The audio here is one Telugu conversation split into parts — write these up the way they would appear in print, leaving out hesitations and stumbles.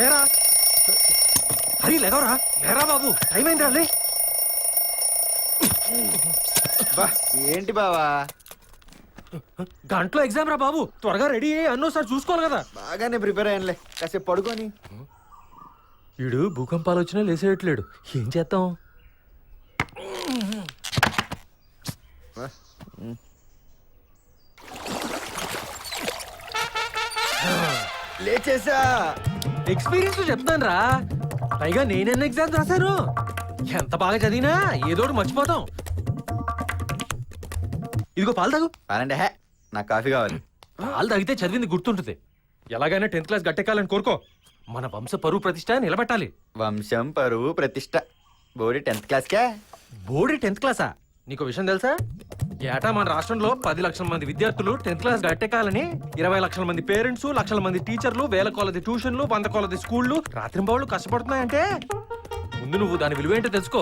లేరా హరి లేవరా లేరా బాబు టైం అయింది రాలే. ఏంటి బావా గంటలో ఎగ్జామ్ రా బాబు, త్వరగా రెడీ అయ్యి అన్నోసారి చూసుకోవాలి కదా. బాగానే ప్రిపేర్ అయ్యానులే, కాసేపు పడుకొని. వీడు భూకంపాలు వచ్చినా లేసేయట్లేడు, ఏం చేద్దాం? లేచేసా. ఎక్స్పీరియన్స్ చెప్తాను రా, పైగా నేనెన్న ఎగ్జామ్స్ రాశాను. ఎంత బాగా చదివినా ఏదోటి మర్చిపోతాం. ఇదిగో పాలు తాగు. అలాంటి హే నాకు కాఫీ కావాలి. పాలు తాగితే చదివింది గుర్తుంటుంది. ఎలాగైనా 10th క్లాస్ గట్టెక్కాలని కోరుకో. మన వంశ పరువు ప్రతిష్ట నిలబెట్టాలి. వంశం పరువు ప్రతిష్ట. బోడి 10th క్లాస్కే. బోర్డు 10th క్లాసా? నీకు విషయం తెలుసా? ఏటా మన రాష్ట్రంలో 10 లక్షల మంది విద్యార్థులు 10th క్లాస్ గట్టెక్కాలని 20 లక్షల మంది పేరెంట్స్, లక్షల మంది టీచర్లు, వేల కొలది ట్యూషన్లు, 100 కొలది స్కూళ్లు రాత్రింబవళ్ళు కష్టపడుతున్నాయంటే ముందు నువ్వు దాని విలువ ఏంటో తెలుసుకో.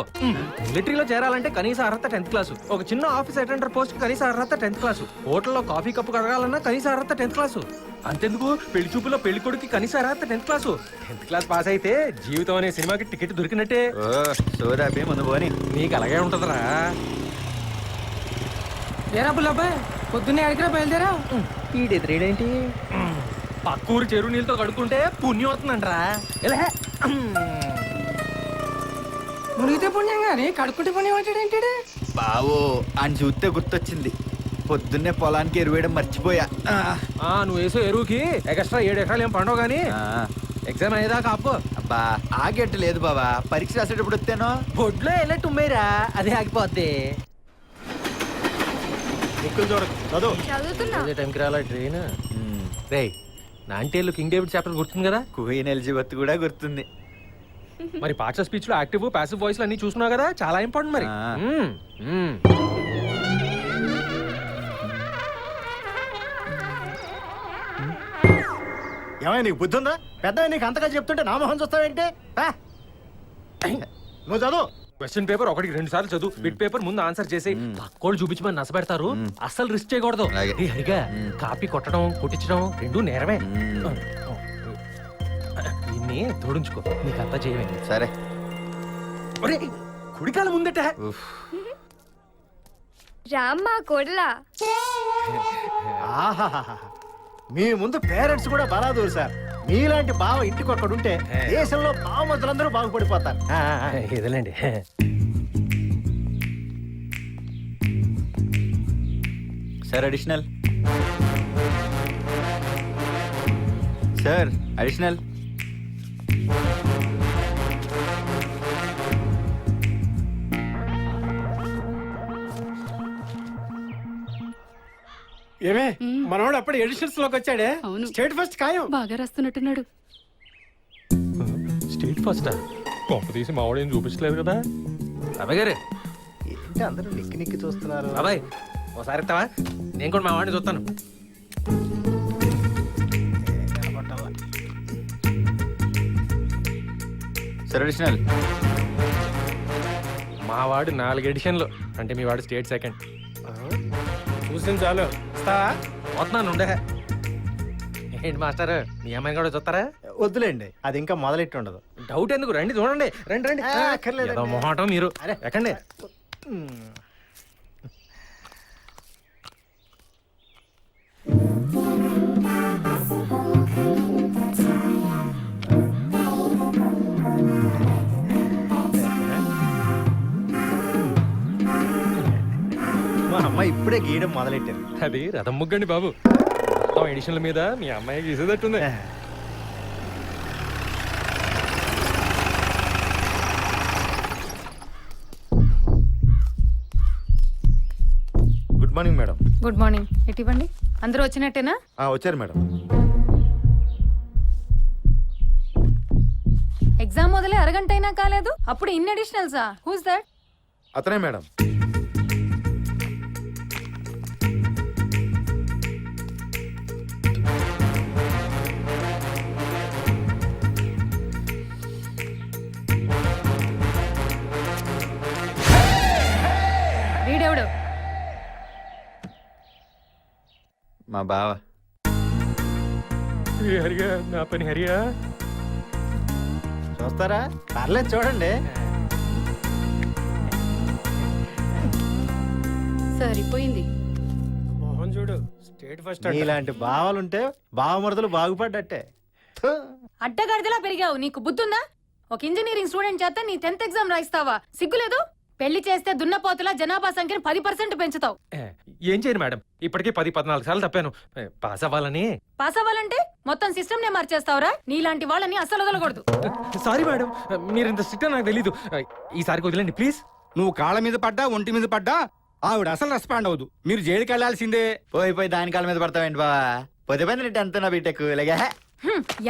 మిలిటరీలో చేరాలంటే కనీస అర్హత 10th క్లాసు. ఒక చిన్న ఆఫీస్ అటెండర్ పోస్ట్ కనీస అర్హత 10th క్లాసు. హోటల్లో కాఫీ కప్పు కడగాలన్నా కనీస అర్హత 10th క్లాసు. అంతెందుకు పెళ్లి చూపులో పెళ్లి కొడుకు కనీస అర్హత 10th class. 10th class pass అయితే జీవితం అనే సినిమాకి టికెట్ దొరికినట్టే. ఓ సోదాపి ముందు పోని. నీకు అలాగే ఉంటదిరా. ఏరా బుల్లబ్బాయ్, పొద్దున్నే అడిగిరా బయలుదేరా. ఏంటి పక్కూరు చెరువు నీళ్ళతో కడుక్కుంటే పుణ్యం అవుతుందంటరా. మునిగితే పుణ్యం కానీ కడుక్కుంటే పుణ్యం అంటాడేంటి? బావో అని చూస్తే గుర్తొచ్చింది, పొద్దున్నే పొలానికి ఎరువేయడం మర్చిపోయా. నువ్వు వేసే ఎరువుకి ఎక్స్ట్రా 7 ఎకరాలు ఏం పండవు కానీ ఎగ్జామ్ అయ్యేదాకా ఆపు. అబ్బా ఆగేట్టు లేదు బావా, పరీక్ష రాసేటప్పుడు వస్తేనో బొడ్లో వెళ్ళట్టు ఉమ్మేరా, అదే ఆగిపోద్ది. అదే టైంకి రాలా ట్రైన్. రే నాంటేళ్ళు కింగ్ డేవిడ్ చాప్టర్ గుర్తుంది కదా? క్వీన్ ఎలిజబెత్ కూడా గుర్తుంది. మరి పార్ట్స్ స్పీచ్ లో యాక్టివ్ ప్యాసివ్ వాయిస్ అన్ని చూస్తున్నావు కదా, చాలా ఇంపార్టెంట్ మరి. ఏమైనా నీకు బుద్ధి ఉందా? పెద్ద నీకు అంతగా చెప్తుంటే నా మొహం చూస్తావేంటి? నువ్వు చదువు. క్వశ్చన్ పేపర్ 1కి 2 సార్లు చదువు. బిట్ పేపర్ ముందు ఆన్సర్ చేసి పక్కోళ్ళు చూపించమని నసపెడతారు. అస్సలు రిస్క్ చేయకూడదు. హరిగా కాపీ కొట్టడం కొట్టించడం 2 నేరమే. ఇన్ని తోడించుకో, నీకు అంతా చేయవేంటి? సరే కుడికాల ముందట రామ్మా కొడలా. ఆహాహాహా. మీ ముందు పేరెంట్స్ కూడా బలాదూరు సార్. మీలాంటి బావ ఇంటికి ఒక్కడుంటే దేశంలో బావమతులందరూ బాగుపడిపోతారు. ఇదేలేండి. Sir additional. Sir additional. ఏమే మనోడు అప్పుడు ఎడిషన్స్ లోకి వచ్చాడే. స్టేట్ ఫస్ట్ ఖాయం. బాగా రాస్తున్నట్టున్నాడు. స్టేట్ ఫస్ట్ కొంప తీసి మావాడు ఏం చూపించలేదు కదా. అబ్బాయి గారు ఏంటి అందరూ నిక్కి నిక్కి చూస్తున్నారు? బాబాయ్ ఒకసారి ఇస్తావా? నేను కూడా మా వాడిని చూస్తాను. Sir additional. మా వాడు 4 ఎడిషన్లు అంటే మీ వాడు స్టేట్ సెకండ్. చూసింది చాలు. వస్తున్నాను ఉండే. ఏంటి మాస్టర్ మీ అమ్మాయిని కూడా చూస్తారా? వద్దులేండి, అది ఇంకా మొదలెట్టి ఉండదు. డౌట్ ఎందుకు, రండి చూడండి. రండి రండి. ఏదో మొహాటం మీరు. ఎక్కండి. మా అమ్మాయి ఇప్పుడే గీయడం మొదలెట్టింది. అది రథం ముగ్గండి బాబు. మొత్తం ఎడిషన్ల మీద మీ అమ్మాయి గీసేటట్టుంది. Good morning madam. Good morning. ఇవ్వండి. అందరూ వచ్చినట్టేనా? వచ్చారు మేడం. ఎగ్జామ్ మొదలై అరగంట అయినా కాలేదు, అప్పుడు ఇన్ అడిషనల్సా? Who's that? అతనే మేడం. వీడెవడు? మా బావ. హరిగా నా పని హరియా. చూస్తారా? పర్లేదు చూడండి. సరిపోయింది. మోహన్ చూడు స్టేట్ ఫస్ట్ ఇలాంటి భావాలుంటే భావమరుదులు బాగుపడ్డట్టే. థు. అడ్డగాడిదలా పెరిగావు, నీకు బుద్ధుందా? ఒక ఇంజనీరింగ్ స్టూడెంట్ చేత నీ 10th ఎగ్జామ్ రాయిస్తావా? సిగ్గులేదు? పెళ్లి చేస్తే దున్నపోతులా జనాభా సంఖ్యను 10% పెంచుతావు. ఏం చేయను మేడం, ఇప్పటికే 10-14 సార్లు తప్పాను. పాస్ అవ్వాలని. పాస్ అవ్వాలంటే మొత్తం సిస్టమ్ నే మార్చేస్తావురా? నీలాంటి వాళ్ళని అస్సలు వదలకూడదు. సారీ మేడం, మీరు ఇంత స్ట్రిక్ట్ నాకు తెలీదు. ఈసారికి వదిలేండి ప్లీజ్. నువ్వు కాళ్ళ మీద పడ్డా ఒంటి మీద పడ్డా ఆవిడ అసలు రెస్పాండ్ అవ్వదు. మీరు జైలుకి వెళ్లాల్సిందే. పోయి దాని కాళ్ళ మీద పడతావేంటి బా? పొద్దు పది నీ 10th నా బీటెక్ లేగా.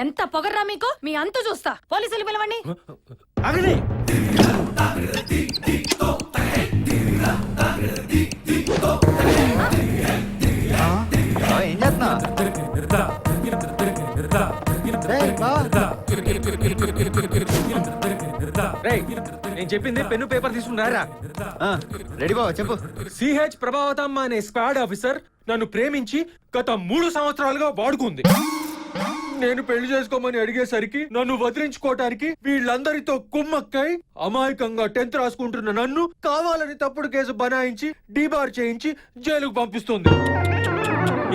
ఎంత పొగర్రా మీకు? మీ అంతు చూస్తా. పోలీసులు పిలవండి. ఆగండి. ఏం చేస్తున్నావు? రేయ్, నేను చెప్పింది పెన్ను పేపర్ తీసుకున్నారా? రెడీ బావ చెప్పు. సిహెచ్ ప్రభావతమ్మ అనే స్క్వాడ్ ఆఫీసర్ నన్ను ప్రేమించి గత 3 సంవత్సరాలుగా వాడుకుంది. నేను పెళ్లి చేసుకోమని అడిగేసరికి నన్ను వదిలించుకోవటానికి వీళ్ళందరితో కుమ్మక్కై అమాయకంగా 10th రాసుకుంటున్న నన్ను కావాలని తప్పుడు కేసు బనాయించి డీబార్ చేయించి జైలుకు పంపిస్తుంది.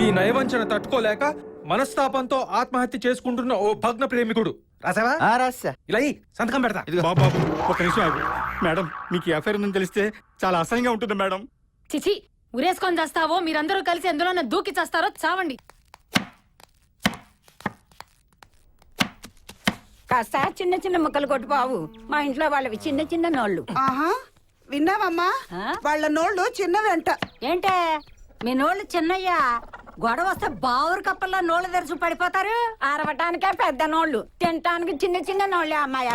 ఈ నయవంచన తట్టుకోలేక మనస్తాపంతో ఆత్మహత్య చేసుకుంటున్న ఓ భగ్న ప్రేమికుడు. రాసావా? రాసా. ఇలా సంతకం పెడతా. బాబు బాబు ఒక నిమిషం ఆగు. మేడం మీకు ఎఫ్ఐఆర్ ఉందని తెలిస్తే చాలా అసహ్యంగా ఉంటుంది మేడం. చిచి, ఉరేసుకొని చేస్తావో మీరందరూ కలిసి ఎందులోనే దూకి చేస్తారో చావండి. కాస్త చిన్న చిన్న ముక్కలు కొట్టు బావు. మా ఇంట్లో వాళ్ళవి చిన్న చిన్న నోళ్ళు. ఆహా విన్నావమ్మా? వాళ్ళ నోళ్ళు చిన్నవంట. ఏంటే మీ నోళ్ళు చిన్నయ్యా? గొడవ వస్తే బావురు కప్పల్లో నోళ్ళు తెరుచు పడిపోతారు. ఆరవటానికే పెద్ద నోళ్ళు, తినటానికి చిన్న చిన్న నోళ్ళే అమ్మాయి.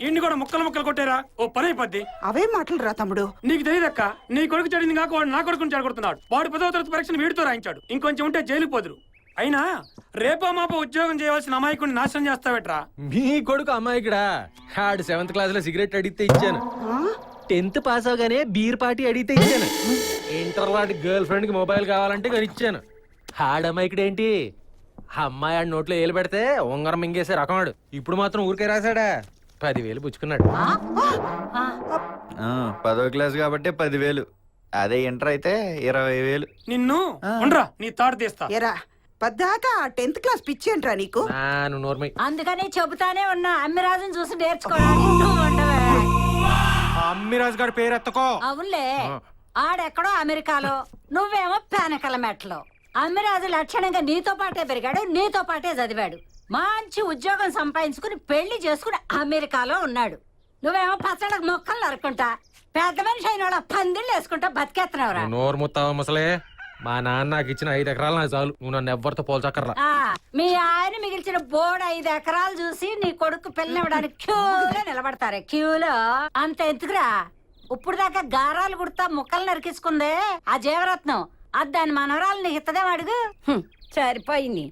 ఇండి కూడా ముక్కలు ముక్కలు కొట్టారా ఓ పని అయిపోద్ది. అవే మాటలు రా తమ్ముడు. నీకు తెలియదక్క, నీ కొడుకు చెడింది కాక వాడు నా కొడుకుని చెడగొడుతున్నాడు. వాడు 10వ తరగతి పరీక్షను వీడితో రాయించాడు. ఇంకొంచెం ఉంటే జైలుకు పోదురు. అయినా రేపో మాపో ఉద్యోగం చేయవలసిన అమాయకుడిని నాశనం చేస్తావేట్రా? మీ కొడుకు అమ్మాయికిడా? ఆడు 7th క్లాస్ లో సిగరెట్ అడిగితే ఇచ్చాను. 10th పాస్ అవగానే బీర్ పార్టీ అడిగితే ఇచ్చాను. ఇంటర్ లాంటి గర్ల్ ఫ్రెండ్ కి మొబైల్ కావాలంటే కొనిచ్చాను. ఆడమ్మాయికిడేంటి? అమ్మాయి ఆడి నోట్లో ఏలు పెడితే ఉంగరం మింగేసే రకం ఆడు. ఇప్పుడు మాత్రం ఊరికే రాశాడా? 10,000 పుచ్చుకున్నాడు. 10వ క్లాస్ కాబట్టి 10,000. అదే ఇంటర్ అయితే 20,000. నిన్ను ఉండరా నీ తాడు తీస్తా. ఎరా పద్దాకా 10th క్లాస్ పిచ్చేంట్రా నీకు? నువ్వు నోర్మై. అందుకని చెబుతానే ఉన్నా, అమ్మిరాజుని చూసి నేర్చుకోవడానికి నువ్వు ఉండవే. అమ్మిరాజు గారి పేరు ఎత్తకో. అవునులే, ఆడెక్కడో అమెరికాలో, నువ్వేమో పేనకల మెట్లో. అమ్మిరాజు లక్షణంగా నీతో పాటే పెరిగాడు, నీతో పాటే చదివాడు. మంచి ఉద్యోగం సంపాదించుకుని పెళ్లి చేసుకుని అమెరికాలో ఉన్నాడు. నువ్వేమో పచ్చడికి మొక్కలు నరుకుంటా, పెద్ద మనిషి అయిన వాళ్ళ పందిళ్ళు వేసుకుంటా బతికేస్తున్నావురా. నోరు ముత్తావా ముసలే. మా నాన్న నాకు ఇచ్చిన 5 ఎకరాలు నాకు చాలు. నువ్వు నన్ను ఎవ్వరితో పోల్చక్కర్లా. మీ ఆయన మిగిల్చిన బోర్డు 5 ఎకరాలు చూసి నీ కొడుకు పెళ్ళివ్వడానికి క్యూలో నిలబడతారే. క్యూలో అంత ఎందుకురా? ఇప్పుడు దాకా గారాలు కుడతా ముక్కలు నరికించుకుందే ఆ జీవరత్నం. అది దాని మనవరాలు నీకు ఇత్తదేం అడుగు. సరిపోయింది.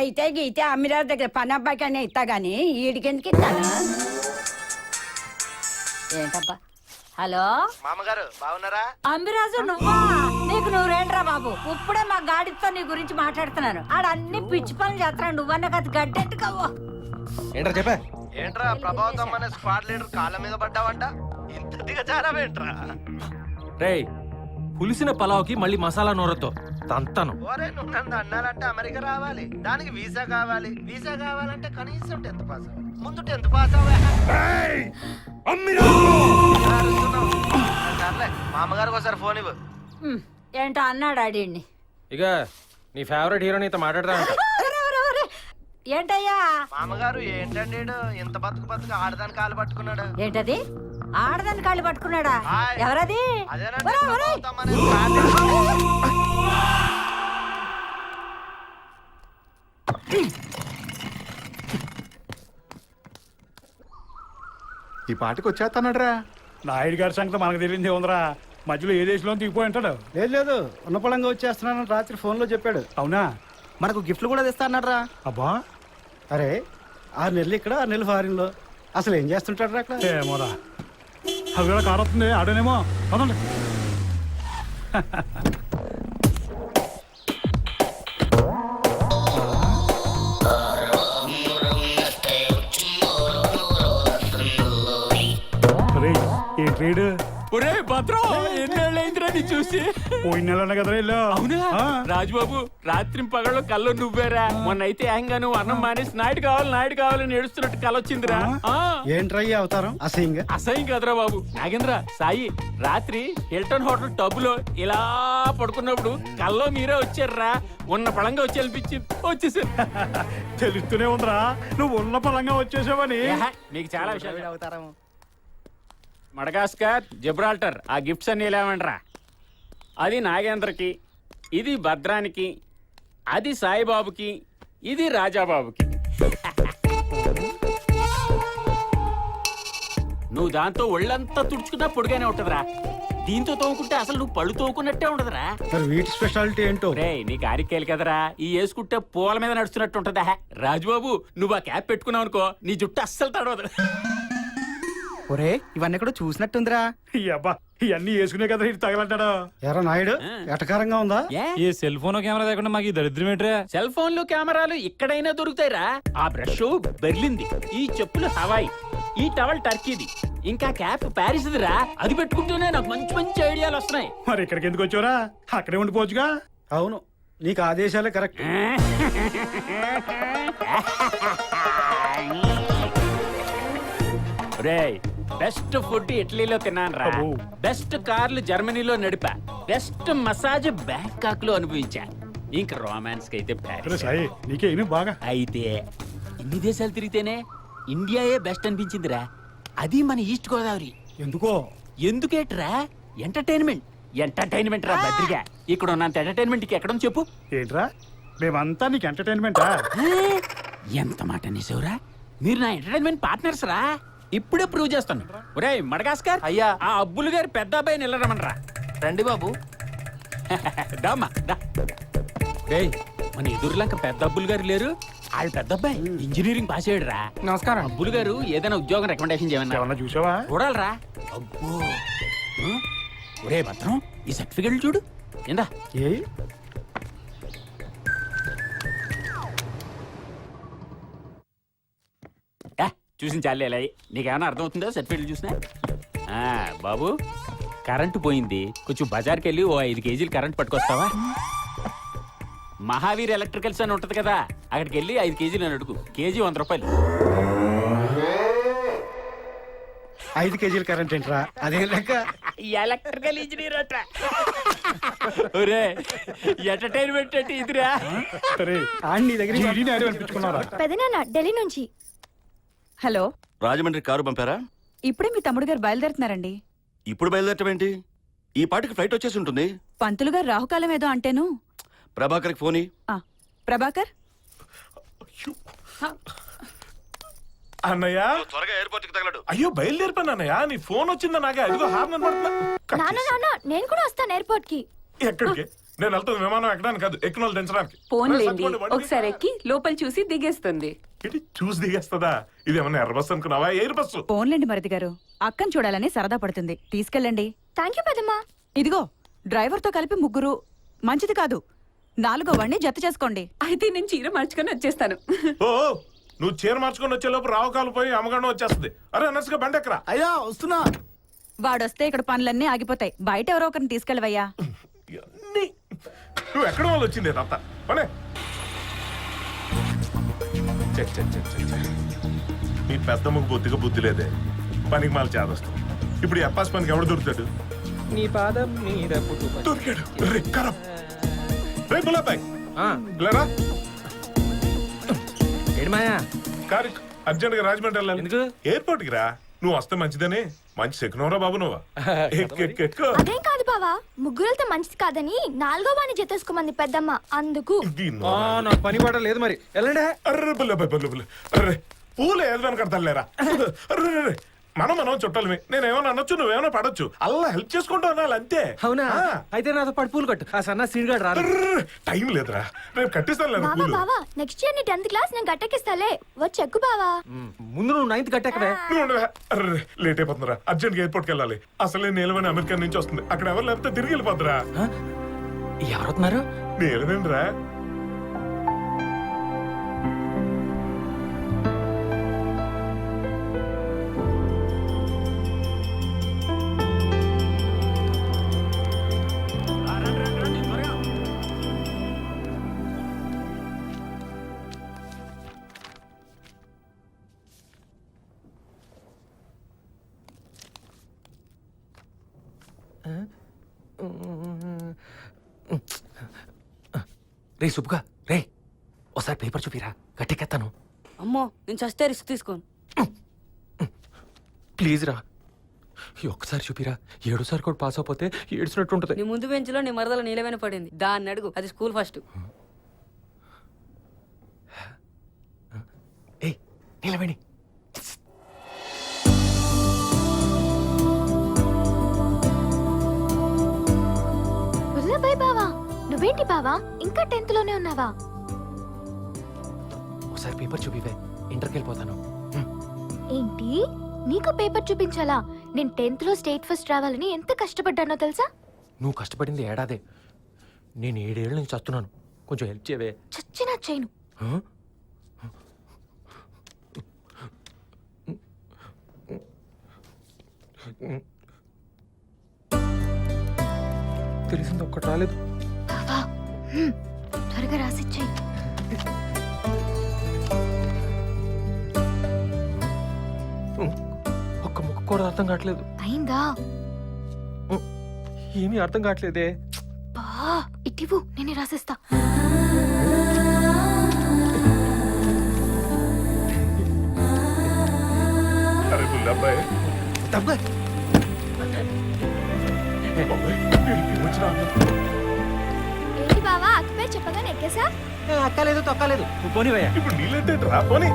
అయితే గీతే అమ్మిరాజు దగ్గర పని అబ్బాయికనే ఇస్తా గానీ ఈడికెందుకు ఇస్తాను? ఏంటబ్బా? హలో మామగారు బాగున్నారా? అమ్మిరాజు నువ్వా? నీకు నువ్వేంట్రా బాబు? ఇప్పుడే మా గాడితో నీ గురించి మాట్లాడుతున్నాను. ఆడ అన్ని పిచ్చి పనులు చేస్తున్నాడు. నువ్వన్న కథ గడ్డెట్టుకోవు. ఏంట్రా చెప్పా? ఏంట్రా ప్రభావం అనే స్క్వాడ్ లీడర్ కాళ్ళ మీద పడ్డావంట? ఇంత దిగజారావేంట్రా? రేయ్, పులిసిన పలావ్కి మళ్ళీ మసాలా నూరతో తంతను. ఓరే నువ్వు నన్ను అన్నారంటే అమెరికా రావాలి, దానికి వీసా కావాలి. వీసా కావాలంటే కనీసం 10th పాస్ అవ్వాలి. ముందు 10th పాస్ అవ్వే. మామగారికి ఒకసారి ఫోన్ ఇవ్వు. ఏంటో అన్నాడు అడియండి. ఇక నీ ఫేవరెట్ హీరో నీతో మాట్లాడదా? ఏంటయ్యా? మామగారు ఏంటండి ఇంత బతుకు ఆడదాని కాలు పట్టుకున్నాడు. ఏంటది? ఆడదాని కాళ్ళు పట్టుకున్నాడా? ఎవరది? ఈ పాటకు వచ్చేస్తానడ్రా. నాయుడు గారి సంగతి మనకు తెలియదే ఉందిరా. మధ్యలో ఏ దేశంలో దిగిపోయి ఉంటాడు. లేదు ఉన్నపళంగా వచ్చేస్తున్నాను రాత్రి ఫోన్ లో చెప్పాడు. అవునా? మనకు గిఫ్ట్లు కూడా తెస్తా అన్నారా? అబ్బా, అరే 6 నెలలు ఇక్కడ 6 నెలలు ఫారిన్ లో. అసలు ఏం చేస్తుంటాడు అక్కడ? ఏమోరా. అవి కూడా కారొస్తుంది. ఆడనేమో పదండి. ఏ ట్రేడ్ ఒరే భద్రం ఎన్నేళ్ళైందిరా నీ చూసి పోయిన నెల కదరా వెళ్ళా అవునా రాజుబాబు రాత్రి పగళ్ళు కల్లో నువ్వేరా మొన్న అయితే ఏకంగా నువ్వు అన్నం మానేసి నాయుడు కావాలని ఏడుస్తున్నట్టు కల వచ్చిందిరా ఏంట్రయ్య అవతారం అసహ్యంగా అసహ్యం కదరా బాబు నాగేంద్ర సాయి రాత్రి హిల్టన్ హోటల్ టబ్బులో ఇలా పడుకున్నప్పుడు కల్లో మీరే వచ్చారా ఉన్న పళంగా వచ్చి అనిపించి వచ్చేసారు తెలుస్తూనే ఉందిరా నువ్వు ఉన్న పలంగా వచ్చేసావని మీకు చాలా విషయాలు అవుతారా మడగాస్కర్ జిబ్రాల్టర్ ఆ గిఫ్ట్స్ అన్ని లేవండ్రా అది నాగేంద్రకి ఇది భద్రానికి అది సాయిబాబుకి ఇది రాజాబాబుకి నువ్వు దాంతో ఒళ్ళంతా తుడుచుకున్నా పొడిగానే ఉంటదిరా దీంతో తోముకుంటే అసలు నువ్వు పళ్ళు తోముకున్నట్టే ఉండదురా మరి వీటి స్పెషాలిటీ ఏంటో రే నీ కారికేలు కదరా ఈ వేసుకుంటే పూల మీద నడుస్తున్నట్టు ఉంటదా రాజుబాబు నువ్వు ఆ క్యాప్ పెట్టుకున్నావు అనుకో నీ జుట్టు అస్సలు తడవదు ఒరే ఇవన్నీ కూడా చూసినట్టుందిరా ఈ అబ్బా ఇవన్నీ వేసుకునే కదా ఇటు తగలంటాడా ఎరా నాయుడు ఎటకారంగా ఉందా ఏ సెల్ ఫోన్ కెమెరా లేకుండా మాకు దరిద్రం ఏంట్రా సెల్ ఫోన్లు కెమెరాలు ఎక్కడైనా దొరుకుతాయిరా ఆ బ్రష్ బెర్లింది ఈ చెప్పులు హవాయి ఈ టవల్ టర్కీది ఇంకా క్యాప్ ప్యారిస్దిరా అది పెట్టుకుంటూనే నాకు మంచి మంచి ఐడియాలు వస్తున్నాయి మరి ఇక్కడికి ఎందుకు వచ్చావురా అక్కడే ఉండిపోవచ్చుగా అవును నీకు ఆదేశాలే కరెక్ట్ రేయ్ బెస్ట్ ఫుడ్ ఇటలీలో తిన్నాను రా అబ్బో. బెస్ట్ కార్లు జర్మనీలో నడిపా బెస్ట్ మసాజ్ బ్యాంకాక్ లో అనుభవించా ఇంక రొమాన్స్ కి అయితే అరే ప్యారిస్ సాయి నీకే ఇను బాగా అయితే ఇన్ని దేశాలు తిరిగితేనే ఇండియాయే బెస్ట్ అనిపించిందిరా అది మన ఈస్ట్ గోదావరి ఎందుకో ఎందుకేట్రా ఎంటర్టైన్మెంట్ రా బద్రిగా ఇక్కడ ఉన్నంత ఎంటర్టైన్మెంట్ కి ఎక్కడ చెప్పు ఏంట్రా మేమంతా నీకు ఎంటర్టైన్మెంటా ఎంత మాట నిజవురా మీరు నా ఎంటర్టైన్మెంట్ పార్ట్నర్స్ రా ఇప్పుడే ప్రూవ్ చేస్తాను ఒరేయ్ మడగాస్కర్ అయ్యా ఆ అబ్బులు గారి పెద్ద అబ్బాయిని వెళ్ళరమనరా రండి బాబు దామా దా డేయ్ మన ఎదురులంక పెద్ద అబ్బులు గారు లేరు వాళ్ళ పెద్ద అబ్బాయి ఇంజనీరింగ్ పాస్ అయ్యాడు రా నమస్కారం అబ్బులు గారు ఏదైనా ఉద్యోగం రికమెండేషన్ చేయమన్నా ఏమన్నా చూసావా చూడాలరా అబ్బో ఆ? ఒరే భద్రం ఈ సర్టిఫికెట్లు చూడు ఏందా ఏ చూసిన చాలే నీకేమైనా అర్థమవుతుందో సర్టిఫికెట్లు చూసినా బాబు కరెంటు పోయింది కొంచెం బజార్కి వెళ్ళి ఓ 5 కేజీలు కరెంట్ పట్టుకొస్తావా మహావీర్ ఎలక్ట్రికల్స్ అని ఉంటది కదా అక్కడికి వెళ్ళి 5 కేజీలు అని అడుగు కేజీ 100 రూపాయలు 5 కేజీల కరెంట్ ఏంట్రా అదే లెక్క ఎలక్ట్రికల్ ఇంజనీర్ అట ఒరే ఎంటర్టైన్మెంట్ అంటే ఇదిరా సరే నీ దగ్గర ఈడీని ఆడి అనిపించుకున్నారా పెదనాన్న ఢిల్లీ నుంచి. హలో రాజమండ్రి కారు పంపారా? ఇప్పుడే మీ తమ్ముడు గారు బయలుదేరుతున్నారండి. ఇప్పుడు బయలుదేరటం ఏంటి? ఈ పాటికి ఫ్లైట్ వచ్చేసి ఉంటుంది. పంతులు గారు రాహుకాలం ఏదో అంటేను. ప్రభాకర్కి ఫోన్ ప్రభాకర్ అన్నయ్య త్వరగా ఎయిర్పోర్ట్ కి తగలడు. అయ్యో బయలుదేరిపోయినా అన్నయ్య నీ ఫోన్ వచ్చిందా నాకే అదిగో హార్న్ నాన్న నాన్న నేను కూడా వస్తాను ఎయిర్పోర్ట్ కి. ఎక్కడికి? నేను వెళ్తాను విమానం ఎక్కడానికి కాదు ఎక్కిన వాళ్ళు దించడానికి. ఫోన్ లేండి ఒకసారి ఎక్కి లోపల చూసి దిగేస్తుంది. ఇది చూసి దిగేస్తుందా? ఇది ఏమన్నా ఎర్ర బస్సు అనుకున్నావా? Air bus. ఫోన్లేండి మరిది గారు అక్కని చూడాలని సరదా పడుతుంది తీసుకెళ్ళండి. థ్యాంక్ యూ పెదమ్మా. ఇదిగో డ్రైవర్ తో కలిపి 3 మంచిది కాదు. 4వ వాడిని జత చేసుకోండి. అయితే నేను చీర మార్చుకొని వచ్చేస్తాను. ఓ నువ్వు చీర మార్చుకొని వచ్చే లోపు రావుకాలు పోయి అమ్మగానే వచ్చేస్తుంది. అరే అన్నట్టుగా బండి ఎక్కరా. అయ్యా వస్తున్నా. వాడొస్తే ఇక్కడ పనులన్నీ ఆగిపోతాయి. బయట ఎవరో ఒకరిని తీసుకెళ్ళవయ్యా. నువ్వు ఎక్కడ వాళ్ళు వచ్చింది అంతా పనే. మీ పెద్దమ్మకు బొత్తిగా బుద్ధి లేదే. పనికి మాల చేదస్తాం. ఇప్పుడు ఎప్పాస్ పనికి ఎవడు దొరుకుతాడు? నీ పాదం మీద పుట్టుక. దొరికాడు. రే, కరం. రే, గులాబాయ్. ఆ, లేరా ఏడు మాయా కారు అర్జెంట్ గా రాజమండ్రి వెళ్ళాలి. ఎందుకు? ఎయిర్పోర్ట్ కి రా. నువ్వు వస్తే మంచిదని. మంచి శకునవరా బాబు నువ్వు. ఎక్కు. అదేం కాదు బావా, ముగ్గురులతో మంచిది కాదని 4వ వాడిని జతేసుకోమంది పెద్దమ్మ అందుకు. ఆ, నాకు పని పాట లేదు మరి వెళ్ళండి. అర్రే బుల్ల బుల్ల బుల్ల. అర్రే పూలు ఏదైనా కడతాలేరా. అర్రే మనం చుట్టాలమే. నేనేమన్నా అనొచ్చు నువ్వేమన్నా పడొచ్చు. అల్లా హెల్ప్ చేసుకుంటూ అనాలి అంతే. అవునా? అయితే నాతో పాటు పూలు కట్టు. ఆ సన్న సీన్గాడు రాదు. టైం లేదురా రేపు కట్టిస్తాను లేదా బావా పూలు. బావా నెక్స్ట్ ఇయర్ నీ 10th క్లాస్ నేను గట్టెక్కిస్తాలే వచ్చి ఎక్కు బావా. ముందు నువ్వు 9th కట్టెక్కవే. నువ్వు ఉండవే. అర్రే లేట్ అయిపోతుందిరా. అర్జెంట్ గా ఎయిర్పోర్ట్ కి వెళ్ళాలి. అసలే నీలమని అమెరికా నుంచి వస్తుంది. అక్కడ ఎవరు లేకపోతే తిరిగి వెళ్ళిపోతురా. ఎవరుతున్నారు? నీలమేంద్రా. రే సుబ్బుగా రే ఒకసారి పేపర్ చూపిరా గట్టెక్కేస్తాను. అమ్మో నేను చస్తే రిస్క్ తీసుకోను. ప్లీజ్ రా ఈ ఒక్కసారి చూపిరా. 7సారి కూడా పాస్ అయిపోతే ఏడ్చినట్టు ఉంటుంది. నీ ముందు బెంచ్లో నీ మరదల నీలమైన పడింది, దాన్ని అడుగు, అది స్కూల్ ఫస్ట్. ఏ నీలవేణి బుల్లబాయ్ బావా, నువ్వేంటి బావా ఇంకా 10th లోనే ఉన్నావా? ఒకసారి పేపర్ చూపివే, ఇంటర్కి వెళ్ళిపోతాను. ఏంటి నీకు పేపర్ చూపించాలా? నేను 10th లో స్టేట్ ఫస్ట్ రావాలని ఎంత కష్టపడ్డానో తెలుసా? నువ్వు కష్టపడింది ఏడాదే, నేను 7 ఏళ్ళ నుంచి చస్తున్నాను. కొంచెం హెల్ప్ చేయవే. చచ్చినా చేయను. హ? తెలిసింది ఒక్కటి రాలేదు. బావా త్వరగా రాసిచ్చేయి. ఒక్క ముక్క కూడా అర్థం కావట్లేదు. అయిందా? ఏమీ అర్థం కావట్లేదే. బా ఇటివు నేనే రాసేస్తా. అరే బుల్లబ్బాయ్ ఏంటి బావా అక్కపై చెప్పగానే ఎక్కేసా? అక్కలేదు తొక్కలేదు. నువ్వు పోనివయ్యా. ఇప్పుడు నీళ్ళంటే రా పోనీ.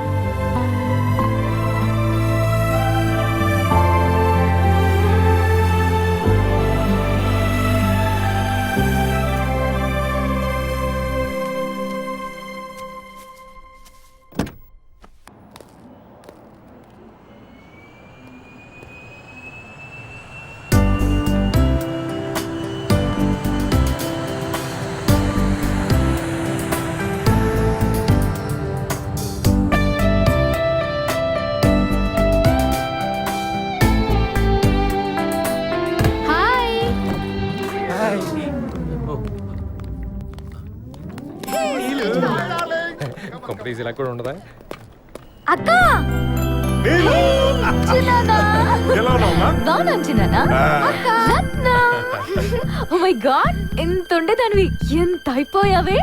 హాయ్. కంపెనీస్ ఇలా కూడా ఉండదా? అక్క నీళ్ళు! చిన్నానా ఎలా ఉన్నావమ్మా? బాగున్నాను చిన్నానా. అక్క రత్న ఓ మై గాడ్ ఎంత ఉండేదానివి ఎంత అయిపోయావే.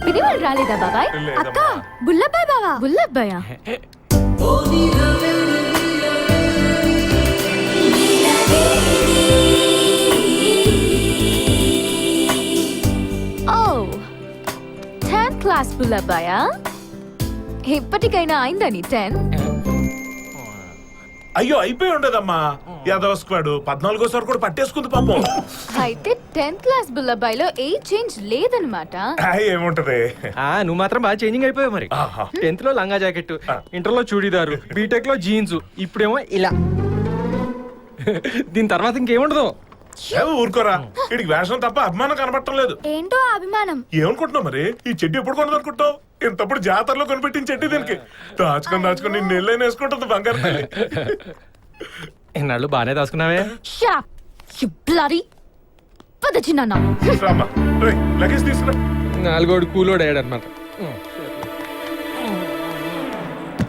విని వాళ్ళు రాలేదా బాబాయ్? లేదమ్మా. అక్క బుల్లబ్బాయ్ బావా. బుల్లబ్బాయా? ఓ 10th క్లాస్ బుల్లబ్బాయా? ఇప్పటికైనా అయిందా నీ 10? అయ్యో అయిపోయి ఉండదమ్మా. యాదవ స్క్వాడ్ 14సారి కూడా పట్టేసుకుంది పాపం. అయితే 10th క్లాస్ బుల్లబ్బాయిలో ఏజ్ చేంజ్ లేదనమాట. ఏముంటది. నువ్వు మాత్రం బాగా చేంజింగ్ అయిపోయావు మరి. ఆహా. 10th లో లంగా జాకెట్, ఇంటర్ లో చూడీదారు, బీటెక్ లో జీన్స్, ఇప్పుడేమో ఇలా. దీని తర్వాత ఇంకేముండదు. ఊరుకోరా, వీడికి వేషం తప్ప అభిమానం కనబడటం లేదు. ఏంటో ఆ అభిమానం. ఏమనుకుంటున్నావు మరి? ఈ చెడ్డి ఎప్పుడు కొనదనుకుంటావు? ఇంతప్పుడు జాతరలో కొనిపెట్టిన చెడ్డి దీనికి దాచుకొని నేను నెల్లైన వేసుకుంటుంది బంగారు తల్లి. ఇన్నాళ్ళు బాగానే దాచుకున్నావే. Shut up, you bloody. పద చిన్నానా. రామ్మా, రేయ్, లగేజ్ తీసుకురా. 4 కూలోడు అయ్యాడు అనమాట.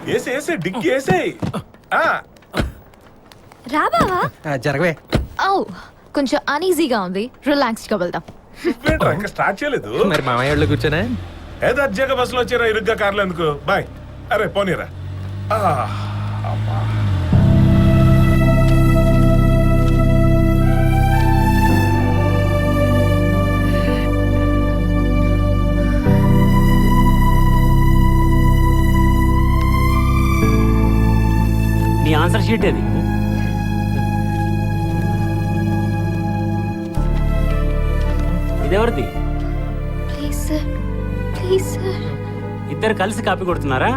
వేసే డిగ్గి వేసేయ్. రా బావా. జరగవే. ఓ కొంచెం అనీజీగా ఉంది, రిలాక్స్ గా వెళ్దాం. నువ్వేంట్రా ఇంకా స్టార్ట్ చేయలేదు? మరి మామయ్య వాళ్ళు కూర్చోనే. ఏదో అర్జెంట్గా బస్సులో వచ్చారా, ఇరుగ్గా కార్లు ఎందుకు? బాయ్. అరే పోనీరా. అమ్మా. నీ ఆన్సర్ షీట్ ఏది? ఇదెవరిది? Please sir, please sir. ఇద్దరు కలిసి కాపీ కొడుతున్నారా?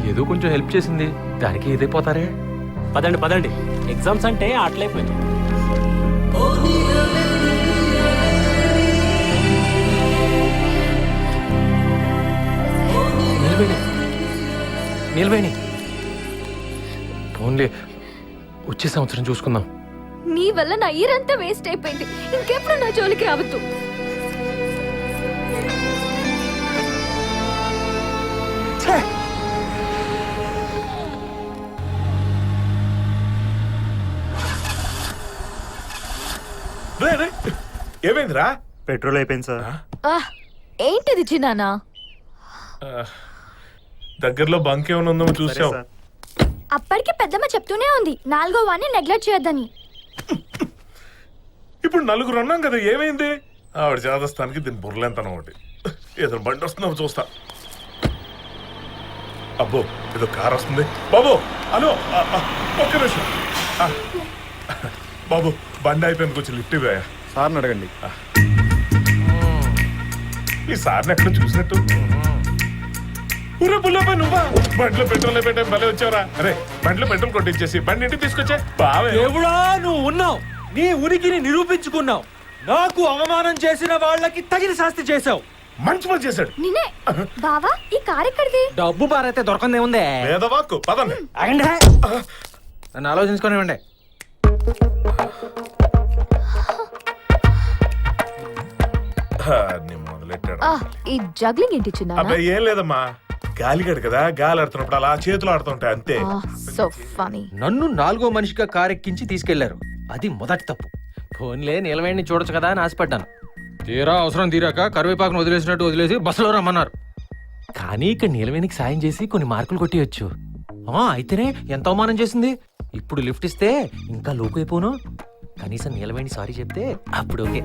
ఏదో కొంచెం హెల్ప్ చేసింది, దానికి ఇదైపోతారే. పదండి పదండి, ఎగ్జామ్స్ అంటే అట్లయిపోయింది. నిలవేణి ఓన్లీ వచ్చే సంవత్సరం చూసుకుందాం. నీ వల్ల నా ఇయర్ అంతా వేస్ట్ అయిపోయింది. ఇంకెప్పుడు నా జోలికి రావద్దు. అరే అరే ఏమైందిరా? పెట్రోల్ అయిపోయింది సార్. ఏంటిది చిన్నానా? దగ్గరలో బంక్ ఏమైనా ఉందో చూసావు? అప్పటికి పెద్దమ్మ చెప్తూనే ఉంది 4వ వాడిని నెగ్లెక్ట్ చేయొద్దని. ఇప్పుడు నలుగురు ఉన్నాం కదా, ఏమైంది? ఆవిడ చేదస్తానికి దీని బుర్రలేంతనం ఒకటి. ఏదో బండి వస్తుందో చూస్తా. అబ్బో ఏదో కార్ వస్తుంది. బాబు హలో, ఒక్క నిమిషం. బాబు బండి అయిపోయింది, కొంచెం లిఫ్ట్ ఇవ్వయా. సార్ని అడగండి. ఈ సార్ని ఎక్కడ చూసినట్టు. ఊరే పుల్లపై నువ్వా? బండిలో పెట్రోల్ పెట్టే భలే వచ్చావరా. అరే బండిలో పెట్రోల్ కొట్టించేసి బండి ఇంటికి తీసుకొచ్చా బావే. దేవుడా, నువ్వు ఉన్నావు, నీ ఉనికిని నిరూపించుకున్నావు. నాకు అవమానం చేసిన వాళ్ళకి తగిన శాస్తి చేసావు. మంచి పని చేశాడు. నిన్నే బావా, ఈ కార్ ఎక్కడిది? డబ్బు బారైతే దొరకందే ఉందే. వేదవాక్కు పదండి. ఆగండి, నన్ను ఆలోచించుకోనివ్వండి. మొదలెట్టాడు. ఈ జగ్లింగ్ ఏంటి చిన్నానా? అబ్బాయి ఏం లేదమ్మా, గాలిగడు కదా, గాలి ఆడుతున్నప్పుడు అలా చేతులు ఆడుతుంటాయి అంతే. So funny. నన్ను 4వ మనిషిగా కారెక్కించి తీసుకెళ్లారు. అది మొదటి తప్పు. ఫోన్లే నీలవేణిని చూడొచ్చు కదా అని ఆశపడ్డాను. తీరా అవసరం తీరాక కరివేపాకును వదిలేసినట్టు వదిలేసి బస్సులో రమ్మన్నారు. కానీ ఇక్కడ నీలవేణికి సాయం చేసి కొన్ని మార్కులు కొట్టేయచ్చు. అయితేనే ఎంత అవమానం చేసింది. ఇప్పుడు లిఫ్ట్ ఇస్తే ఇంకా లోకైపోను. కనీసం నీలవేణి సారీ చెప్తే అప్పుడు ఓకే.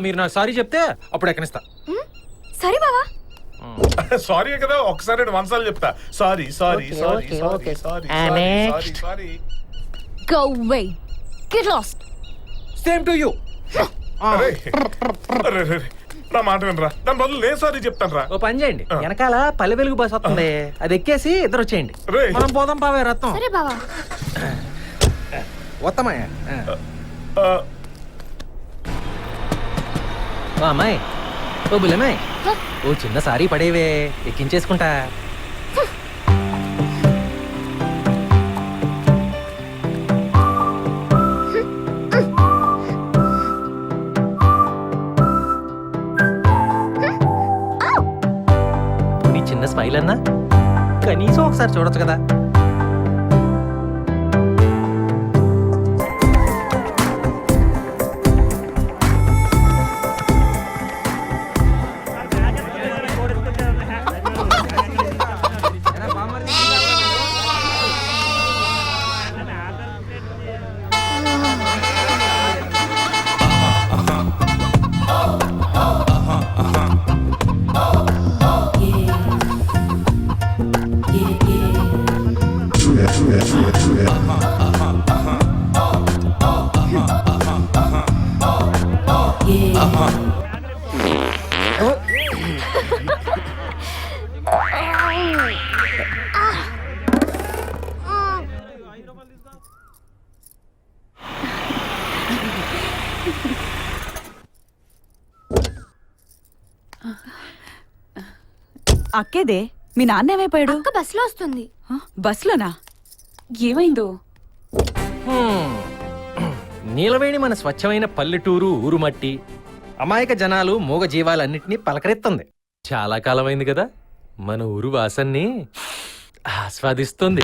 మీరు నాకు సారీ చెప్తే అప్పుడు ఎక్కనిస్తా. సరే బావా. సారీ కదా, ఒకసారి 1 సార్లు చెప్తా. Sorry sorry sorry sorry sorry sorry sorry. Go away. Get lost. Same to you. నా మాట వినరా, దాని బదులు నేను సారీ చెప్తాను రా. ఓ పని చేయండి, వెనకాల పల్లె వెలుగు బస్ వస్తుంది, అది ఎక్కేసి ఇద్దరు వచ్చేయండి. మనం పోదాం పావే రత్నం. సరే బావా. వస్తామయ్యా. అమ్మాయి, ఓ బుల్లమ్మాయి, ఓ చిన్న సారీ పడేవే, ఎక్కించేసుకుంటా. నీ చిన్న స్మైల్ అన్నా కనీసం ఒకసారి చూడొచ్చు కదా. అక్కేదే, మీ నాన్న ఏమైపోయాడు? అక్క బస్సులో వస్తుంది. బస్సులోనా? ఏమైందో? నీలవేణి మన స్వచ్ఛమైన పల్లెటూరు ఊరు మట్టి, అమాయక జనాలు మూగ జీవాలన్నింటినీ పలకరెత్తుంది. చాలా కాలమైంది కదా, మన ఊరు వాసన్ని ఆస్వాదిస్తుంది.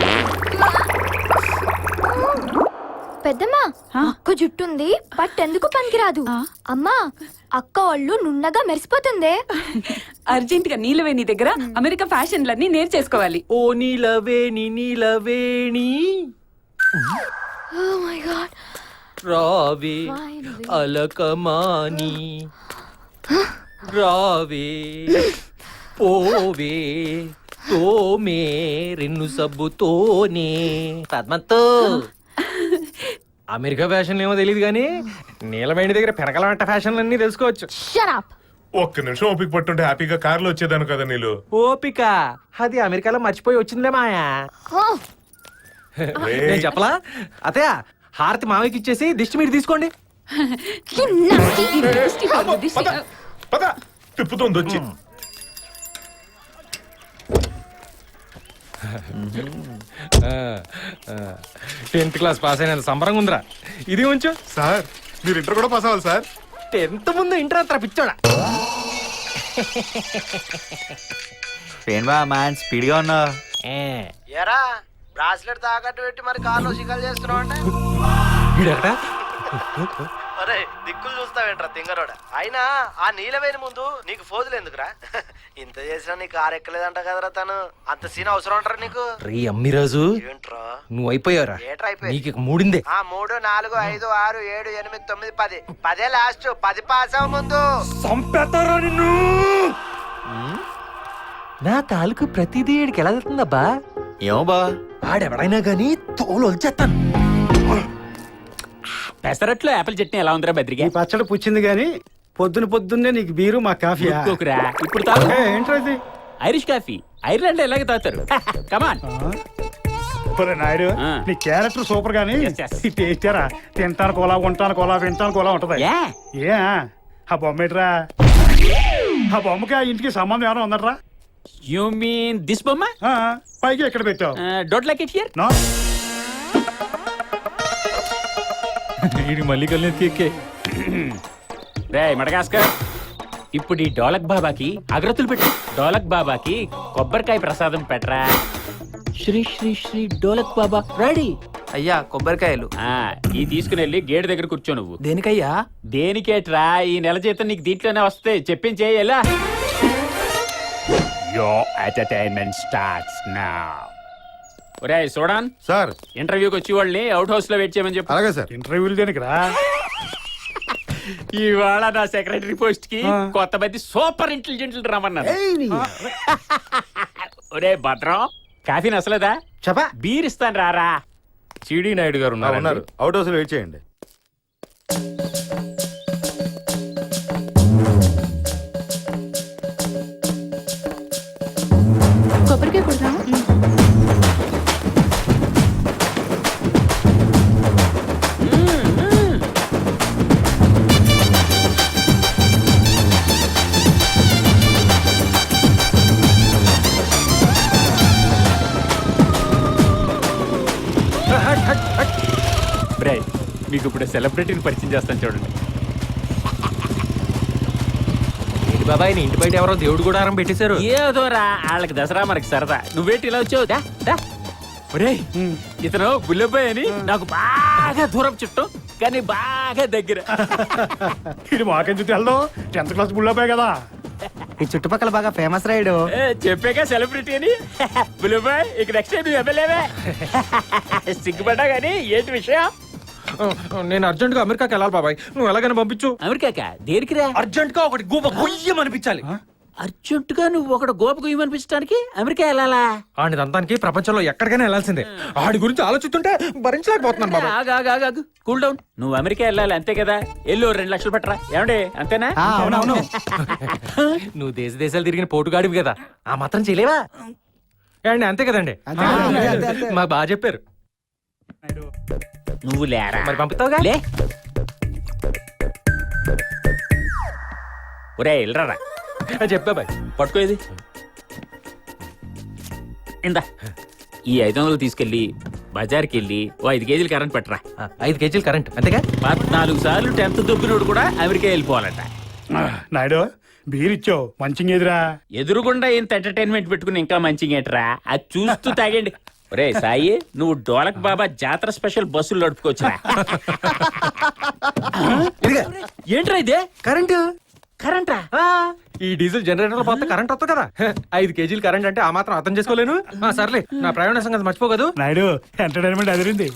పెద్దమ్మా, అక్క జుట్టుంది బట్ ఎందుకు పనికిరాదు. అమ్మా, అక్క ఒళ్ళు నున్నగా మెరిసిపోతుందే. అర్జెంట్ గా నీలవేణి దగ్గర అమెరికా ఫ్యాషన్లన్నీ నేర్చేసుకోవాలి. ఓ Neelaveni Neelaveni, Oh my God. రావే Finally. అలకమాని, రావే పోవే తోమే రెన్ను సబ్బుతోనే. పద్మతో అమెరికా ఫ్యాషన్లు ఏమో తెలియదు కానీ నీలవేణి దగ్గర పెరగలంట ఫ్యాషన్లన్నీ తెలుసుకోవచ్చు. Shut up. ఒక్క నిమిషం ఓపిక పట్టుంటే హ్యాపీగా కార్లో వచ్చేదాను కదా నీళ్ళు. ఓపిక అది అమెరికాలో మర్చిపోయి వచ్చిందిలే మాయా. Oh. నేను చెప్పలా అతయ్య, హారతి మామయ్యకి ఇచ్చేసి దిష్టి మీరు తీసుకోండి. You nasty. పద పద, తిప్పుతుంది వచ్చి. 10th క్లాస్ పాస్ అయినంత సంబరంగా ఉందిరా. ఇది ఉంచు సార్, మీరు ఇంటర్ కూడా పాస్ అవ్వాలి సార్. 10th ముందు ఇంటర్ అంతా పిచ్చోడా. ఏం బా మ్యాన్, స్పీడ్ గా ఉన్నా. ఎరా బ్రాస్లెట్ తాకట్టు పెట్టి మరి కార్లో షికాలు చేస్తున్నావు అంటే వీడెక్కడ అరే దిక్కులు చూస్తావేంట్రా తింగరోడ అయినా ఆ నీలవేని ముందు నీకు ఫోజులు ఎందుకురా ఇంత చేసినా నీకు ఆరెక్కలేదంట కదరా తను అంత సీన్ అవసరం అంటారా నీకు రే అమ్మిరాజు ఏంట్రా నువ్వు అయిపోయావురా ఏట్రా అయిపోయింది? నీకు ఇక మూడిందే ఆ 3 4 5 6 7 8 9 10 10 లాస్ట్ 10 పాస్ అవ్వ ముందు సంపేతారా నిన్ను నా తాలూకు ప్రతిదీ ఏడికి ఎలా వెళ్తుందబ్బా ఏమో బా ఆడెవడైనా గానీ తోలు వచ్చేస్తాను. పెసరట్లో యాపిల్ చట్నీ ఎలా ఉందిరా బద్రిగా? ఈ పచ్చడి పుచ్చింది గాని పొద్దున్నే నీకు బీరు మా కాఫీ ఊరుకోకురా. ఇప్పుడు తాగు. ఏంట్రా ఇది ఐరిష్ కాఫీ ఐర్లాండ్ ఎలాగే తాగుతారు. కమాన్. నాయుడు ఆ. నీ క్యారెక్టర్ సూపర్ గానీ Yes, yes. ఈ టేస్టారా తింటాను కోలా ఉంటాను కోలా వింటాను కోలా ఉంటది ఏ ఏ ఆ బొమ్మ ఏంట్రా ఆ బొమ్మకి ఆ ఇంటికి సంబంధం ఏమైనా ఉందట్రా యు మీన్ దిస్ బొమ్మ? పైకి ఎక్కడ పెట్టావు don't like it here. No ఇది మళ్ళీ కలిసి రే మడగాస్కర్, ఇప్పుడు ఈ డోలక్ బాబాకి అగరత్తులు పెట్టు. డోలక్ బాబాకి కొబ్బరికాయ ప్రసాదం పెట్టరా. శ్రీ శ్రీ శ్రీ డోలక్ బాబా రెడీ. అయ్యా కొబ్బరికాయలు. ఈ తీసుకుని వెళ్ళి గేట్ దగ్గర కూర్చో. నువ్వు దేనికయ్యా? దేనికేట్రా, ఈ నెల జీతం నీకు దీంట్లోనే వస్తే చెప్పించేయి. ఎలా యోర్ ఎంటర్టైన్మెంట్ స్టార్ట్స్ నౌ. ఒరేయ్ సోడాన్, సార్ ఇంటర్వ్యూకి వచ్చి వాళ్ళని అవుట్ హౌస్ లో వెయిట్ చేయమని చెప్పు. అలాగే సార్. ఇంటర్వ్యూలు దేనికి రా ఇవాళ నా సెక్రటరీ పోస్ట్ కి కొంతమంది సూపర్ ఇంటెలిజెంట్లు రమ్మన్నారు. ఒరే భద్రం, కాఫీ నచ్చలేదా? చెప్పా బీర్ ఇస్తాను రారా. సిడి నాయుడు గారు ఉన్నారు అవుట్ హౌస్ వెయిట్ చేయండి. కొబ్బరికాయ కొడదామా? బ్రే, మీకు ఇప్పుడు సెలబ్రిటీని పరిచయం చేస్తాను చూడండి. ఏంటి బాబాయ్ నీ ఇంటి బయట ఎవరో దేవుడు కూడా ఆరం పెట్టేశారు. ఏదోరా వాళ్ళకి దసరా మనకి సరదా. నువ్వేంటి ఇలా వచ్చావు? దా, దా. ఒరేయ్, ఇతను బుల్లబ్బాయి అని నాకు బాగా దూరం చుట్టం కానీ బాగా దగ్గర. ఇది మాకెందుకు తెలదు 10th క్లాస్ బుల్లబాయ్ కదా ఈ చుట్టుపక్కల బాగా ఫేమస్ రైడు. చెప్పాక సెలబ్రిటీ అని. బుల్లబ్బాయ్ ఇక నెక్స్ట్ టైం నువ్వు ఎమ్మెల్యేవే. సిగ్గుపడ్డా కానీ ఏంటి విషయం? నేను అర్జెంట్ గా అమెరికాకి వెళ్ళాలి బాబాయ్, నువ్వు ఎలాగైనా పంపించు. అమెరికాక దేనికిరా? అర్జెంట్ గా ఒకటి గూప గొయ్యమనిపించాలి. అర్జెంట్ గా నువ్వు ఒకటి గోప గుయ్యమనిపించడానికి అమెరికా వెళ్ళాలా? ఆడి దంతానికి ప్రపంచంలో ఎక్కడికైనా వెళ్ళాల్సిందే. ఆడి గురించి ఆలోచిస్తుంటే భరించలేకపోతున్నాను బాబాయ్. Cool down. నువ్వు అమెరికా వెళ్ళాలి అంతే కదా. ఎల్లు 2 లక్షలు పట్టరా. ఏమండి అంతేనా? అవునవును. నువ్వు దేశాలు తిరిగిన పోటుగాడివి కదా, ఆ మాత్రం చేయలేవా? ఏమండి అంతే కదండి. మాకు బాగా చెప్పారు. నువ్వు లేరా మరి పంపుతావుగా? లే. ఒరే వెళ్ళరా. చెప్పా బాయ్. పట్టుకో ఇది. ఇందా ఈ 500 తీసుకెళ్ళి బజార్కి వెళ్ళి ఓ 5 కేజీలు కరెంట్ పట్టరా. 5 కేజీలు కరెంట్ అంతేగా? 14 సార్లు 10th దొబ్బినోడు కూడా అమెరికా వెళ్ళిపోవాలంట. నాయుడు బీర్ ఇచ్చావు మంచిగా ఎదురా ఎదురుగుండా ఇంత ఎంటర్టైన్మెంట్ పెట్టుకుని ఇంకా మంచిగా అది చూస్తూ తాగండి. ఒరే సాయి, నువ్వు డోలక్ బాబా జాతర స్పెషల్ బస్సులు నడుపుకోవచ్చురా. ఏంట్రా ఇదే? కరెంట్. కరెంటా? ఈ డీజిల్ జనరేటర్ పోతే కరెంట్ వస్తుంది కదా. 5 కేజీలు కరెంట్ అంటే ఆ మాత్రం అర్థం చేసుకోలేను. సర్లే నా ప్రయాణ సంగతి మర్చిపోకదు. నాయుడు ఎంటర్టైన్మెంట్ అదిరింది.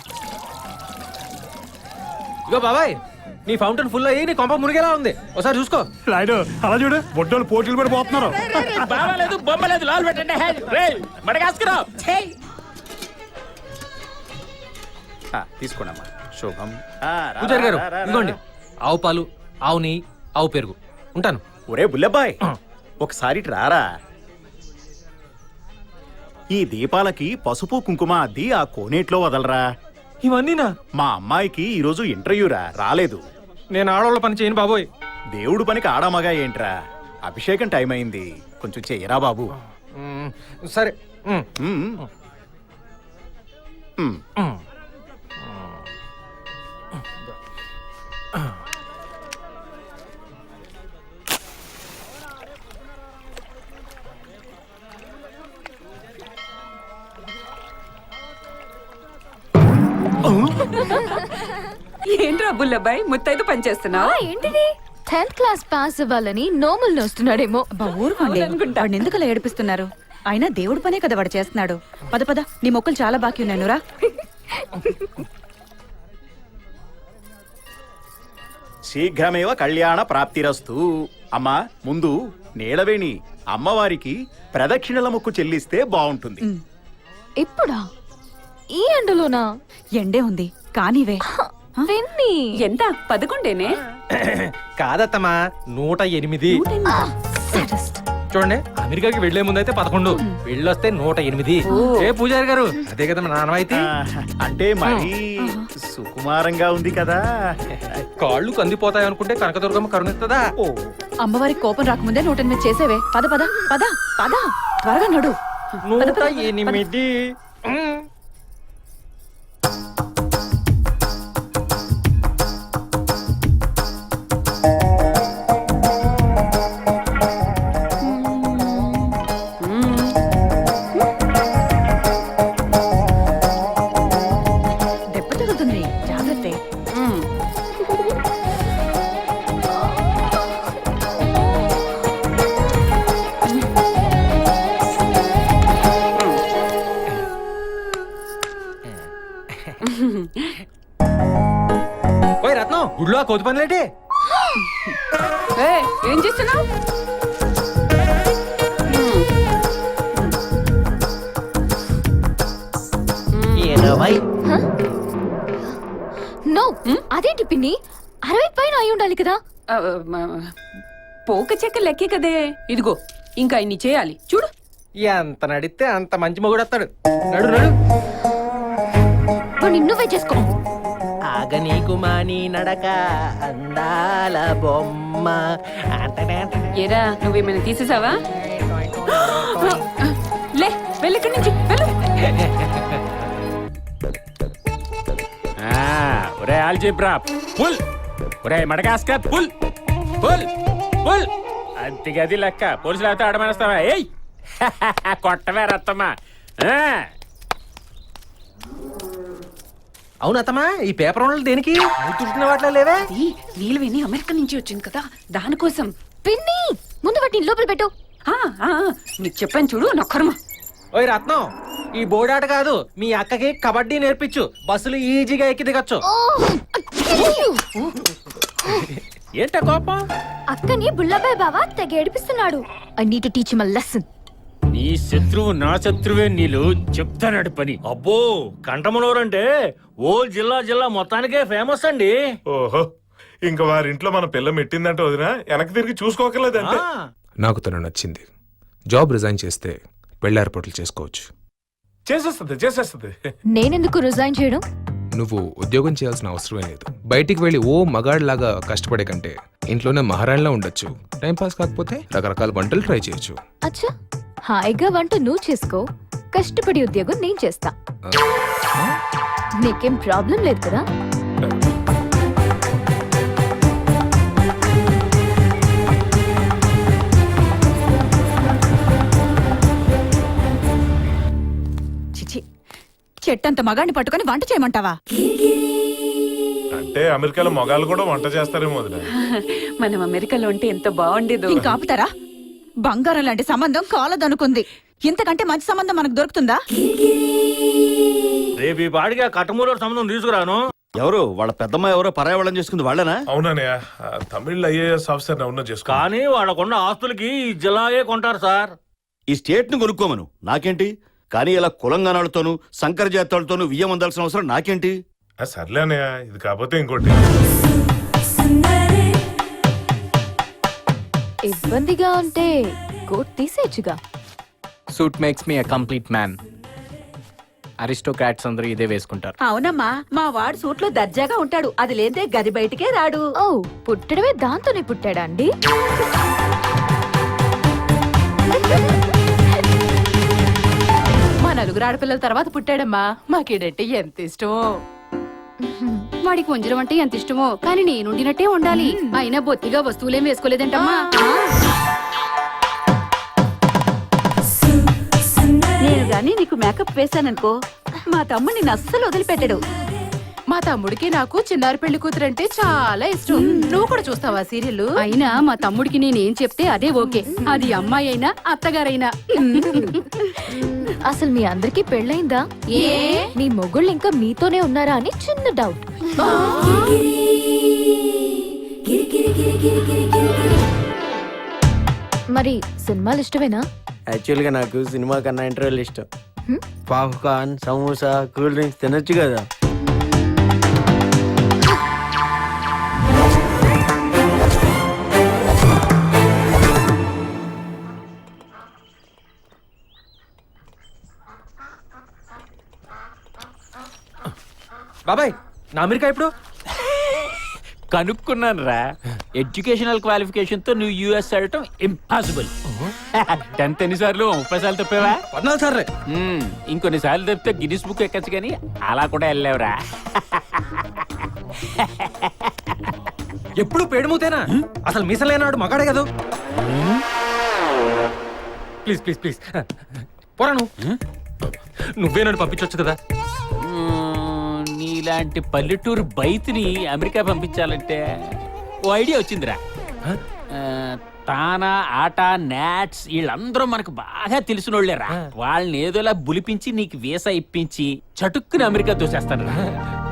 ఇగో బాబాయ్, నీ ఫౌంటైన్ ఫుల్ అయ్యి నీ కొంప మునిగేలా ఉంది, ఒకసారి చూసుకో. నాయుడు అలా చూడు బొడ్డోళ్ళు పోటీలు పడి పోతున్నారు. బాబాలేదు బొమ్మలేదు లాల్ పెట్టండి. మడగాసుకురా. తీసుకోండమ్మా. శుభం. పూజారి గారు ఇదిగోండి ఆవు పాలు, ఆవు నెయ్యి, ఆవు పెరుగు. ఉంటాను. ఒరే బుల్లబ్బాయ్ ఒకసారి రారా. ఈ దీపాలకి పసుపు కుంకుమ అద్ది ఆ కోనేట్లో వదలరా. ఇవన్నీనా? మా అమ్మాయికి ఈరోజు ఇంటర్వ్యూరా, రాలేదు. నేను ఆడవాళ్ళ పని చేయను బాబోయ్. దేవుడు పనికి ఆడామగా ఏంట్రా. అభిషేకం టైం అయింది, కొంచెం చెయ్యరా బాబు. సరే. ఏంట్రా బుల్లబ్బాయ్ ముత్తైదు పనిచేస్తున్నావు? ఏంటిది 10th క్లాస్ పాస్ అవ్వాలని నోములు నోస్తున్నాడేమో. ఊరుకోండి, వాడిని ఎందుకు అలా ఏడిపిస్తున్నారు? అయినా దేవుడి పనే కదా వాడు చేస్తున్నాడు. పద పద, నీ మొక్కలు చాలా బాకీ ఉన్నాయి రా. శీఘ్రమేవ కళ్యాణ ప్రాప్తిరస్తు. అమ్మా, ముందు నీలవేణి అమ్మవారికి ప్రదక్షిణల మొక్కు చెల్లిస్తే బాగుంటుంది. ఇప్పుడా? ఈ ఎండలోనా? ఎండే ఉంది కానీవే. వెన్ని ఎంత? 11 కాదత్తమ్మా 108. చూడండి, అమెరికాకి వెళ్లే ముందు అయితే 11, వెళ్ళొస్తే 108. ఏ పూజారి గారు, అదే కదా మా నాన్న అయితే. అంటే మరీ సుకుమారంగా ఉంది కదా. కాళ్ళు కందిపోతాయి అనుకుంటే కనకదుర్గమ్మ కరుణిస్తుందా? అమ్మవారికి కోపం రాకముందే 108 చేసేవే. పద పద పద పద, త్వరగా నడు. 108. దెబ్బ తగులుతుంది, జాగ్రత్త. ఓయ్ రత్నం, గుడిలో కోతి పనులేటి? ఏం చేస్తున్నావు? నో, అదేంటి పిన్ని, 60 పైన అయి ఉండాలి కదా. పోక చెక్క లెక్కే కదే. ఇదిగో ఇంకా ఇన్ని చేయాలి చూడు. ఎంత నడితే అంత మంచి మొగుడు వస్తాడు. నడు నడు. నువ్వే చేసుకో. ఆగని కుమాని నడక అందాల బొమ్మ. ఏరా, నువ్వేమైనా తీసేసావా? లే, వెళ్ళి ఇక్కడి నుంచి వెళ్ళు. ఒరే ఆల్జీబ్రా పుల్, ఒరే మడగాస్కర్ పుల్ పుల్ పుల్. అంతిగది లెక్క. పోలీసులు అయితే ఆడమనేస్తావా? ఏయ్ కొట్టవే రత్తమ్మా. అవునత్తమ్మా, ఈ పేపర్ ఉండలు దేనికి? చూసిన వాటిలో లేవే. నీలవేణి అమెరికా నుంచి వచ్చింది కదా, దానికోసం. పిన్ని, ముందు వాటిని లోపల పెట్టు. నీకు చెప్పాను చూడు, నొక్కరమా. ఓయ్ రత్నం, ఈ బోర్డాట కాదు, మీ అక్కకి కబడ్డీ నేర్పించు. బస్సులు ఈజీగా ఎక్కి దిగచ్చు. ఏంట కోపం? అక్కని బుల్లబాయ్ బావా తెగ ఏడిపిస్తున్నాడు. I need to teach him a lesson. నీ శత్రువు నా శత్రువే. నీళ్ళు చెప్తానాడు పని. అబ్బో, కంటమనూరంటే ఓ జిల్లా మొత్తానికే ఫేమస్ అండి. ఓహో, ఇంకా వారింట్లో మన పిల్ల మెట్టిందంటే వదినా వెనక్కి తిరిగి చూసుకోకర్లేదంటే. నాకు తను నచ్చింది. జాబ్ రిజైన్ చేస్తే పెళ్లి ఏర్పాట్లు చేసుకోవచ్చు. చేసేస్తుంది. నేనెందుకు రిజైన్ చేయడం? నువ్వు ఉద్యోగం చేయాల్సిన అవసరమే లేదు. బయటికి వెళ్ళి ఓ మగాడిలాగా కష్టపడే కంటే ఇంట్లోనే మహారాణిలా ఉండొచ్చు. టైం పాస్ కాకపోతే రకరకాల వంటలు ట్రై చేయొచ్చు. అచ్చా, హాయిగా వంట నువ్వు చేసుకో, కష్టపడి ఉద్యోగం నేను చేస్తా. నీకేం ప్రాబ్లం లేదు కదా? చిచి, చెట్టంత మగాడిని పట్టుకొని వంట చేయమంటావా? అంటే అమెరికాలో మగాళ్ళు కూడా వంట చేస్తారేమో వదినా. మనం అమెరికాలో ఉంటే ఎంత బాగుండేదో. ఇంకా ఆపుతారా? బంగారం లాంటి సంబంధం కాలదనుకుంది. ఇంతకంటే మంచి సంబంధం మనకు దొరుకుతుందా? రేపు ఈ పాడికి ఆ కట్టమూరు సంబంధం తీసుకురాను. ఎవరు వాళ్ళ పెద్దమ్మ? ఎవరో పర్యావరణం చేసుకుంది వాళ్ళనా? అవునన్నయ్య, తమిళ ఐఏఎస్ ఆఫీసర్ ఎవరన్నా చేసుకో. కానీ వాళ్ళకున్న ఆస్తులకి ఈ జిల్లాయే కొంటారు సార్. ఈ స్టేట్ ను కొనుక్కోమను, నాకేంటి? కానీ ఇలా కులంగానాలతోనూ సంకర జాతాలతోనూ వియ్యం అందాల్సిన అవసరం నాకేంటి? సర్లే అన్నయ్య, ఇది కాకపోతే ఇంకోటి. ఇబ్బందిగా ఉంటే కోట్ తీసేయచ్చుగా. Suit makes me a complete man. Aristocrats అందరూ ఇదే వేసుకుంటారు. అవునమ్మా, మా వాడు సూట్లో దర్జాగా ఉంటాడు. అది లేదే గది బయటికే రాడు. ఓ, పుట్టడమే దాంతోనే పుట్టాడా అండి? మా నలుగురు ఆడపిల్లల తర్వాత పుట్టాడమ్మా. మాకేడంటే ఎంత ఇష్టమో. వాడికి వంజరం అంటే ఎంత ఇష్టమో, కానీ నేనుండినట్టే ఉండాలి. అయినా బొత్తిగా వస్తువులేం వేసుకోలేదంటమ్మా. నేను గాని నీకు మేకప్ వేశాననుకో, మా తమ్ముడు నిన్ను అస్సలు వదిలిపెట్టడు. మా తమ్ముడికి నాకు చిన్నారి పెళ్లి కూతురు అంటే చాలా ఇష్టం. నువ్వు కూడా చూస్తావా సీరియల్? అయినా మా తమ్ముడికి నేనేం చెప్తే అదే ఓకే. అది అమ్మాయి అయినా అత్తగారైనా. అసలు మీ అందరికి పెళ్ళైందా? మీ మొగుళ్ళు ఇంకా మీతోనే ఉన్నారా అని చిన్న డౌట్. మరి సినిమాలు ఇష్టమేనా? యాక్చువల్ గా నాకు సినిమా కన్నా ఇంటర్వెల్ ఇష్టం. పాప్కార్న్, సమోసా, కూల్ డ్రింక్స్ తినొచ్చు కదా. బాబాయ్ నా అమెరికా ఇప్పుడు కనుక్కున్నాను రా. ఎడ్యుకేషనల్ క్వాలిఫికేషన్ తో నువ్వు యూఎస్ వెళ్ళటం ఇంపాసిబుల్. 10th ఎన్నిసార్లు 30 సార్లు తప్పావా? 14 సార్లే. ఇంకొన్ని సార్లు తప్పితే గిన్నిస్ బుక్ ఎక్కచ్చు కానీ అలా కూడా వెళ్ళావురా. ఎప్పుడు పేడుమూతేనా? అసలు మీసలేనాడు మగాడే కదా. ప్లీజ్ ప్లీజ్ ప్లీజ్ పోరా నువ్వే నన్ను పంపించవచ్చు కదా. నీలాంటి పల్లెటూరు బయటిని అమెరికా పంపించాలంటే ఓ ఐడియా వచ్చిందిరా. తానా, ఆట, నాట్స్ వీళ్ళందరూ మనకు బాగా తెలిసిన వాళ్ళేరా. వాళ్ళని ఏదోలా బులిపించి నీకు వీసా ఇప్పించి చటుక్కుని అమెరికా తోసేస్తాను.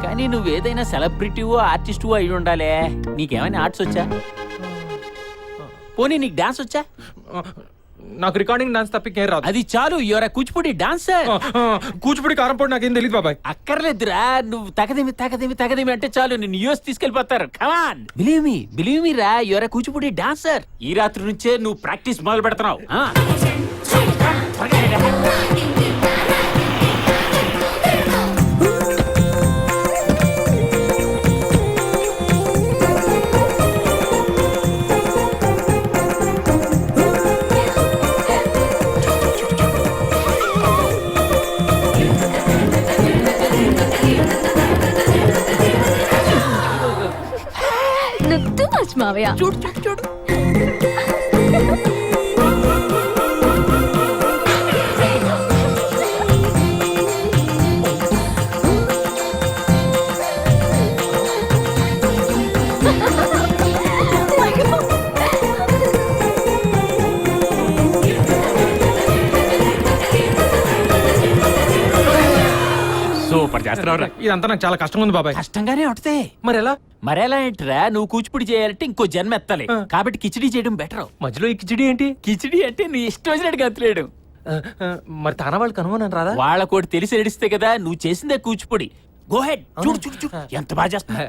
కానీ నువ్వేదైనా సెలబ్రిటీవో ఆర్టిస్టువో అయి ఉండాలే. నీకేమైనా ఆర్ట్స్ వచ్చా? పోనీ నీకు డాన్స్ వచ్చా? నాకు రికార్డింగ్ డాన్స్ తప్పికేం రాదు. అది చాలు. Your Kuchipudi dancer. కూచిపూడి కారంపొడి నాకేం తెలియదు బాబాయ్. అక్కర్లేదురా. నువ్వు తగదేమి అంటే చాలు నిన్ను యూఎస్ తీసుకెళ్లిపోతారు. కమాన్ బిలీవ్ మీ రా. Your Kuchipudi dancer. ఈ రాత్రి నుంచే నువ్వు ప్రాక్టీస్ మొదలు పెడుతున్నావు. Too much, Mavya. చూడు. సూపర్ చేస్తున్నావురా. ఇదంతా నాకు చాలా కష్టంగా ఉంది బాబాయ్. కష్టంగానే ఉంటది. మరెలా ఏంటిరా? నువ్వు కూచిపూడి చేయాలంటే ఇంకో జన్మ ఎత్తాలి. కాబట్టి కిచిడి చేయడం బెటర్. మధ్యలో ఈ కిచిడి ఏంటి? కిచిడి అంటే నీ ఇష్టం వచ్చినట్టుగా అత్తలేడు. మరి తానా వాళ్ళు కనుగొన్నాను రాదా? వాళ్ళకోటి తెలిసి ఏడిస్తే కదా. నువ్వు చేసిందే కూచిపూడి. Go head. చూడు ఎంత బాగా చేస్తున్నా.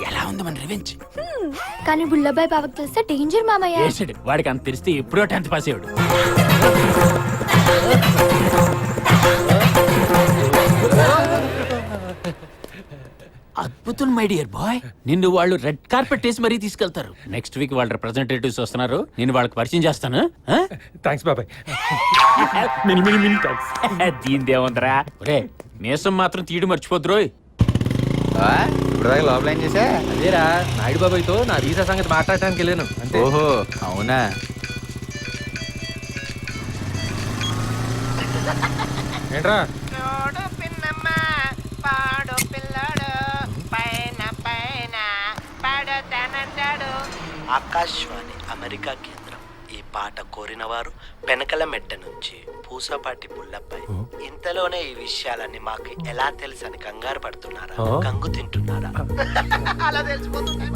ఎలా ఉంది మన రివెంజ్? కానీ బుల్లబాయ్ బావకు తెలిస్తే డేంజర్ మామయ్య. వాడికి అంత తెలిస్తే ఎప్పుడో 10th పాస్ అయ్యాడు. అద్భుతం మై డియర్ బాయ్. నిన్ను వాళ్ళు రెడ్ కార్పెట్ వేసి మరీ తీసుకెళ్తారు. నెక్స్ట్ వీక్ వాళ్ళ రిప్రజెంటేటివ్స్ వస్తున్నారు. నేను వాళ్ళకి పరిచయం చేస్తాను. థ్యాంక్స్ బాబాయ్. దీనిదేముందరా. మీసం మాత్రం తీయడం మర్చిపోద్రోయ్. ఇప్పుడు లోపల ఏం చేసా? అదేరా నాయుడు బాబాయ్తో నా వీసా సంగతి మాట్లాడటానికి వెళ్ళాను. ఓహో అవునా? ఏంట్రా ఆకాశవాణి అమెరికా కేంద్రం. ఈ పాట కోరిన వారు పెనకల మెట్ట నుంచి పూసపాటి పుల్లపై. ఇంతలోనే ఈ విషయాలన్నీ మాకు ఎలా తెలుసని కంగారు పడుతున్నారా? కంగు తింటున్నారా? అలా తెలిసిపోతున్నాయి.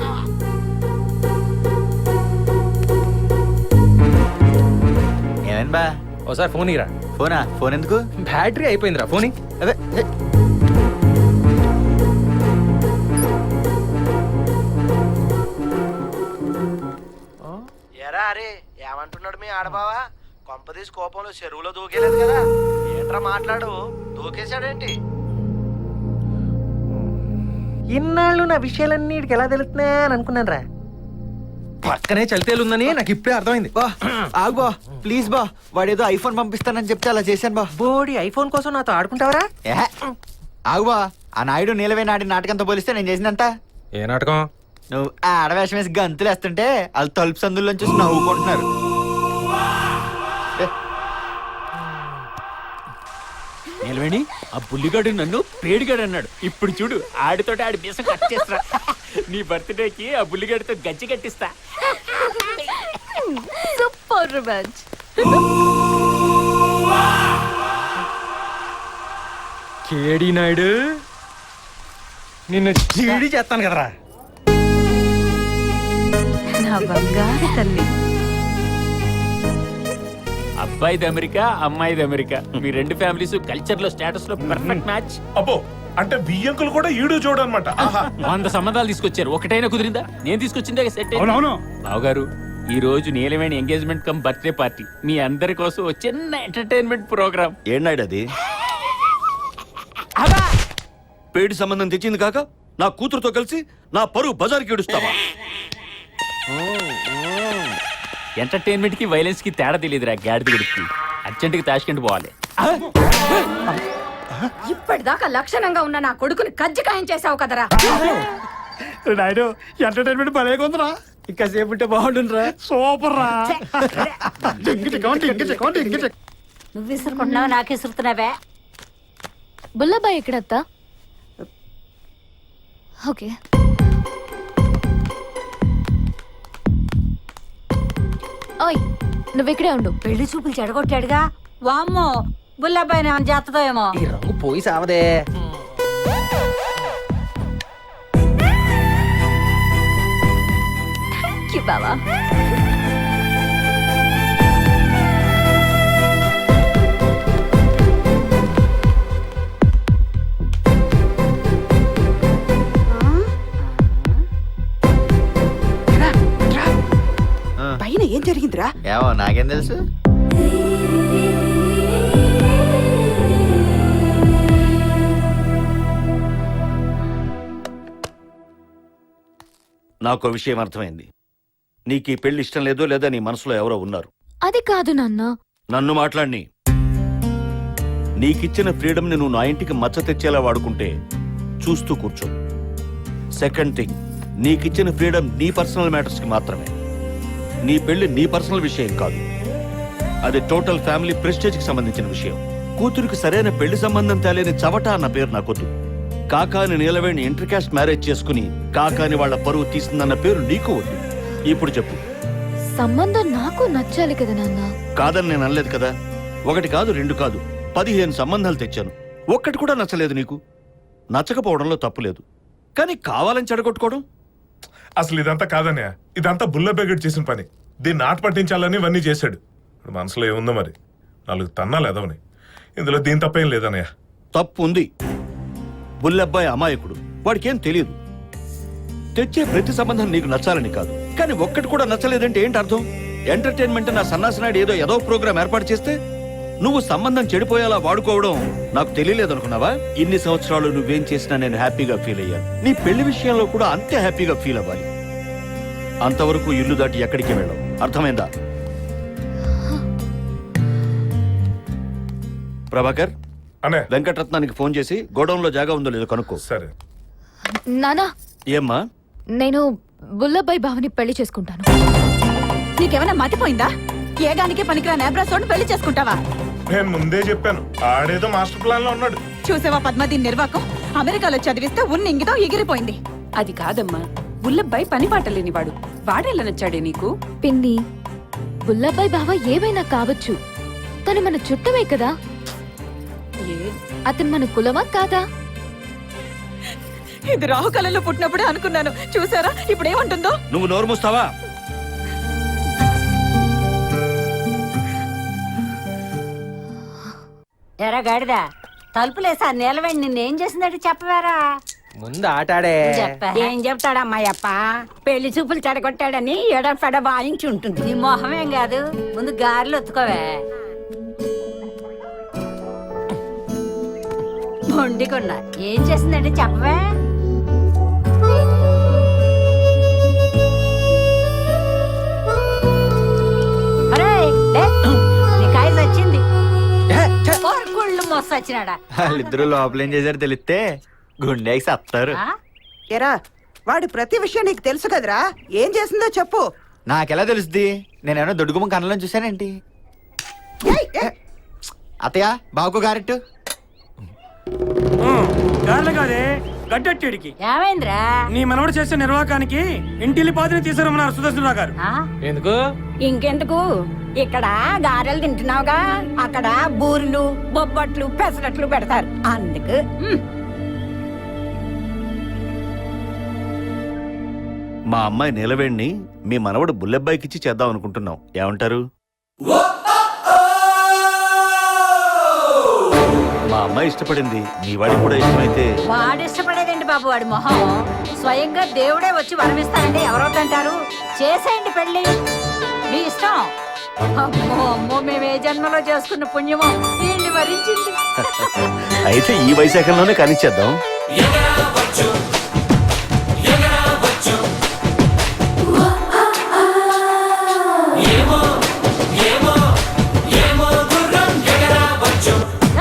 ఏమైంది బా? ఓసారి ఫోన్ ఇరా. ఫోన్ ఎందుకు? బ్యాటరీ అయిపోయిందిరా. ఫోన్ అదే ఎరా అరే ఏమంటున్నాడు మీ ఆడబావా? కొంపదీసి కోపంలో చెరువులో దూకేలేదు కదా. ఏంట్రా మాట్లాడు, దూకేశాడేంటి? ఇన్నాళ్ళు నా విషయాలన్నీ ఎలా తెలుస్తున్నాయా అని అనుకున్నాను రా. పక్కనే చలితేలుందని నాకు ఇప్పుడే అర్థమైంది. ఆగు బా ప్లీజ్ బా. వాడేదో ఐఫోన్ పంపిస్తానని చెప్తే అలా చేశాను బా. బోడి ఐఫోన్ కోసం నాతో ఆడుకుంటావరా? ఆగు బా ఆ నాయుడు నీలవేణి ఆడిన నాటకంతో పోలిస్తే నేను చేసినంత. ఏ నాటకం? నువ్వు ఆడవేషం వేసి గంతులు వేస్తుంటే వాళ్ళు తలుపు సందుల్లోంచి చూసి నవ్వుకుంటున్నారు. నిలవేణి ఆ బుల్లిగాడు నన్ను పేడిగాడు అన్నాడు. ఇప్పుడు చూడు ఆడితోటి ఆడి బీసం కట్ చేస్తా. నీ బర్త్డేకి ఆ బుల్లిగాడితో గజ్జి కట్టిస్తా. Super revenge. కేడి నాయుడు నిన్ను జీడి చేస్తాను కదరా. నా బంగారు తల్లి. అబ్బాయిది అమెరికా, అమ్మాయిది అమెరికా. మీ రెండు ఫ్యామిలీస్ కల్చర్ లో స్టేటస్ లో పర్ఫెక్ట్ మ్యాచ్. అబ్బో అంటే బియ్యంకులు కూడా ఈడు చూడనమాట. 100 సంబంధాలు తీసుకొచ్చారు, ఒకటైనా కుదిరిందా? నేను తీసుకొచ్చిందే సెట్. బావగారు, ఈ రోజు నీలవేణి ఎంగేజ్మెంట్ కమ్ బర్త్డే పార్టీ. మీ అందరి కోసం ఒక చిన్న ఎంటర్టైన్మెంట్ ప్రోగ్రామ్. ఏనాయుడు అది? పేడి సంబంధం తెచ్చింది కాక నా కూతురుతో కలిసి నా పరువు బజార్కి ఏడుస్తావా? ఎంటర్టైన్మెంట్ కి వైలెన్స్ కి తేడా తెలియదురా గాడిద గుడికి. అర్జెంట్ గా తాష్కెంట్ పోవాలి. ఇప్పటిదాకా లక్షణంగా ఉన్న నా కొడుకుని కజ్జికాయం చేసావు కదరా. నాయుడు ఎంటర్టైన్మెంట్ భలేగా ఉందిరా. ఇంకా సేపు ఉంటే బాగుండురా. సూపర్ రా. నువ్వు విసురుకుంటున్నావు, నాకు విసురుతున్నావే. బుల్లబాయ్ ఎక్కడత్తా? ఓకే. ఓయ్ నువ్వు ఇక్కడే ఉండు. పెళ్లి చూపులు చెడగొట్టాడుగా. వామ్మో, బుల్లబ్బాయి ఏమన్నా చేస్తుందో ఏమో. ఈ రంగు పోయి సావదే. థ్యాంక్ యూ బావా. పైన ఏం జరిగిందిరా? ఏమో నాకేం తెలుసు. నాకు విషయం అర్థమైంది. నీకు ఈ పెళ్లి ఇష్టం లేదో లేదా నీ మనసులో ఎవరో ఉన్నారు. అది కాదు నాన్న. నన్ను మాట్లాడిని. నీకిచ్చిన ఫ్రీడమ్ని నువ్వు నా ఇంటికి మచ్చ తెచ్చేలా వాడుకుంటే చూస్తూ కూర్చో. సెకండ్ థింగ్, నీకిచ్చిన ఫ్రీడమ్ నీ పర్సనల్ మ్యాటర్స్కి మాత్రమే. నీ పెళ్లి నీ పర్సనల్ విషయం కాదు, అది టోటల్ ఫ్యామిలీ ప్రెస్టేజ్కి సంబంధించిన విషయం. కూతురికి సరైన పెళ్లి సంబంధం తేలేని చవట అన్న పేరు నాకొద్దు. కాకాని నీలవేణి ఇంటర్ కాస్ట్ మ్యారేజ్ చేసుకుని కాకాని వాళ్ళ పరువు తీసిందన్న పేరు నీకు వద్దు. ఇప్పుడు చెప్పు. సంబంధం నాకు నచ్చాలి కదా నాన్న. కాదని నేను అనలేదు కదా. 1 కాదు 2 కాదు 15 సంబంధాలు తెచ్చాను. ఒక్కటి కూడా నచ్చలేదు నీకు. నచ్చకపోవడంలో తప్పులేదు, కానీ కావాలని చెడగొట్టుకోవడం. అసలు ఇదంతా కాదన్నయ్య, ఇదంతా బుల్లబెగడ్ చేసిన పని. దీన్ని ఆట పట్టించాలని ఇవన్నీ చేశాడు. ఇప్పుడు మనసులో ఏముందో మరి. 4 తన్నాలు ఎదవని. ఇందులో దీని తప్పేం లేదన్నయ్య. తప్పు ఉంది. బుల్లబ్బాయి అమాయకుడు, వాడికేం తెలియదు. తెచ్చే ప్రతి సంబంధం నీకు నచ్చాలని కాదు, కానీ ఒక్కటి కూడా నచ్చలేదంటే ఏంటి అర్థం? ఎంటర్టైన్మెంట్ నా సన్నాసినాడు ఏదో ప్రోగ్రామ్ ఏర్పాటు చేస్తే నువ్వు సంబంధం చెడిపోయేలా వాడుకోవడం నాకు తెలియలేదనుకున్నావా? ఇన్ని సంవత్సరాలు నువ్వేం చేసినా నేను హ్యాపీగా ఫీల్ అయ్యాను. నీ పెళ్లి విషయంలో కూడా అంతే హ్యాపీగా ఫీల్ అవ్వాలి. అంతవరకు ఇల్లు దాటి ఎక్కడికి వెళ్ళవు. అర్థమైందా? ప్రభాకర్, వెంకటరత్నానికి ఫోన్ చేసి గోడౌన్ లో జాగా ఉందో లేదో కనుక్కో. సరే నానా. ఏమ్మా? నేను బుల్లబాయ్ బావని పెళ్లి చేసుకుంటాను. నీకేమైనా మతిపోయిందా? ఏగానికి పనికిరా నేబ్రాసోడ్ పెళ్లి చేసుకుంటావా? నేను ముందే చెప్పాను, ఆడేదో మాస్టర్ ప్లాన్ లో ఉన్నాడు. చూసావా పద్మ, దీని నిర్వాకం. అమెరికాలో చదివిస్తే ఉన్నింగితో ఎగిరిపోయింది. అది కాదమ్మా, బుల్లబ్బాయి పని పాట లేనివాడు. వాడేలా నచ్చాడే నీకు? పిన్ని, బుల్లబాయ్ బావ ఏమైనా కావచ్చు, తను మన చుట్టమే కదా. అతను మన కులమా కాదా? ఇది రాహుకాలంలో పుట్టినప్పుడే అనుకున్నాను. చూసారా ఇప్పుడు ఏమంటుందో? నువ్వు నోరు మూస్తావా? ఎరా గాడిదా, తలుపులేసా నీలవేణి నిన్నేం చేసిందంటే చెప్పవారా? ముందు ఆటాడే. ఏం చెప్తాడమ్మాయప్ప? పెళ్లి చూపులు చెడగొట్టాడని ఎడఫెడ వాయించి ఉంటుంది. నీ మొహమేం కాదు, ముందు గారెలు ఒత్తుకోవే. మొండికొండ ఏం చేసిందంటే చెప్పవే. నీ కాయ వచ్చింది. కుళ్ళు మొస్త వచ్చినాడా? వాళ్ళిద్దరూ లోపల ఏం చేశారు తెలిస్తే గుండెకి సత్తారు. ఎరా వాడి ప్రతి విషయం నీకు తెలుసు కదరా, ఏం చేసిందో చెప్పు. నాకెలా తెలుస్తుంది? నేనేమన్నా దొడ్డుగుమ్మ కళ్ళలో చూసానేంటి? అత్తయ్య బావుకు గారెట్టు. గార్ల కాదే గడ్డెట్టేడికి. ఏమైందిరా? నీ మనవడు చేసే నిర్వాహకానికి ఇంటిల్లి పాదిని తీసుకురమ్మన్నారు సుదర్శనరావు గారు. ఎందుకు? ఇంకెందుకు, ఇక్కడ గారెలు తింటున్నావుగా, అక్కడ బూరెలు బొబ్బట్లు పెసరట్లు పెడతారు అందుకు. మా అమ్మాయి నిలవేణ్ణి మీ మనవడు బుల్లెబ్బాయికిచ్చి చేద్దాం అనుకుంటున్నాం. ఏమంటారు? మా అమ్మాయి ఇష్టపడింది, మీ వాడికి కూడా ఇష్టమైతే. వాడు ఇష్టపడేదండి బాబు, వాడి మొహం. స్వయంగా దేవుడే వచ్చి వరమిస్తానంటే ఎవరవుతుంటారు? చేసేయండి పెళ్లి, మీ ఇష్టం. అమ్మో అమ్మో, మేము ఏ జన్మలో చేసుకున్న పుణ్యమో వీళ్ళని వరించింది. అయితే ఈ వైశాఖంలోనే కానిచ్చేద్దాం.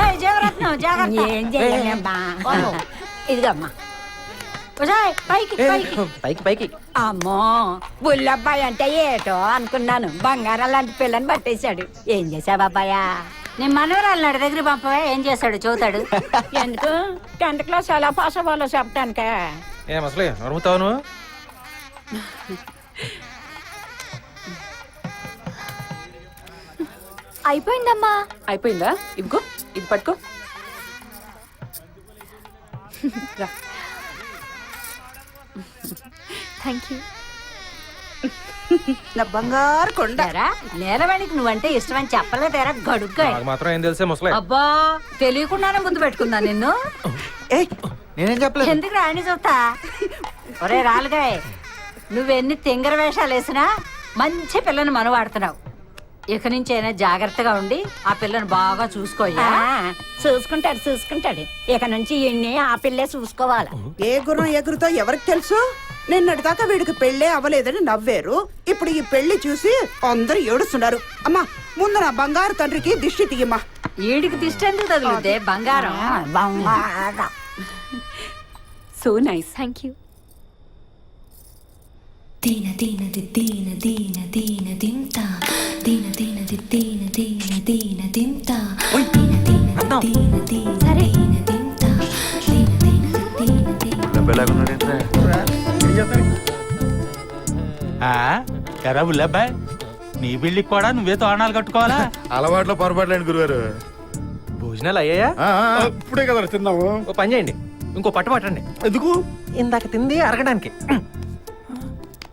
ఏయ్, జీవరత్నం, జాగ్రత్త. ఏం చెయ్యలేమ్మా. ఇదిగమ్మా. ఉజాయ్, పైకి పైకి. పైకి పైకి. అమ్మో, బుల్లబ్బాయి అంటే ఏటో అనుకున్నాను, బంగారం లాంటి పిల్లని పట్టేశాడు. ఏం చేసావు అబ్బాయా? నీ మనవరాలు నాడు దగ్గర పంపవా, ఏం చేస్తాడు చూతాడు. ఎందుకు? 10th క్లాస్ ఎలా పాస్ అవ్వాలో చెప్పటానికే. ఏం అసలే నడుముతావు నువ్వు? అయిపోయిందమ్మా. అయిపోయిందా? ఇదిగో ఇది పట్టుకో. రా. Thank you. నా బంగారు కొండ. నేలవాడికి నువ్వంటే ఇష్టమని చెప్పలేదేరా గడుగ్గా. నాకు మాత్రం ఏం తెలిసే ముసలే. అబ్బా, తెలియకుండానే ముందు పెట్టుకున్నా నిన్ను. నేనేం చెప్పలేదు. ఎందుకు రాని చూస్తా? ఒరే రాలుగాయ్, నువ్వెన్ని తింగర వేషాలు వేసినా మంచి పిల్లని మనవాడుతున్నావు. ఇక నుంచి అయినా జాగ్రత్తగా ఉండి ఆ పిల్లని బాగా చూసుకోయ్యా. చూసుకుంటాడు. ఇక నుంచి ఇన్ని ఆ పిల్లే చూసుకోవాలి. ఏ గుర్రం ఎగురుతో ఎవరికి తెలుసు? నిన్నటి దాకా వీడికి పెళ్ళే అవ్వలేదని నవ్వారు, ఇప్పుడు ఈ పెళ్లి చూసి అందరూ ఏడుస్తున్నారు. అమ్మా, ముందు నా బంగారు తండ్రికి దిష్టి తీయమ్మా. ఈడికి దిష్టి ఎందుకు తగులుద్దే? బంగారం. So nice. Thank you. దీన దీన దీన దీన దీన దింతా దీన దీన దీన దీన దీన దింతా దీన దీన దీన దీన సరే. దీన దింతా దీన దీన దీన ఎరా బుల్లబ్బాయ్, నీ బిల్డికి కూడా నువ్వే తోరణాలు కట్టుకోవాలా? అలవాట్లో పొరపాట్లేండి గురుగారు. భోజనాలు అయ్యాయా? ఇప్పుడే కదా తిన్నాము. ఓ పని చేయండి, ఇంకో పట్టు పట్టండి. ఎందుకు? ఇందాక తింది అరగడానికి.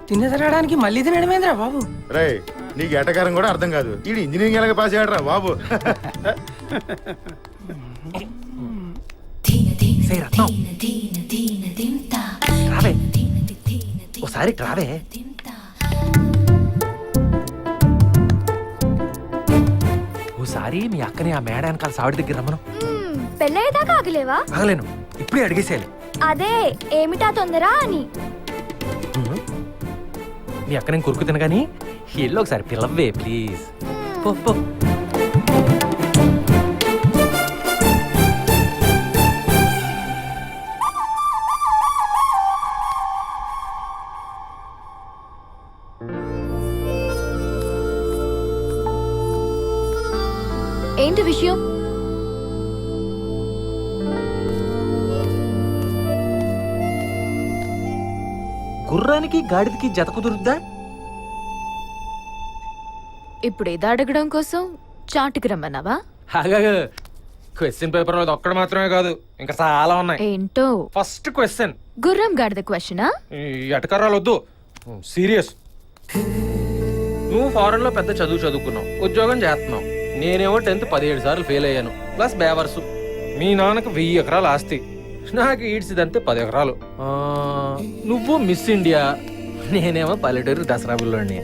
తిన్న తినడానికి మళ్ళీ తినడమేంద్రా బాబు? రే, నీకు ఎటకారం కూడా అర్థం కాదు. ఇది ఇంజనీరింగ్ ఎలాగ పాస్ అయ్యాడరా బాబు? దీన దీన దీన దింతా రావే, ఒకసారి రావే. ఓసారి మీ అక్కని ఆ మేడ వెనకాల సావిడి దగ్గర రమ్మను. పెళ్ళయ్యేదాకా ఆగలేవా? ఆగలేను, ఇప్పుడే అడిగేసేయాలి. అదే ఏమిటా తొందర అని. మీ అక్క నేను కొరుకు తినగాని ఇల్లు ఒకసారి పిలవ్వే ప్లీజ్. పో పో. ఏంటి విషయం? గుర్రానికి గాడిదకి జత కుదురుద్దా? ఇప్పుడు ఏదో అడగడం కోసం చాటుకు రమ్మన్నావా? క్వశ్చన్ పేపర్ లో ఒక్కడ మాత్రమే కాదు, ఇంకా చాలా ఉన్నాయి. ఏంటో? ఫస్ట్ క్వశ్చన్, గుర్రం గాడిద క్వశ్చనా? ఎటకరాలు వద్దు, సీరియస్. నువ్వు ఫారెన్ లో పెద్ద చదువు చదువుకున్నావు, ఉద్యోగం చేస్తున్నావు. నేనేమో 10th 17 సార్లు ఫెయిల్ అయ్యాను, ప్లస్ బేవర్సు. మీ నాన్నకు 1000 ఎకరాలు ఆస్తి, నాకు ఈడ్చిదంతే 10 ఎకరాలు. నువ్వు మిస్ ఇండియా, నేనేమో పల్లెటూరు దసరా బుల్లోని.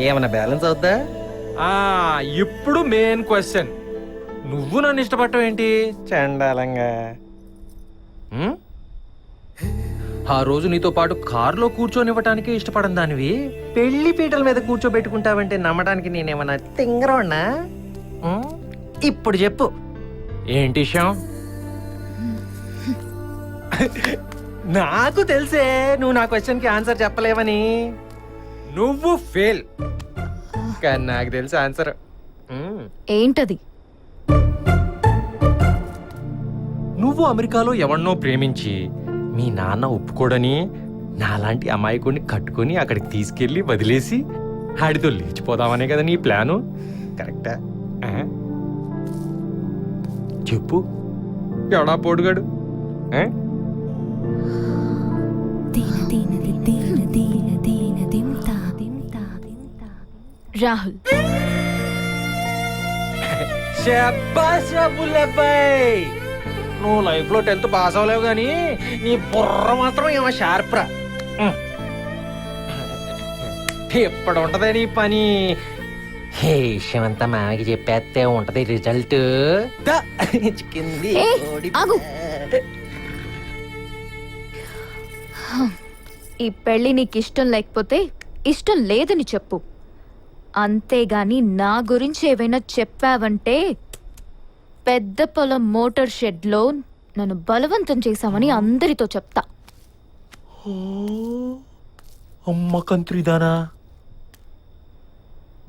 ఏమన్నా బ్యాలెన్స్ అవుద్దా? ఇప్పుడు మెయిన్ క్వశ్చన్, నువ్వు నన్ను ఇష్టపడటం ఏంటి చండాలంగా? ఆ రోజు నీతో పాటు కారులో కూర్చొనివ్వటానికి ఇష్టపడని దానివి, పెళ్లి పీటల మీద కూర్చోబెట్టుకుంటావంటే నమ్మటానికి నేనేమన్నా తింగరోన్నా? ఇప్పుడు చెప్పు ఏంటి విషయం? నాకు తెలిసే నువ్వు నా క్వశ్చన్కి ఆన్సర్ చెప్పలేవని. నువ్వు ఫెయిల్, కానీ నాకు తెలుసు ఆన్సర్. ఏంటది? నువ్వు అమెరికాలో ఎవరినో ప్రేమించి మీ నాన్న ఒప్పుకోడని నాలాంటి అమాయకుడిని కట్టుకొని అక్కడికి తీసుకెళ్లి వదిలేసి ఆడితో లేచిపోదామనే కదా నీ ప్లాను, కరెక్టా? చెప్పు, ఎవడా పోడుగాడు? రాహుల్. శబ్బాష్ బుల్లబ్బాయ్, నువ్వు లైఫ్ లో 10th పాస్ అవ్వలేవు కానీ నీ బుర్ర మాత్రం ఏమో షార్ప్రా. ఎప్పుడు ఉంటదే నీ పని? హే విషయమంతా మామకి చెప్పేస్తే ఉంటది రిజల్ట్. ఈ పెళ్లి నీకు ఇష్టం లేకపోతే ఇష్టం లేదని చెప్పు, అంతేగాని నా గురించి ఏవైనా చెప్పావంటే పెద్ద పొలం మోటార్ షెడ్ లో నన్ను బలవంతం చేశామని అందరితో చెప్తా. అమ్మ కంత్రిదానా,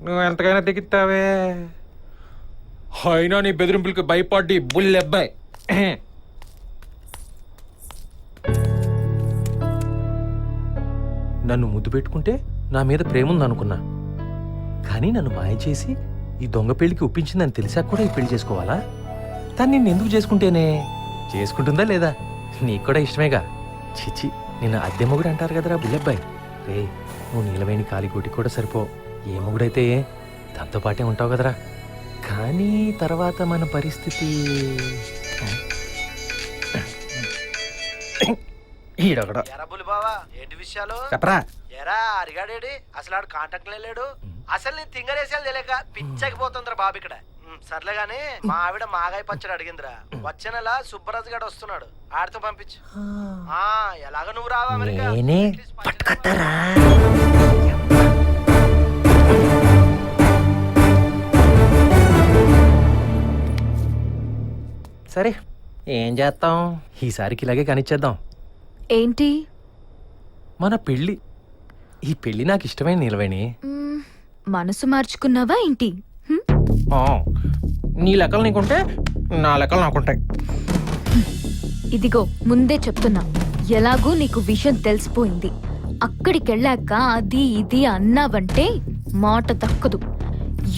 నువ్వు ఎంతకైనా దిగుతావే. అయినా నీ బెదిరింపులకి భయపడి బుల్లెబ్బాయి. నన్ను ముద్దు పెట్టుకుంటే నా మీద ప్రేమ ఉందనుకున్నా, కానీ నన్ను మాయ చేసి ఈ దొంగ పెళ్లికి ఒప్పించిందని తెలిసాక కూడా ఈ పెళ్లి చేసుకోవాలా? తను నిన్ను ఎందుకు చేసుకుంటేనే? చేసుకుంటుందా లేదా? నీకు కూడా ఇష్టమేగా. చిచి, నిన్ను అద్దె మొగుడు అంటారు కదరా బుల్లెబ్బాయి. రే, నువ్వు నీలవేణి కాలిగోటి కూడా సరిపో. ఏ మొగుడైతే దాంతో పాటే ఉంటావు కదరా. కానీ తర్వాత మన పరిస్థితి ఈడొకడు. ఏంటి విషయాలు చెప్పరా? ఎరా అరిగాడేడి, అసలు ఆడు కాంటాక్ట్ లేడు. అసలు నేను తింగరేసాలు తెలియక పిచ్చకిపోతుందిరా బాబు ఇక్కడ. సర్లే గాని మా ఆవిడ మాగాయ పచ్చడి అడిగిందిరా. వచ్చే నెల సుబ్బరాజు గారు వస్తున్నాడు, ఆడితో పంపించు. ఎలాగ నువ్వు రావా అమెరికా? పట్టుకొస్తారా? సరే, ఏం చేస్తాం, ఈసారికి ఇలాగే కానిచ్చేద్దాం. ఏంటి? మన పెళ్ళి. ఈ పెళ్ళి నాకు ఇష్టమైన నిలవేణి. మనసు మార్చుకున్నావా ఏంటి? నీ లెక్కలు నీకుంటే నా లెక్కలు నాకుంటాయి. ఇదిగో ముందే చెప్తున్నా, ఎలాగూ నీకు విషయం తెలిసిపోయింది. అక్కడికెళ్ళాక అది ఇది అన్నావంటే మాట దక్కదు.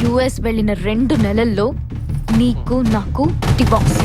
యుఎస్ వెళ్ళిన 2 నెలల్లో నీకు నాకు డివోర్స్.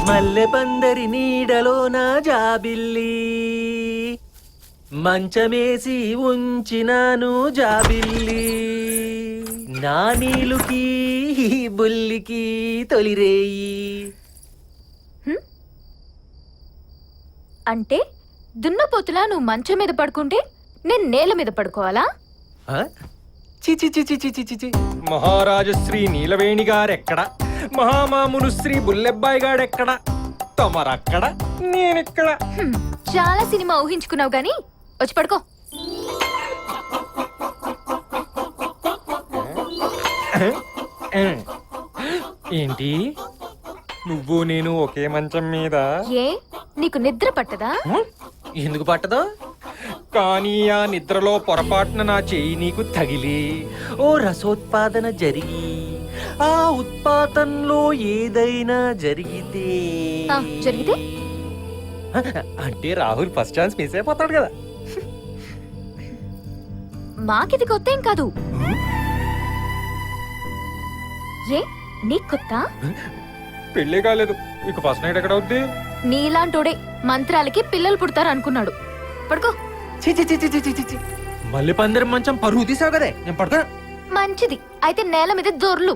మల్లె పందరి నీడలో నా జాబిల్లి, మంచమేసి ఉంచినాను జాబిల్లి, నా నీలుకి బుల్లికి తొలిరేయి. అంటే దున్నపోతులా నువ్వు మంచం మీద పడుకుంటే నేను నేల మీద పడుకోవాలా? చిచి చిచి చిచి చిచి, మహారాజు శ్రీ నీలవేణి గారెక్కడ, మహామామును శ్రీ బుల్లెబ్బాయి గాడెక్కడ, తమరక్కడ నేనెక్కడ. చాలా సినిమా ఊహించుకున్నావు గాని వచ్చి పడుకో. ఏంటి, నువ్వు నేను ఒకే మంచం మీద? ఏ నీకు నిద్ర పట్టదా? ఎందుకు పట్టదు? కానీ ఆ నిద్రలో పొరపాటున నా చెయ్యి నీకు తగిలి ఓ రసోత్పాదన జరిగి ఆ ఉత్పాతంలో ఏదైనా జరిగితే జరిగితే అంటే రాహుల్ ఫస్ట్ ఛాన్స్ మిస్ అయిపోతాడు కదా. మాకిది కొత్త ఏం కాదు. ఏ నీకు కొత్త? పెళ్ళే కాలేదు, ఇక ఫస్ట్ నైట్ ఎక్కడ అవుద్ది? నీలాంటోడే మంత్రాలకి పిల్లలు పుడతారు అనుకున్నాడు. పడుకో. మళ్ళీ పందిరం మంచం పరుగు తీసావు కదే, నేను పడుకో. మంచిది, అయితే నేల మీద దొర్లు.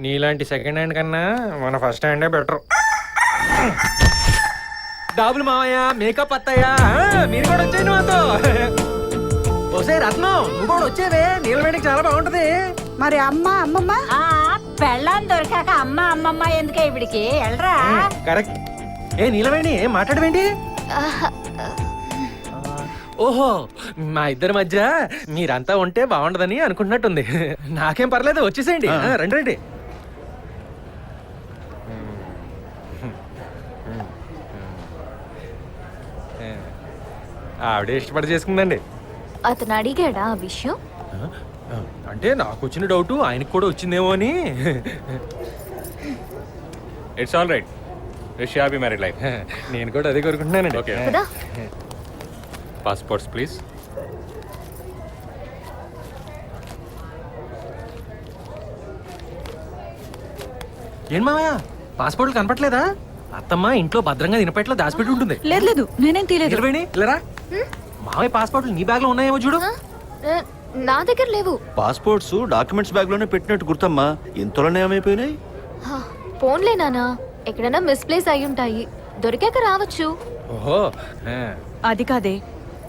నీలాంటి సెకండ్ హ్యాండ్ కన్నా మన ఫస్ట్ హ్యాండే బెటర్. డాబులు మావయ్య, మేకప్ అత్తయ్య, మీరు కూడా వచ్చాయి మాతో. ఓసే రత్నం, నువ్వు కూడా వచ్చేవే, నీలవేణికి చాలా బాగుంటది. మరి అమ్మ అమ్మమ్మ పెళ్ళాన్ని దొరికాక అమ్మ అమ్మమ్మ ఎందుకే ఇవిడికి వెళ్ళరా. కరెక్ట్. ఏ నీలవేణి, ఏం మాట్లాడవేంటి? ఓహో, మా ఇద్దరి మధ్య మీరంతా ఉంటే బాగుండదని అనుకుంటున్నట్టుంది. నాకేం పర్లేదు, వచ్చేసేయండి. రండి రండి. ఆవిడే ఇష్టపడి చేసుకుందండి. అతను అడిగాడా ఆ విషయం? అంటే నాకు వచ్చిన డౌట్ ఆయనకు కూడా వచ్చిందేమో అని. It's all right, wish happy married life. నేను కూడా అదే కోరుకుంటున్నానండి. ఓకే, కదా. Passports please. ఏం మావయ్య, పాస్పోర్ట్లు కనపట్లేదా? అత్తమ్మ ఇంట్లో భద్రంగా తినపెట్లో దాచిపెట్టి ఉంటుంది. లేదు లేదు, నేనేం తీయలేదు. నిలవేణి, ఇల్లరా. మావయ్య పాస్పోర్ట్లు నీ బ్యాగ్ లో ఉన్నాయేమో చూడు. నా దగ్గర లేవు. పాస్పోర్ట్స్ డాక్యుమెంట్స్ బ్యాగ్ లోనే పెట్టినట్టు గుర్తమ్మా, ఇంతలోనే ఏమైపోయినాయి? ఫోన్లే నానా, ఎక్కడైనా మిస్ప్లేస్ అయి ఉంటాయి, దొరికాక రావచ్చు. ఓహో, అది కాదే,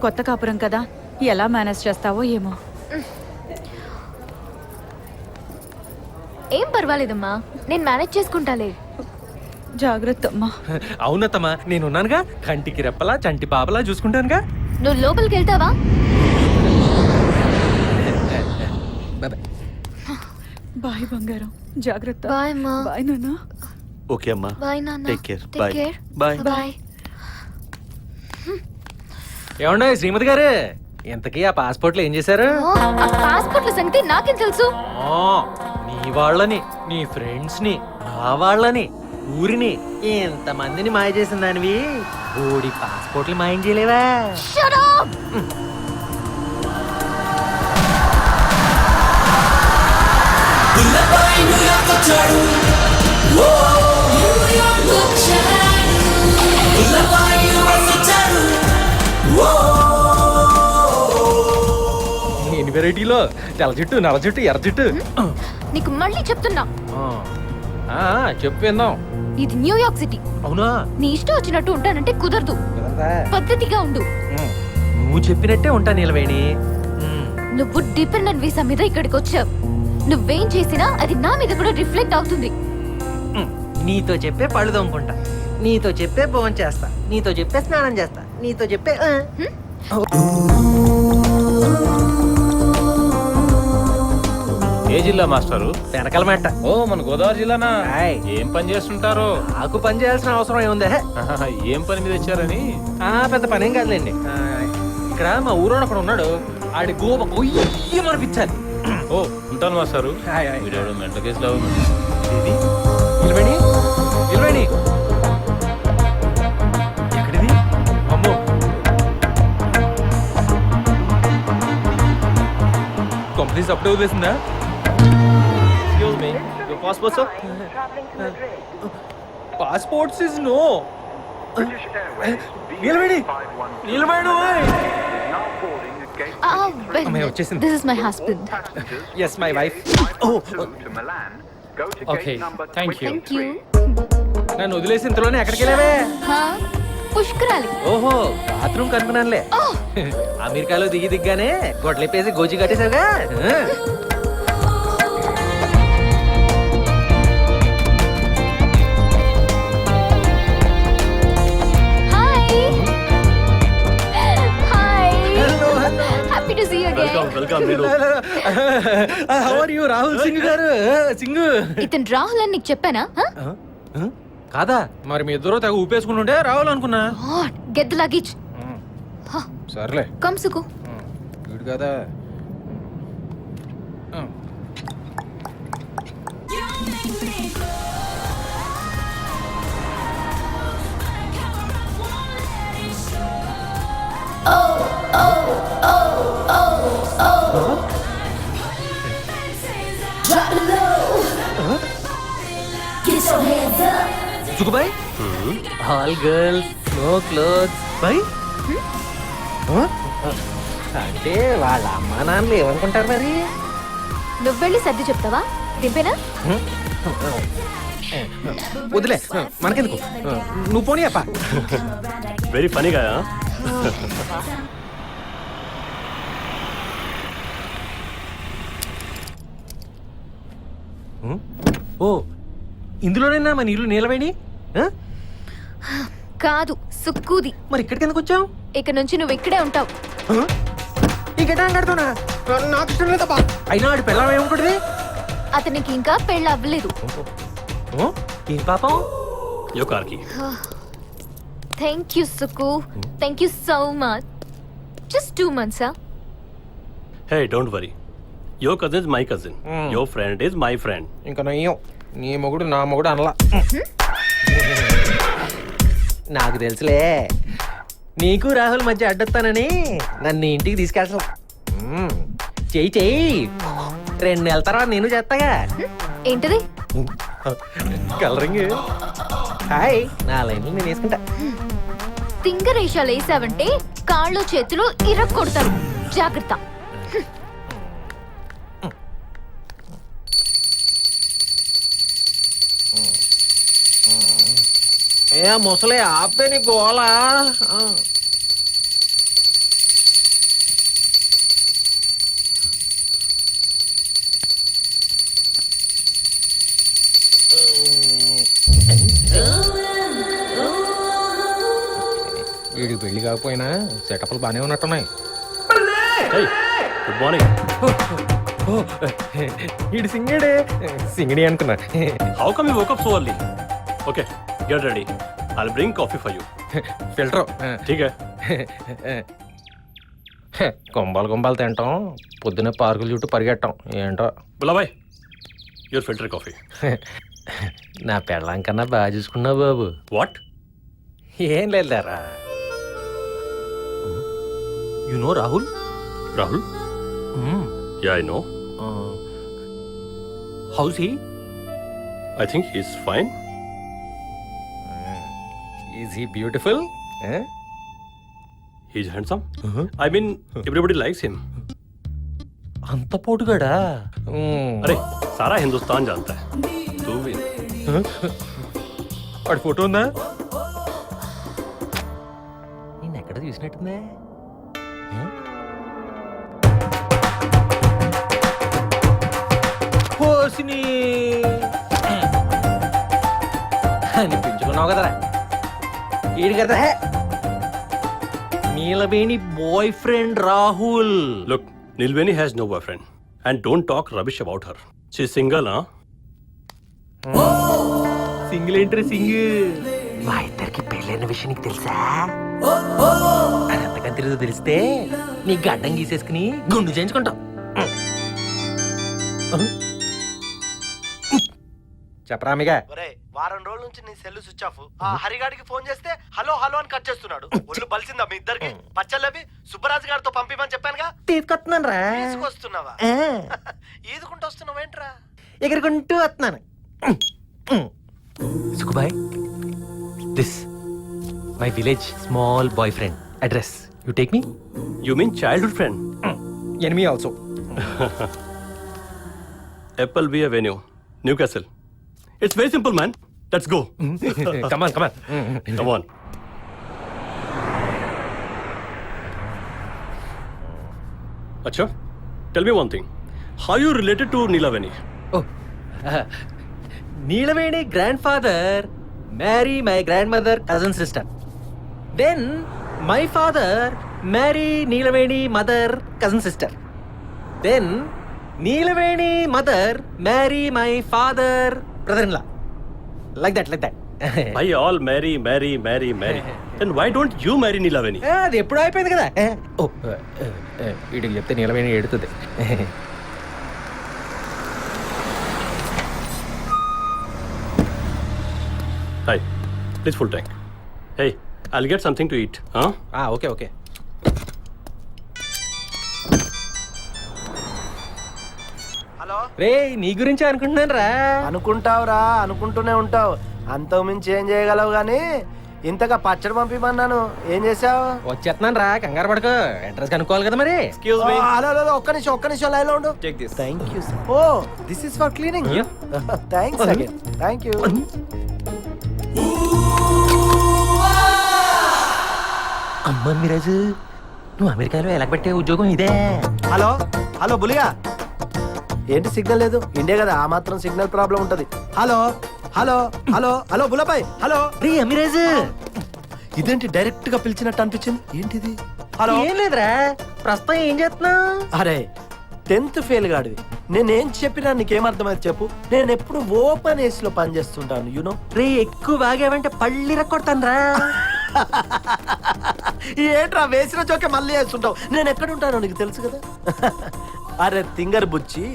కొత్త కాపురం కదా, ఎలా మేనేజ్ చేస్తావో ఏమో. ఏం పర్వాలేదమ్మా, నేను మేనేజ్ చేసుకుంటాలే. జాగ్రత్త అమ్మా. అవునత్తమ్మా, నేనున్నానుగా, కంటికి రెప్పలా చంటి పాపలా చూసుకుంటానుగా. నువ్వు లోపలికి వెళ్తావా? బాయ్ బంగారం, జాగ్రత్త. బాయ్ అమ్మా. బాయ్ నాన్న. ఓకే అమ్మా, బాయ్ నాన్న. Take care. Take bye care. Bye bye. ఏమండే శ్రీమతి గారు, ఇంతకీ ఆ పాస్పోర్ట్లు ఏం చేశారు? ఆ పాస్పోర్ట్ల సంగతి నాకేం తెలుసు? నీ వాళ్ళని, నీ ఫ్రెండ్స్ ని, నా వాళ్ళని, ఊరిని, ఎంతమందిని మాయ చేసిన దానివి ఓడి పాస్పోర్ట్లు మాయం చేయలేవా? Shut up! ఎన్ని వెరైటీలో, తెల్ల జుట్టు, నల్ల జుట్టు, ఎర్ర జుట్టు. నీకు మళ్ళీ చెప్తున్నా, చెప్పు విందాం. ఇది న్యూయార్క్ సిటీ. అవునా? నీ ఇష్టం వచ్చినట్టు ఉంటానంటే కుదరదు. పద్ధతిగా ఉండు. నువ్వు చెప్పినట్టే ఉంటా నీలవేణి. నువ్వు డిపెండెంట్ వీసా మీద ఇక్కడికి వచ్చావు. నువ్వేం చేసినా అది నా మీద కూడా రిఫ్లెక్ట్ అవుతుంది. నీతో చెప్పే పళ్ళు దొంగకుంటా, నీతో చెప్పే భోజనం చేస్తా, నీతో చెప్పే స్నానం చేస్తా, నీతో చెప్పే ఏ జిల్లా మాస్టారు? వెనకాల మెట్ట. ఓ, మన గోదావరి జిల్లానా? ఏం పని చేస్తుంటారు? నాకు పని చేయాల్సిన అవసరం ఏముందే? ఏం పని మీద వచ్చారని? పెద్ద పని ఏం కాదులేండి. ఇక్కడ మా ఊరోడు అక్కడ ఉన్నాడు, ఆడి గోప కొయ్యి మనిపించాలి. ఓ, ఉంటాను మాస్టారు. వీడెవడో మెంటల్ కేసులో ఉన్నాడు. నిలబడి నిలబడి ఎక్కడిది? అమ్మో, కంపెనీ అప్పుడే వదిలేసిందా? Passports is no. నిలబడి నిలబడి. వచ్చేసింది. This is my husband. Yes, my wife. Okay, thank you. Thank you. నన్ను వదిలేసి ఇంతలోనే ఎక్కడికి వెళ్ళావే? పుష్కరాలి. ఓహో, బాత్రూమ్ కనుక్కున్నానులే. అమెరికాలో దిగ్గానే గొడ్లెప్పేసి గోజి కట్టేశావుగా. Happy to see you again. How are you, Rahul Singh గారు? సింగ్ ఇతను రాహుల్ అని నీకు చెప్పానా? కాదా? మరి మీ ఇద్దరు తెగ ఊపేసుకుంటుంటే రాహుల్ అనుకున్నా. Get the luggage. సర్లే, Come, Suku. వీడు కదా. Sukhabai all girls no clothes bye అంటే వాళ్ళ అమ్మా నాన్నలు ఏమనుకుంటారు మరి? నువ్వెళ్ళి సర్ది చెప్తావా? దింపేనా? వదిలే మనకెందుకు, నువ్వు పోనీ అప్ప. వెరీ ఫనీగా. ఓ ఇందులోనైనా మన ఇల్లు నీలవేణి? కాదు, సుక్కుది. మరి ఇక్కడికి ఎందుకు వచ్చావు? ఇక నుంచి నువ్వు ఇక్కడే ఉంటావు. ఇంకెటా కడుతున్నా నాకు ఇష్టం లేదబ్బా. అయినా వాడి పిల్లలు ఏముంటుంది? అతనికి ఇంకా పెళ్ళి అవ్వలేదు. ఏం పాపం? యో కార్కి. Thank you Sukku, thank you so much. Just 2 months. Hey don't worry, your cousin is my cousin, your friend is my friend. ఇంకా నయ్యం, నీ మొగుడు నా మొగుడు అనలా. నాకు తెలుసులే, నీకు రాహుల్ మధ్య అడ్డొస్తానని నన్ను ఇంటికి తీసుకెళ్తాం. చెయ్యి చెయ్యి, 2 నెలల తర్వాత నేను చేస్తాగా. ఏంటిది? కలరింగ్. హాయ్, నా లైన్లు నేను వేసుకుంటా. తింగరేషాలు వేసావంటే కాళ్ళు చేతులు ఇరక్కొడతారు, జాగ్రత్త. ఏ ముసలే ఆపే నీ గోలా. వీడికి పెళ్లి కాకపోయినా సెటప్లు బాగానే ఉన్నట్టున్నాయి. Good morning. వీడు సింగడే, సింగడి అనుకున్నా. How come you woke up so early? Okay, get ready, I will bring coffee for you. Filter ఠీక్ హై. కొంబాలు తింటాం, పొద్దున్న పార్కుల చుట్టూ పరిగెట్టాం. ఏంటో బులాబాయ్, యువర్ ఫిల్టర్ కాఫీ. నా పెళ్ళం కన్నా బాగా చూసుకున్నావు బాబు. వాట్? ఏం లేదారా. You know Rahul? Rahul? Yeah I know. How's he? I think he is fine. Is he beautiful? He's handsome. I mean, everybody likes him. అంత పోటుగాడా? అరే సారా హిందుస్థాన్ జానతా హై, తూ भी. వాడి ఫోటో ఉందా? నేను ఎక్కడ చూసినట్టుందే. కోసిని అనిపించుకున్నావు కదరా. ఈడు కదా Neelaveni boyfriend Rahul. Look, Nilveni has no boyfriend. And don't talk rubbish about her. She's single, huh? Single entry single. మా ఇద్దరికి పెళ్ళైన విషయం నీకు తెలుసా? అంతగా తిరిగి తెలిస్తే నీ గడ్డం గీసేసుకుని గుండు చేయించుకుంటాం. చెప్పరామిగా. వారం రోజుల నుంచి నీ సెల్ స్విచ్ ఆఫ్. ఆ హరిగాడికి ఫోన్ చేస్తే హలో హలో అని కట్ చేస్తున్నాడు. ఒళ్ళు బలిసిందా మీ ఇద్దరికి? పచ్చళ్ళవి సుబ్బరాజు గారితో పంపిమని చెప్పానుగా. తీసుకొస్తున్నాను రా. తీసుకొస్తున్నావా? ఈదుకుంటూ వస్తున్నావేంట్రా? ఎగురుకుంటూ వస్తున్నాను. Sukhabai, this my village small boy friend address. You take me. You mean childhood friend? Enemy also. Appleby Avenue, Newcastle. It's very simple, man. Let's go. Come on. Come on. Acha, tell me one thing. How you related to Neelaveni? Oh, Neelaveni grandfather marry my grandmother cousin sister. Then my father marry Neelaveni mother cousin sister. Then Neelaveni mother marry my father brother-in-law. Like that. Why all marry? Then why don't you marry Neelaveni? అది ఎప్పుడు అయిపోయింది కదా. వీడికి చెప్తే నీలవేణి ఎడుతుంది. Hi, please full tank. Hey, I'll get something to eat. Huh? Okay. Hello రే నీ గురించి అనుకుంటున్నాను రా. అనుకుంటావురా, అనుకుంటూనే ఉంటావు. అంతకు మించి ఏం చేయగలవు గానీ ఇంతగా పచ్చడి పంపిమన్నాను, ఏం చేసావు? వచ్చేస్తున్నాను రా, కంగారు పడకు. అడ్రస్ కనుక్కోవాలి కదా మరి. హలో, ఒక్క నిమిషం లైన్ లో ఉండు. Thank you. Oh this is for cleaning. Thanks again. Thank you. అమ్మ మిరాజు, నువ్వు అమెరికాలో ఎలా పెట్టే ఉద్యోగం ఇదే? హలో బులియా, ఏంటి సిగ్నల్ లేదు? ఇండియా కదా, ఆ మాత్రం సిగ్నల్ ప్రాబ్లం ఉంటది. Hello hello hello hello Bullabai, hello. రే అమిరాజు, ఇదేంటి డైరెక్ట్ గా పిలిచినట్టు అనిపించింది, ఏంటిది? హలో. ఏం లేదురా, ప్రస్తుతం ఏం చేస్తున్నావు? అరే 10th ఫెయిల్ గాడివి, నేనేం చెప్పినా నీకేమర్థమైంది చెప్పు? నేను ఎప్పుడు ఓపెన్ ఏసీ లో పని చేస్తుంటాను, యూనో. రే ఎక్కువ బాగేవంటే పళ్ళి రక్కొడతాను రా. ఏంట్రా వేసిన చోకే మళ్ళీ వేస్తుంటావు? నేను ఎక్కడుంటానో నీకు తెలుసు కదా. అరే తింగర్ బుచ్చి,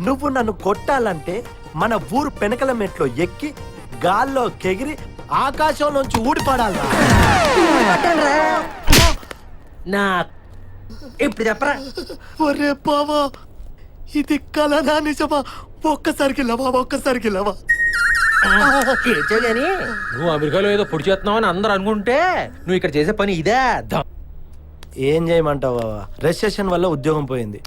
నువ్వు నన్ను కొట్టాలంటే మన ఊరు పెనకల మెట్లో ఎక్కి గాల్లో కెగిరి ఆకాశం నుంచి ఊడిపడాలి. నా ఇప్పుడు చెప్పరా. ఒరే బావా, ఇది కలనా నిజమా? ఒక్కసారికి లవా. గాని నువ్వు అమెరికాలో ఏదో పొడి చేస్తున్నావు అని అందరూ అనుకుంటే నువ్వు ఇక్కడ చేసే పని ఇదే. ఏం చేయమంటావు బావా, రెసెషన్ వల్ల ఉద్యోగం పోయింది.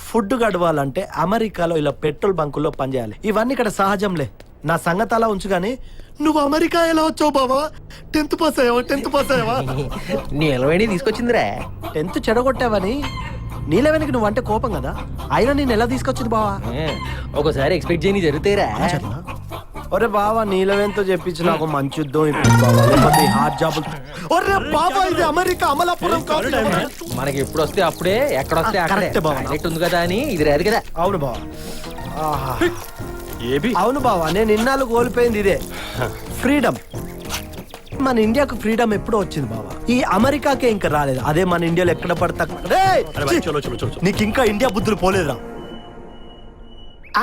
ఫుడ్ గడవాలంటే అమెరికాలో ఇలా పెట్రోల్ బంకుల్లో పనిచేయాలి. ఇవన్నీ ఇక్కడ సహజంలే. నా సంగతి అలా ఉంచు గానీ, నువ్వు అమెరికా ఎలా వచ్చావు బావా? 10th పాస్ అయ్యావా? నీ ఎలవేణి తీసుకొచ్చిందిరా. 10th చెడగొట్టావని నీలవేనికి నువ్వంటే కోపం కదా, అయినా నేను ఎలా తీసుకొచ్చింది బావా? ఒకసారి ఎక్స్పెక్ట్ చేయని జరుగుతాయిరా. ఒరే బావా, నీలవేంతో చెప్పించి నాకు మంచి యుద్ధం ఇప్పుడు బావా, లేకపోతే హార్డ్ జాబ్. ఒరే బావా, ఇది అమెరికా అమలాపురం కాదు. మనకి ఎప్పుడు వస్తే అప్పుడే, ఎక్కడ వస్తే అక్కడే ఉంది కదా అని ఇది రాదు కదా. అవును బావా. అవును బావా, నేను ఇన్నాళ్ళు కోల్పోయింది ఇదే, ఫ్రీడమ్. మన ఇండియాకు ఫ్రీడమ్ ఎప్పుడో వచ్చింది బావా, ఈ అమెరికాకే ఇంకా రాలేదు. అదే మన ఇండియాలో ఎక్కడ పడతా. నీకు ఇంకా ఇండియా బుద్ధులు పోలేదురా.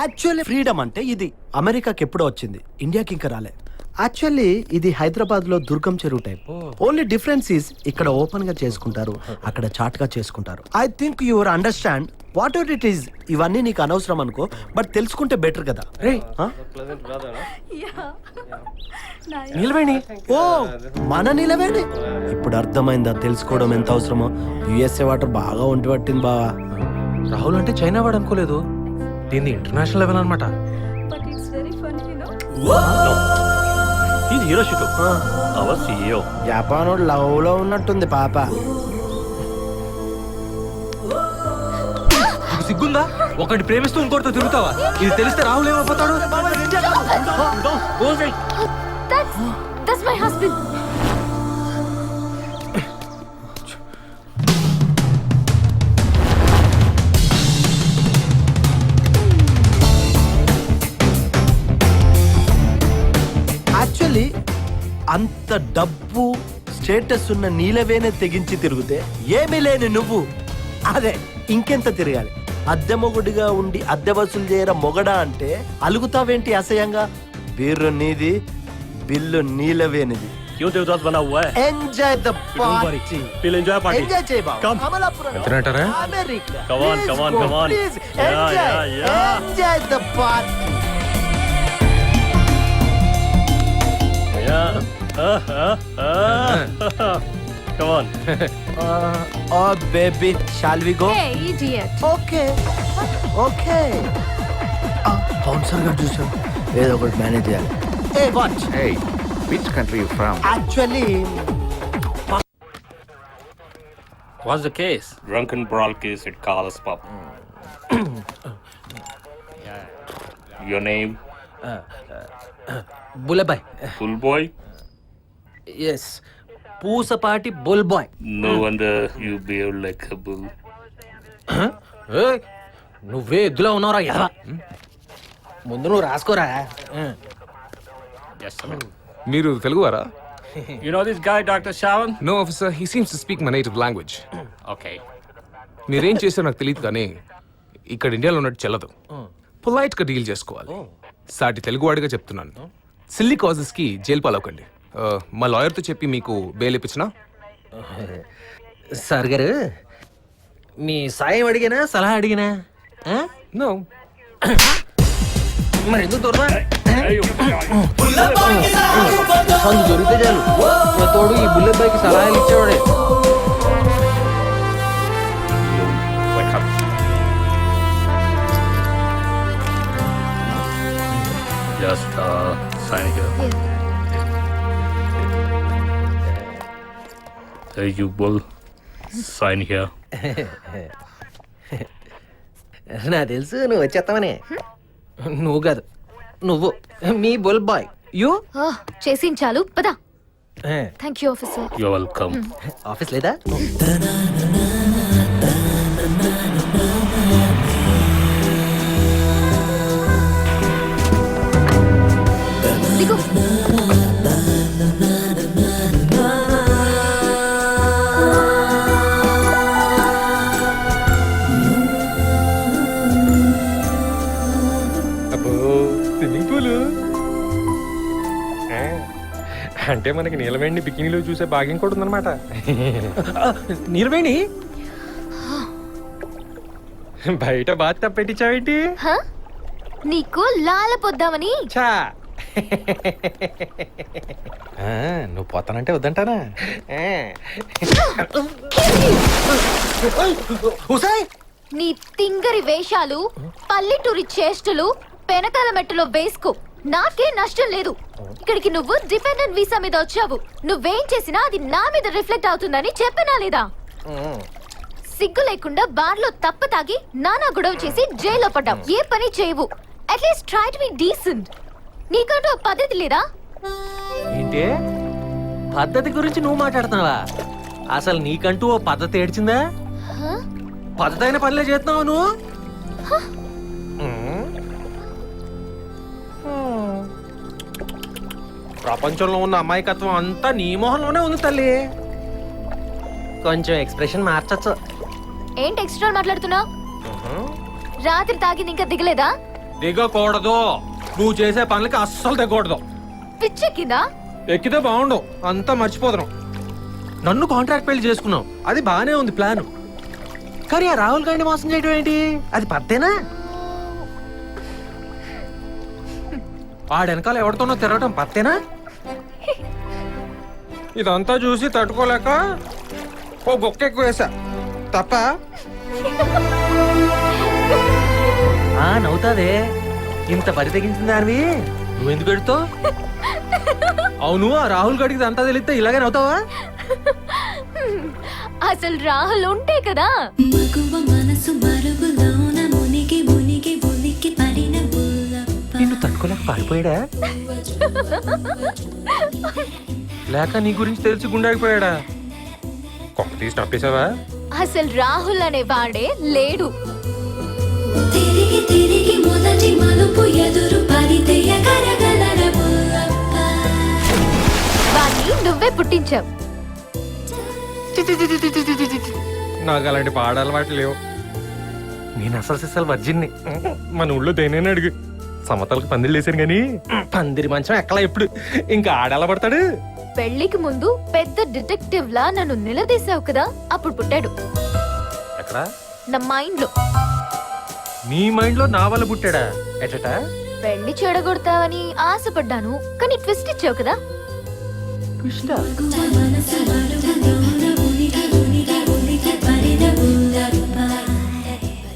యాక్చువల్లీ ఫ్రీడమ్ అంటే ఇది అమెరికాకి ఎప్పుడో వచ్చింది, ఇండియాకి ఇంకా రాలేదు. యాక్చువల్లీ ఇది హైదరాబాద్ లో దుర్గం చెరువు టైప్. ఓన్లీ డిఫరెన్స్ ఈస్ ఇక్కడ ఓపెన్ గా చేసుకుంటారు, అక్కడ చాట్ గా చేసుకుంటారు. I think your understand what ever it is. ఇవన్నీ నీకు అనవసరం అనుకో, బట్ తెలుసుకుంటే బెటర్ కదా. నిలవేణి, ఓ మన నిలవేణి, ఇప్పుడు అర్థమైందా తెలుసుకోవడం ఎంత అవసరమో? యుఎస్ఏ వాటర్ బాగా ఒంటి పట్టింది బావా. రాహుల్ అంటే చైనా వాడు అనుకోలేదు, దీన్ని ఇంటర్నేషనల్ లెవెల్ అనమాట. జపాన్ లవ్ లో ఉన్నట్టుంది పాప. సిగ్గుందా? ఒకటి ప్రేమిస్తూ ఇంకోటితో తిరుగుతావా? ఇది తెలిస్తే రాహుల్ ఏమైపోతాడు? That's my husband. యాక్చువల్లీ అంత డబ్బు స్టేటస్ ఉన్న నీలవేనే తెగించి తిరిగితే ఏమీ లేని నువ్వు అదే ఇంకెంత తిరగాలి? అద్దె మొగుడిగా ఉండి అద్దె వసూలు చేయరా మొగడా అంటే అలుగుతావేంటి అసహ్యంగా? బీర్రు నీది, బిల్లు నీలవేనిది. Enjoy the party. ఎంజాయ్ చేయి బావ. Amalapuram America. Please enjoy the party. Come on. Oh baby, shall we go? Hey, idiot. Okay. Bouncer గా చూసాం, ఏదో ఒకటి మేనేజ్ చేయాలి. Hey, what? Hey, which country you from? Actually, What's the case? Drunken brawl case at Carl's pub. Your name? Bullabbai. Bull boy? Yes, Pusapati Bull Boy. No wonder you behave like a bull. నువ్వే ఎద్దులో ఉన్నావురా యా. ముందు నువ్వు రాసుకోరా. Yes, sir. మీరు తెలుగువారా? You know this guy, Dr. Shawan? No officer, he seems to speak my native language. Okay. మీరేం చేశారో నాకు తెలియదు కానీ ఇక్కడ ఇండియాలో ఉన్నట్టు చెల్లదు. పొలైట్ గా డీల్ చేసుకోవాలి. సాటి తెలుగువాడిగా చెప్తున్నాను, సిల్లీ కాజెస్ కి జైలు పాలవకండి. మా లాయర్తో చెప్పి మీకు బెయిల్ ఇప్పించినా? సార్ గారు, మీ సాయం అడిగినా సలహా అడిగినా? నో. మరి ఎందుకు దొరదా దొరికితే చాలు నా తోడు ఈ బుల్లెట్ బైక్ సలహాలు ఇచ్చేవాడే. Just sign here. Hey, you bull. Sign here. నా తెలుసు నువ్వు వచ్చేస్తావనే. నువ్వు కాదు, నువ్వు మీ బుల్ బాయ్. యూ చేసించాలు పదా. Thank you officer. You're welcome. Office లేదా? దిగు. అబ్బో స్విమ్మింగ్ పూల్ అంటే మనకి నీలవేణి బికినీలో చూసే భాగ్యం కూడా ఉందన్నమాట. నీలవేణి బయట బాత్ పెట్టించావేంటి? హ? నీకు లాల పొద్దామని. చా నువ్వు పోతానంటే వద్దంటానా? నీ తింగరి వేషాలు పల్లెటూరి చేష్టలు పెనకాల మెట్టులో వేసుకో. నాకే నష్టం లేదు. ఇక్కడికి నువ్వు డిపెండెంట్ వీసా మీద వచ్చావు. నువ్వేం చేసినా అది నా మీద రిఫ్లెక్ట్ అవుతుందని చెప్పినా లేదా? సిగ్గు లేకుండా బార్లో తప్ప తాగి నానా గొడవ చేసి జైల్లో పడ్డావు. ఏ పని చేయవు. At least try to be decent. నీకంటూ పద్ధతి లేదా? ఏంటి పద్ధతి గురించి నువ్వు మాట్లాడుతున్నావా? అసలు నీకంటూ ఓ పద్ధతి ఏడ్చిందా? పద్ధతి అయిన పనులే చేస్తున్నావు నువ్వు. ప్రపంచంలో ఉన్న అమాయకత్వం అంతా నీ మొహంలోనే ఉంది తల్లి. కొంచెం ఎక్స్ప్రెషన్ మార్చచ్చు. ఏంటి ఎక్స్ట్రా మాట్లాడుతున్నావు? రాత్రి తాగింది ఇంకా దిగలేదా? దిగకూడదు. నువ్వు చేసే పనులకి అస్సలు దిగకూడదు. పిచ్చెక్కిందా? ఎక్కితే బాగుండు, అంతా మర్చిపోతున్నాం. నన్ను కాంట్రాక్ట్ పెళ్లి చేసుకున్నావు, అది బానే ఉంది ప్లాన్. కానీ ఆ రాహుల్ గాంధీ మోసం చేయడం ఏంటి? అది పద్ధేనా? వాడెనకాల ఎవరితోనో తిరగటం పత్తేనా? ఇదంతా చూసి తట్టుకోలేక ఓ గొక్క ఎక్కువ వేసా తప్ప. నవ్వుతాదే. ఇంత పరి తెగించింది దానివి నువ్వెందుకు పెడుతావు? అవును, ఆ రాహుల్ గడికి అంతా తెలిస్తే ఇలాగే నవ్వుతావా? అసలు రాహుల్ ఉంటే కదా. నిన్ను తట్టుకోలేక పారిపోయాడా? లేక నీ గురించి తెలిసి గుండాగిపోయాడా? కొక్క తీసి నప్పేశావా? అసలు రాహుల్ అనే వాడే లేడు. వాణ్ణి నువ్వే పుట్టించావు. నాకు అలాంటి పాడ అలవాటు లేవు. నేను అసలు సిసలు వర్జిన్ని. మన ఊళ్ళో దేనైనా అడుగు, సమతలకు పందిళ్ళు వేసాను గాని పందిరి మంచం ఎక్కలా ఎప్పుడు. ఇంకా ఆడెలా పడతాడు? పెళ్లికి ముందు పెద్ద డిటెక్టివ్ లా నన్ను నిలదీసావు కదా, అప్పుడు పుట్టాడు. ఎక్కడ? నా మైండ్ లో. నీ మైండ్ లో నా వల్ల పుట్టాడా? ఎటట? పెళ్లి చెడగొడతావని ఆశపడ్డాను, కానీ ట్విస్ట్ ఇచ్చావు కదా.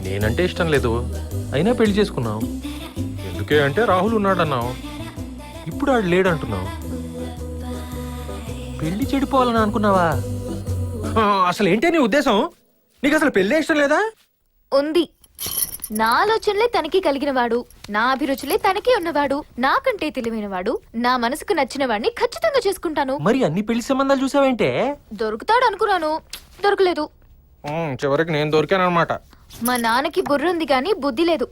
నేనంటే ఇష్టం లేదు, అయినా పెళ్లి చేసుకున్నావు. ఎందుకే అంటే రాహుల్ ఉన్నాడన్నావు, ఇప్పుడు ఆడు లేడంటున్నావు. పెళ్లి చెడిపోవాలని అనుకున్నావా? అసలు ఏంటి నీ ఉద్దేశం? నీకు అసలు పెళ్లి ఇష్టం లేదా? ఉంది. నా ఆలోచనలే తనకి కలిగినవాడు, నా అభిరుచులే తనకి ఉన్నవాడు, నాకంటే తెలివైనవాడు, నా మనసుకు నచ్చిన వాడిని ఖచ్చితంగా చేసుకుంటాను. మరి అన్ని పెళ్లి సంబంధాలు చూసావేంటే? దొరుకుతాడు అనుకున్నాను, దొరకలేదు. చివరికి నేను దొరికానమాట. మా నాన్నకి బుర్ర ఉంది కానీ బుద్ధి లేదు.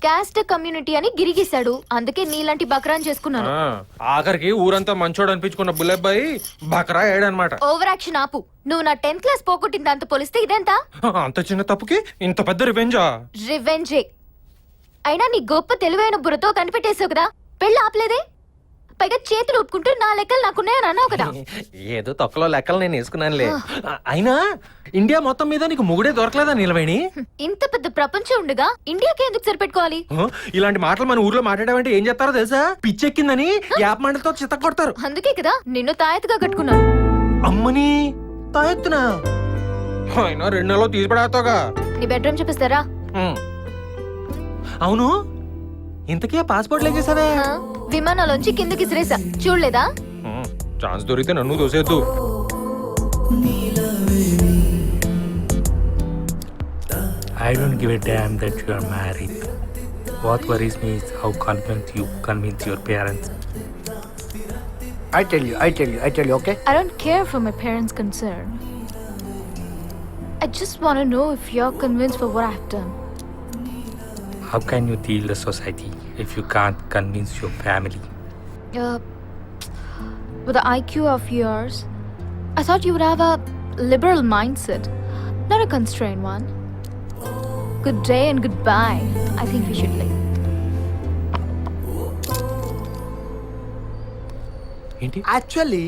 క్యాస్ట్ కమ్యూనిటీ అని గిరిగీశాడు, అందుకే నీలాంటి బక్రాన్ చేసుకున్నాను. ఆఖరికి ఊరంతా మంచోడు అనిపించుకున్న బుల్లెబ్బాయి బకరా ఏడనమాట. ఓవర్ యాక్షన్ ఆపు. నువ్వు నా 10th క్లాస్ పోగొట్టిన దాంతో పోలిస్తే ఇదెంత? అంత చిన్న తప్పుకి ఇంత పెద్ద రివెంజా? రివెంజే. అయినా నీ గొప్ప తెలివైన బుర్రతో కనిపెట్టేసావు కదా, పెళ్ళి ఆపలేదే? పైగా చేతులు ఒప్పుకుంటూ నా లెక్కలు నాకున్నాయని అన్నావు కదా. ఏదో తొక్కలో లెక్కలు నేను వేసుకున్నానులే. అయినా ఇండియా మొత్తం మీద నీకు మొగుడే దొరకలేదా నీలవేణి? ఇంత పెద్ద ప్రపంచం ఉండగా ఇండియాకి ఎందుకు సరిపెట్టుకోవాలి? ఇలాంటి మాటలు మన ఊర్లో మాట్లాడామంటే ఏం చేస్తారో తెలుసా? పిచ్చెక్కిందని యాప్ మంటలతో చిత్త కొడతారు. అందుకే కదా నిన్ను తాయెత్తుగా కట్టుకున్నాను. అమ్మని తాయెత్తునా? అయినా 2 నెలలు తీసిపడేస్తావుగా. నీ బెడ్రూమ్ చూపిస్తారా? అవును, ఇంతకీ పాస్పోర్ట్ ఏం చేసావే? విమానాలోంచి కిందకి సిరేసా, చూడలేదా? ఛాన్స్ దొరికితే నన్ను దోసేద్దు. I don't give a damn that you are married. What worries me is how confident you convince your parents. I tell you, okay? I don't care for my parents' concern. I just want to know if you're convinced for what I've done. How can you deal the society if you can't convince your family? With the IQ of yours, I thought you would have a liberal mindset, not a constrained one. Good day and goodbye. I think we should leave. ఏంటి? యాక్చువల్లీ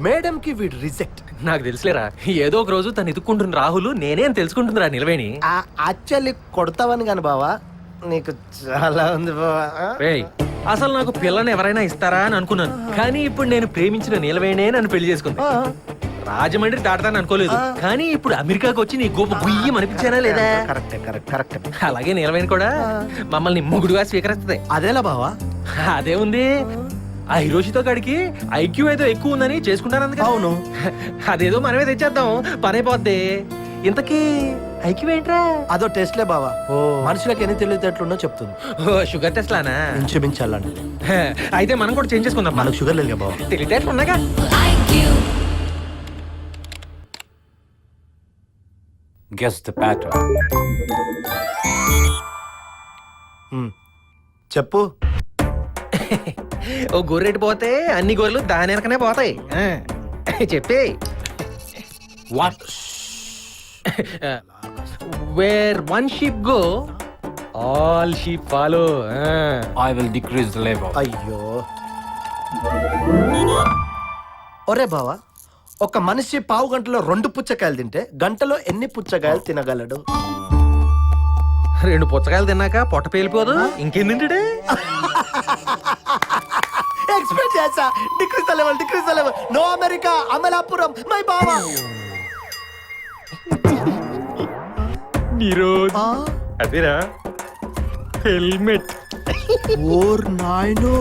మేడం కి వీడు రిజెక్ట్. నాకు తెలుసులేరా, ఏదో ఒక రోజు తను ఎదుక్కుంటున్న రాహుల్ నేనే అని తెలుసుకుంటుందిరా నిలవేణి. యాక్చువల్లీ కొడతావని కాని బావా, నీకు చాలా ఉంది బావా. అసలు నాకు పిల్లని ఎవరైనా ఇస్తారా అని అనుకున్నాను, కానీ ఇప్పుడు నేను ప్రేమించిన నీలవేణే నన్ను పెళ్లి చేసుకుంది. రాజమండ్రి దాటతాను అనుకోలేదు, కానీ ఇప్పుడు అమెరికాకి వచ్చి నీ గొప్ప గుయ్యం అనిపించానా లేదా? కరెక్ట్. అలాగే నీలవేణి కూడా మమ్మల్ని మొగుడుగా స్వీకరిస్తుంది. అదేలా బావా? అదే ఉంది. ఆ హిరోషితో గడికి ఐక్యూ ఏదో ఎక్కువ ఉందని చేసుకుంటారు. అవును, అదేదో మనమే తెచ్చేద్దాం, పని అయిపోద్ది. ఇంతకీ ఐక్యూ ఏంట్రా? అదో టెస్ట్లే బావా. మనుషులకు ఎన్ని తెలియదేట్లుందో చెప్తుంది. షుగర్ టెస్ట్ లానా? ఇంచుమించాలండి. అయితే మనం కూడా చేంజ్ చేసుకుందాం. మనకు షుగర్ లేదు బావా. తెలియదేట్లు ఉన్నాగా. Guess the pattern. చెప్పు. ఓ గొర్రెటి పోతే అన్ని గొర్రెలు దాని వెనకనే పోతాయి. చెప్పే. What? Where one sheep go, all sheep follow. I will decrease the level. అయ్యో, ఒరే బావా, ఒక మనిషి పావు గంటలో 2 పుచ్చకాయలు తింటే గంటలో ఎన్ని పుచ్చకాయలు తినగలడు? 2 పుచ్చకాయలు తిన్నాక పొట్ట పేలిపోదు, ఇంకేం తింటాడే? ఎక్స్పెక్ట్ చేసా. Decrease the level. No America, Amalapuram my బావా. నీరోజ్ అదేరా హెల్మెట్. ఓర్ నాయనో,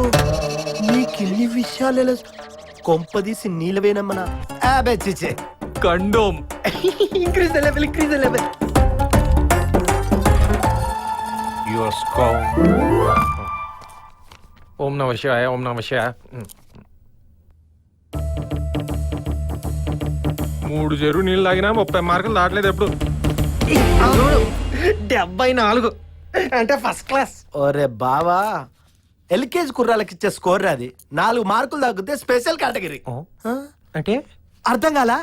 నీకిన్ని విషయాలు కొంపదీసి నీలవేనమ్మన. చిచే condom. Increase the level. Your score. ఓం నమః శివాయ. 3 చెరువు నీళ్ళు తాగినా 30 మార్కులు దాటలేదు ఎప్పుడు. 74 అంటే ఫస్ట్ క్లాస్. ఒరే బావా, ఎల్కేజీ కుర్రాలకి ఇచ్చే స్కోర్ అది. 4 మార్కులు తగ్గితే స్పెషల్ కేటగిరీ. అంటే అర్థం కాలా?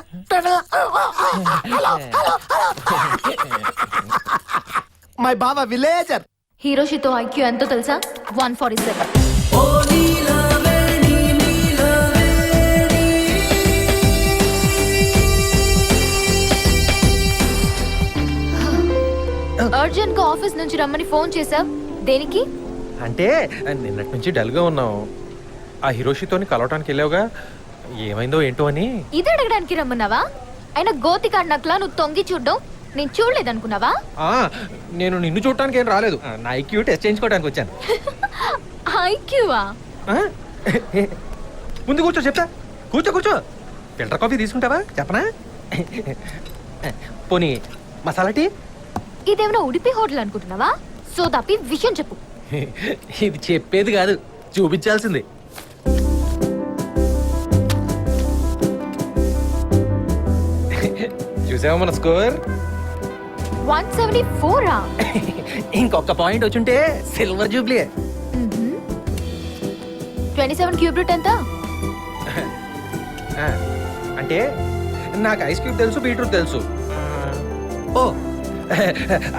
మై బావా విలేజర్. హిరోషితో ఐక్యూ ఎంతో తెలుసా? 147. అర్జెంట్ గా ఆఫీస్ నుంచి రమ్మని ఫోన్ చేశావ్, దేనికి? అంటే నిన్నటి నుంచి డల్ గా ఉన్నావు. ఆ హిరోషితోని కలవటానికి వెళ్ళావుగా, ఏమైందో ఏంటో అని. ఇది అడగడానికి రమ్మన్నావా? అయినా గోతికాడ్ నక్లా నువ్వు తొంగి చూడ్డం నేను చూడలేదనుకున్నావా? నేను నిన్ను చూడటానికి ఏం రాలేదు, నా ఐక్యూ టెస్ట్ చేయించుకోవడానికి వచ్చాను. ఐక్యూవా? ముందు కూర్చో చెప్తా. కూర్చో. ఫిల్టర్ కాఫీ తీసుకుంటావా చెప్పనా? పోనీ మసాలా టీ? ఇదేమైనా ఉడిపి హోటల్ అనుకుంటున్నావా? సో తప్పి విషయం చెప్పు. ఇది చెప్పేది కాదు, చూపించాల్సింది. చూసావా మన స్కోర్? 174. ఇంకొక పాయింట్ వచ్చుంటే సిల్వర్ జూబ్లీ. 27 క్యూబ్ రూట్ ఎంత? అంటే నాకు ఐస్ క్యూబ్ తెలుసు, బీట్రూట్ తెలుసు. ఓ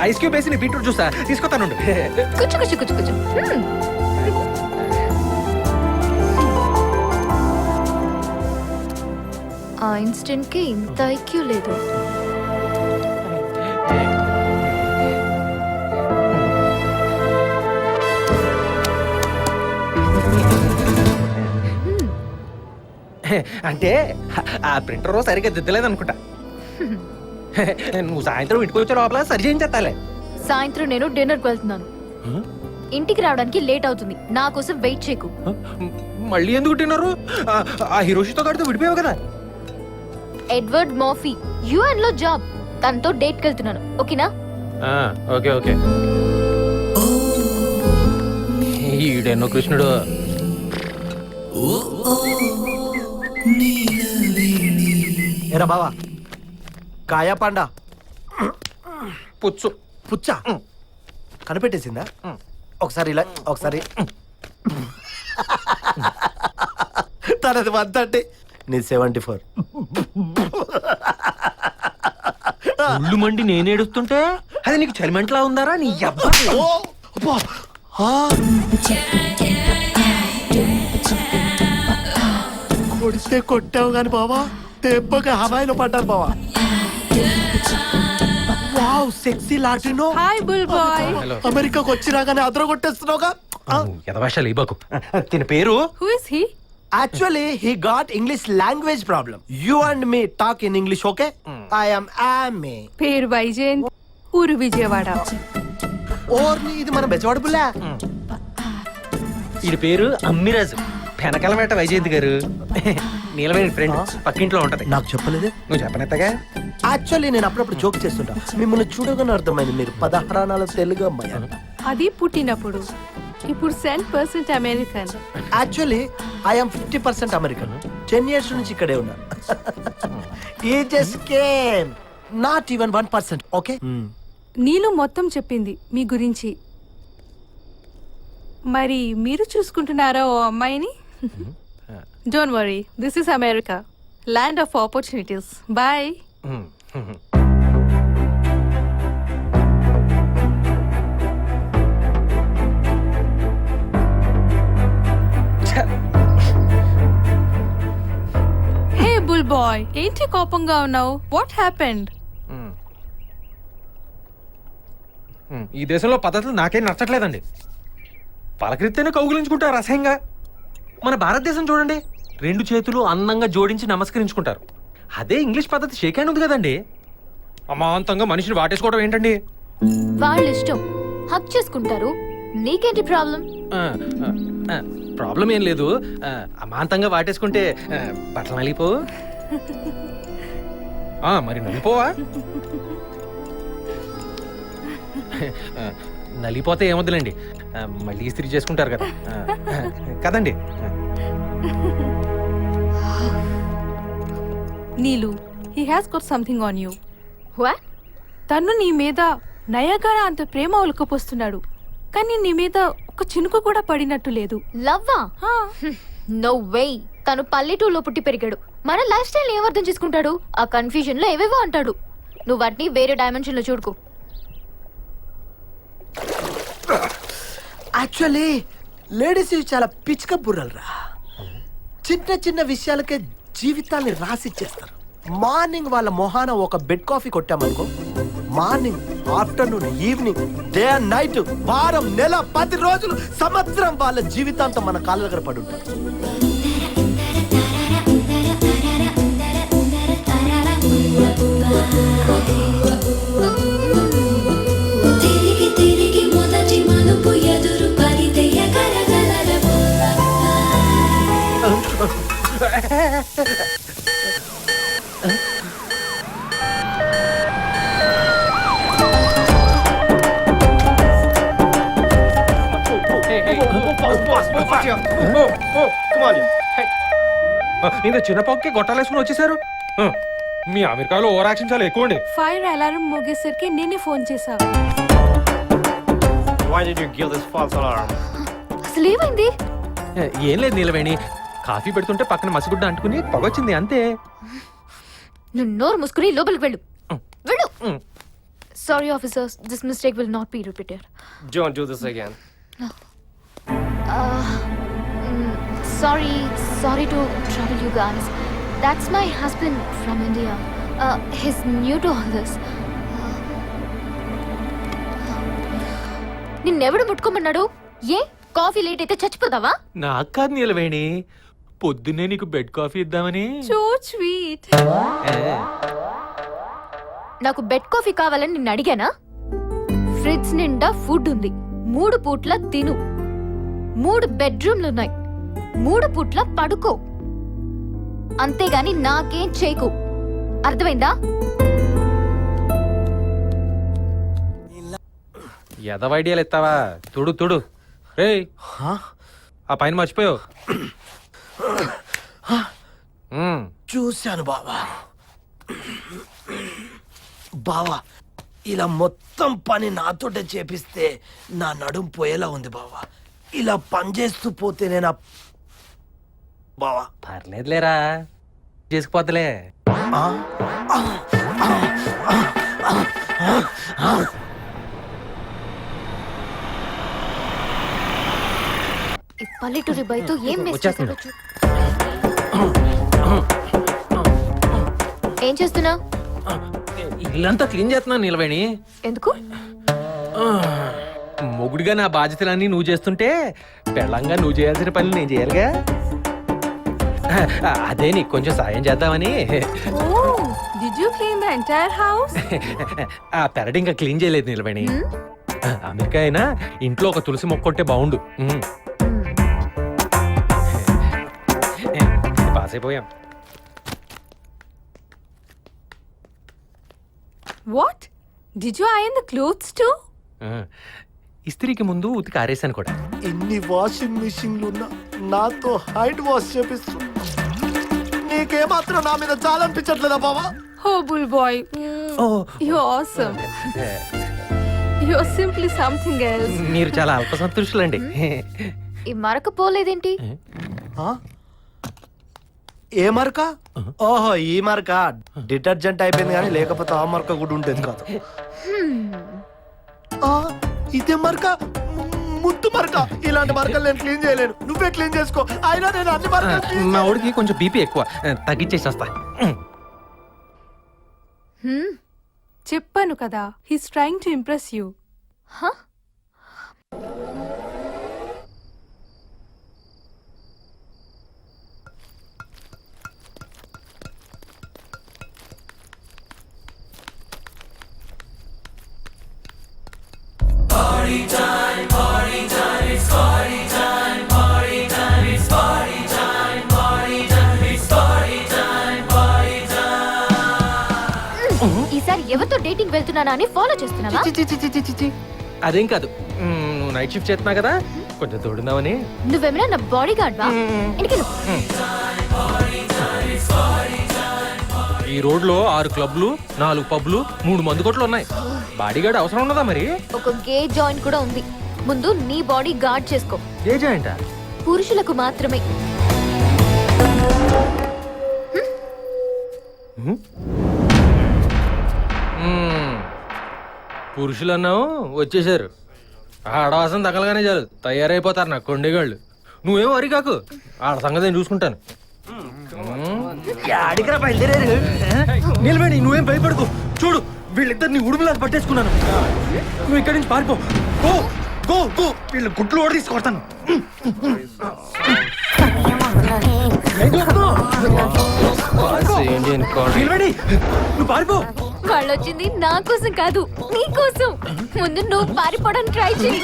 ఐస్ క్యూబ్ వేసి నీ బీట్రూట్ చూసా తీసుకొస్తాను. కూర్చో. ఐన్స్టీన్ కి ఇంత ఐక్యూ లేదు. అంటే ఆ ప్రింటర్ సరిగ్గా దిద్దలేదు అనుకుంటా. నువ్వు సాయంత్రం ఇంటికి వచ్చే లోపల సరి చేయించేస్తాలే. సాయంత్రం నేను డిన్నర్కి వెళ్తున్నాను. ఇంటికి రావడానికి లేట్ అవుతుంది. నా కోసం వెయిట్ చేయకు. మళ్ళీ ఎందుకు తిన్నారు? ఆ హిరోషితో గారితో విడిపోయావు కదా. ఎడ్వర్డ్ మోఫీ యుఎన్ లో జాబ్, తనతో డేట్కి వెళ్తున్నాను. ఓకేనా? Okay okay. ఈడెన్నో కృష్ణుడు. ఎరా బావా, కాయా పండా? పుచ్చు. పుచ్చా కనిపెట్టేసిందా? ఒకసారి ఇలా, ఒకసారి తనది 130, నీ 74. ఉళ్ళు మండి నేను ఏడుస్తుంటే అది నీకు చలిమంటలా ఉందారా నీ అబ్బా? కొడితే కొట్టావు గాని బావా, దెబ్బకి హవాయిలో పడ్డాను బావా. Wow, sexy Latino. Hi Bull Boy. అమెరికాకు వచ్చినా గానీ అదర కొట్టేస్తున్నావుగా. ఎదవాషాలు ఇవ్వకు. తిన పేరు who is he? Actually, he got English language problem. You and me talk in English, okay? I am Amy. పేరు వైజయంత్, ఊరు విజయవాడ. ఓర్ని, ఇది మన బెజవాడ బుల్లా. ఈడి పేరు అమ్మిరాజు. వెనకాలమేట వైజయంతి గారు నీలవేణి ఫ్రెండ్, పక్కింట్లో ఉంటది. నాకు చెప్పలేదే. నువ్వు చెప్పనెత్తగా. యాక్చువల్లీ నేను అప్పుడప్పుడు జోక్ చేస్తుంటా. మిమ్మల్ని చూడగానే అర్థమైంది మీరు 16 తెలుగు అమ్మాయి. అది పుట్టినప్పుడు. ఇప్పుడు 10% అమెరికన్. యాక్చువల్లీ ఐఎమ్ 50% అమెరికన్. 10 years నుంచి ఇక్కడే ఉన్నా. I just came not even 1%. Okay, Neelu మొత్తం చెప్పింది మీ గురించి. మరి మీరు చూసుకుంటున్నారా ఓ అమ్మాయిని? Don't worry, this is America, land of opportunities. Boy. Hey bull boy, ఏంటి కోపంగా ఉన్నావు? What happened? ఈ దేశంలో పద్ధతులు నాకేం నచ్చట్లేదండి. పలకరిస్తేనే కౌగులించుకుంటారు అసహ్యంగా. మన భారతదేశం చూడండి, 2 చేతులు అందంగా జోడించి నమస్కరించుకుంటారు. అదే ఇంగ్లీష్ పద్ధతి షేక్ హ్యాండ్ ఉంది కదండి. అమాంతంగా మనిషిని వాటేసుకోవడం ఏంటండి? వాళ్ళ ఇష్టం, హక్ చేసుకుంటారు. నీకేంటి ప్రాబ్లం? ప్రాబ్లం ఏం లేదు. అమాంతంగా వాటేసుకుంటే బట్టలు నలిపోవు. మరి నలిపోవా? నలిపోతే ఏమొద్దులేండి, మళ్ళీ ఇస్త్రీ చేసుకుంటారు కదా. కదండి. Neelu, he has got something on you. What? తను నీ మీద నయగారా అంత ప్రేమ ఒలకపోస్తున్నాడు, కానీ నీ మీద ఒక చినుకు కూడా పడినట్టు లేదు. లవ్వా? No way. తను పల్లెటూరులో పుట్టి పెరిగాడు. మన లైఫ్ స్టైల్ ఏం అర్థం చేసుకుంటాడు? ఆ కన్ఫ్యూజన్ లో ఏవేవో అంటాడు. నువ్వు వాటిని వేరే డైమెన్షన్ లో చూడుకో. యాక్చువల్లీ లేడీస్ చాలా పిచ్చుక బుర్రలరా. చిన్న చిన్న విషయాలకే జీవితాన్ని రాసిచ్చేస్తారు. మార్నింగ్ వాళ్ళ మొహాన ఒక బెడ్ కాఫీ కొట్టామనుకో, morning, afternoon, evening, day and night, వారం, నెల, 10 రోజులు, సంవత్సరం వాళ్ళ జీవితాంతం మన కాళ్ళ దగ్గర పడి ఉంటారు. తిరిగి తిరిగి మొదటి మలుపు ఎదురు పరిదెయ్య కలగలరవు. ఇంత చిన్న పక్కకి గొట్టాలేసుకుని వచ్చేసారు. మీ అమెరికాలో ఓవర్ యాక్షన్ చాలా ఎక్కువ అండి. ఫైర్ అలారం మోగేసరికి నేనే ఫోన్ చేశా. అసలు ఏమైంది? ఏం లేదు నీలవేణి, కాఫీ పెడుతుంటే పక్కన మసిగుడ్డ అంటుకుని పొగొచ్చింది అంతే. నువ్వు నోరు మూసుకుని లోపలికి వెళ్ళు. వెళ్ళు. Sorry officers, this mistake will not be repeated. Don't do this again. Sorry to trouble you guys. That's my husband from India. He's new to all this. నిన్నెవడు ముట్టుకోమన్నాడు? ఏ కాఫీ లేట్ అయితే చచ్చిపోతావా? నాకు కాదు నీలవేణి, పొద్దున్నే నీకు బెడ్ కాఫీ ఇద్దామని. So sweet. నాకు బెడ్ కాఫీ కావాలని నిన్ను అడిగానా? ఫ్రిడ్జ్ నిండా ఫుడ్ ఉంది, 3 పూట్ల తిను. 3 బెడ్రూమ్లు ఉన్నాయి, 3 పూట్ల పడుకో. అంతేగాని నాకేం చేయకు, అర్థమైందా? ఎదవ ఐడియాలు ఎత్తావా? తుడు తుడు. రేయ్, ఆ పైన మర్చిపోయావు. చూశాను బావా. బావా, ఇలా మొత్తం పని నాతోటే చేపిస్తే నా నడుం పోయేలా ఉంది బావా. ఇలా పనిచేస్తూ పోతే నేను బావా. పర్లేదులేరా, చేసుకుపోతలే. ఈ పల్లెటూరి బయతో ఏం మిస్ చేశాడో చూ. ఏం చేస్తున్నావు? ఇల్లంతా క్లీన్ చేస్తున్నాను నీలవేణి. ఎందుకు? మొగుడిగా నా బాధ్యతలన్నీ నువ్వు చేస్తుంటే పెళ్ళంగా నువ్వు చేయాల్సిన పనులు నేను చేయాలిగా. అదే నీకు కొంచెం సాయం చేద్దామని. Did you clean the entire house? ఆ పెరడు ఇంకా క్లీన్ చేయలేదు నీలవేణి. అమెరికా అయినా ఇంట్లో ఒక తులసి మొక్క ఉంటే బాగుండు. పాస్ అయిపోయాం. What? Did you iron the clothes too? ఇస్త్రీకి ముందు ఉతికి ఆరేసాను కూడా. ఎన్ని వాషింగ్ మిషన్లు ఉన్నా నాతో హైడ్ వాష్ చేపిస్తు. నీకేమాత్రం నా మీద చాలా అనిపించట్లేదా బావా? Oh, bull boy. You're awesome. You're simply something else. మీరు చాలా అల్ప సంతృష్టులండి. ఈ మరక పోలేదేంటి? ఏ మరక? ఓహో, ఈ మరక డిటర్జెంట్ అయిపోయింది కానీ లేకపోతే ఆ మరక కూడా ఉండేది కాదు. ఇదే మరక, ముద్దు మరక. ఇలాంటి మరకలు నేను క్లీన్ చేయలేను, నువ్వే క్లీన్ చేసుకో. అయినా నేను అన్ని మరకలు. మా ఊడికి కొంచెం బీపీ ఎక్కువ, తగ్గించేసి వస్తా. చెప్పాను కదా, he's trying to impress you. ఈసారి ఎవరితో డేటింగ్ వెళ్తున్నానా అని ఫాలో చేస్తున్నావా? అదేం కాదు, నువ్వు నైట్ షిఫ్ట్ చేస్తున్నావు కదా, కొంచెం తోడుందామని. నువ్వేమైనా నా బాడీ గార్డ్ వా? ఈ రోడ్లో 6 క్లబ్లు, 4 పబ్లు, 3 మందు కొట్లు ఉన్నాయి. బాడీ గార్డ్ అవసరం ఉన్నదా మరి? ఒక గే జాయింట్ కూడా ఉంది. ముందు నీ బాడీ గార్డ్ చేసుకో. గే జాయింటా? పురుషులకు మాత్రమే. పురుషులు అన్నావు, వచ్చేసారు. ఆడవాసం తగలగానే చాలు తయారైపోతారు నా కొండేగాళ్ళు. నువ్వేం వరి కాకు, ఆడ సంగతి నేను చూసుకుంటాను. నిలబడి నువ్వేం భయపడకు. చూడు, వీళ్ళిద్దరిని ఉడుములా పట్టేసుకున్నాను. నువ్వు ఇక్కడి నుంచి పారిపో. గో గో గో, వీళ్ళ గుడ్లు ఓడి తీసుకొడతాను. నిలబడి నువ్వు పారిపో. వాళ్ళు వచ్చింది నా కోసం కాదు, నీ కోసం. ముందు నువ్వు పారిపోవడానికి ట్రై చేయి.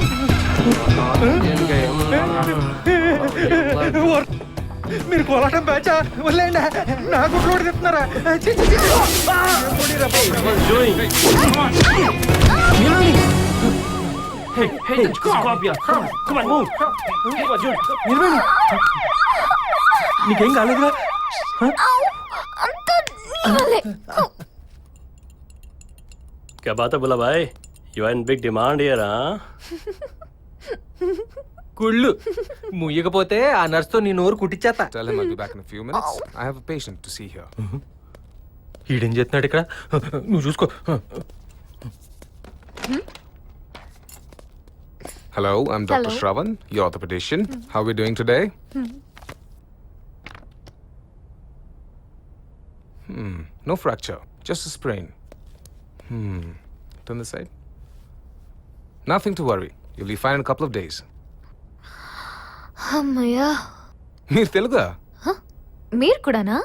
మీరు కోలాటం బ్యాచా? వదిలేండి, నా గుడ్లు ఓడి తిప్పుతున్నారా? నీకేం కాలేదుగా? क्या बात है बुला भाई? You are in big demand here, huh? కుళ్ళు ముయ్యకపోతే ఆ నర్స్ తో నీ నోరు కుట్టించేస్తా. Tell him I'll be back in a few minutes. I have a patient to see here. ఈడేం చేస్తున్నాడు ఇక్కడ? నువ్వు చూసుకో. Hello, I'm Dr. Hello. Shravan, your orthopedician. How are we doing today? No fracture, just a sprain. Turn this side. Nothing to worry. You'll be fine in a couple of days. అమ్మయ్యా. మీరు తెలుగా? మీరు కూడానా?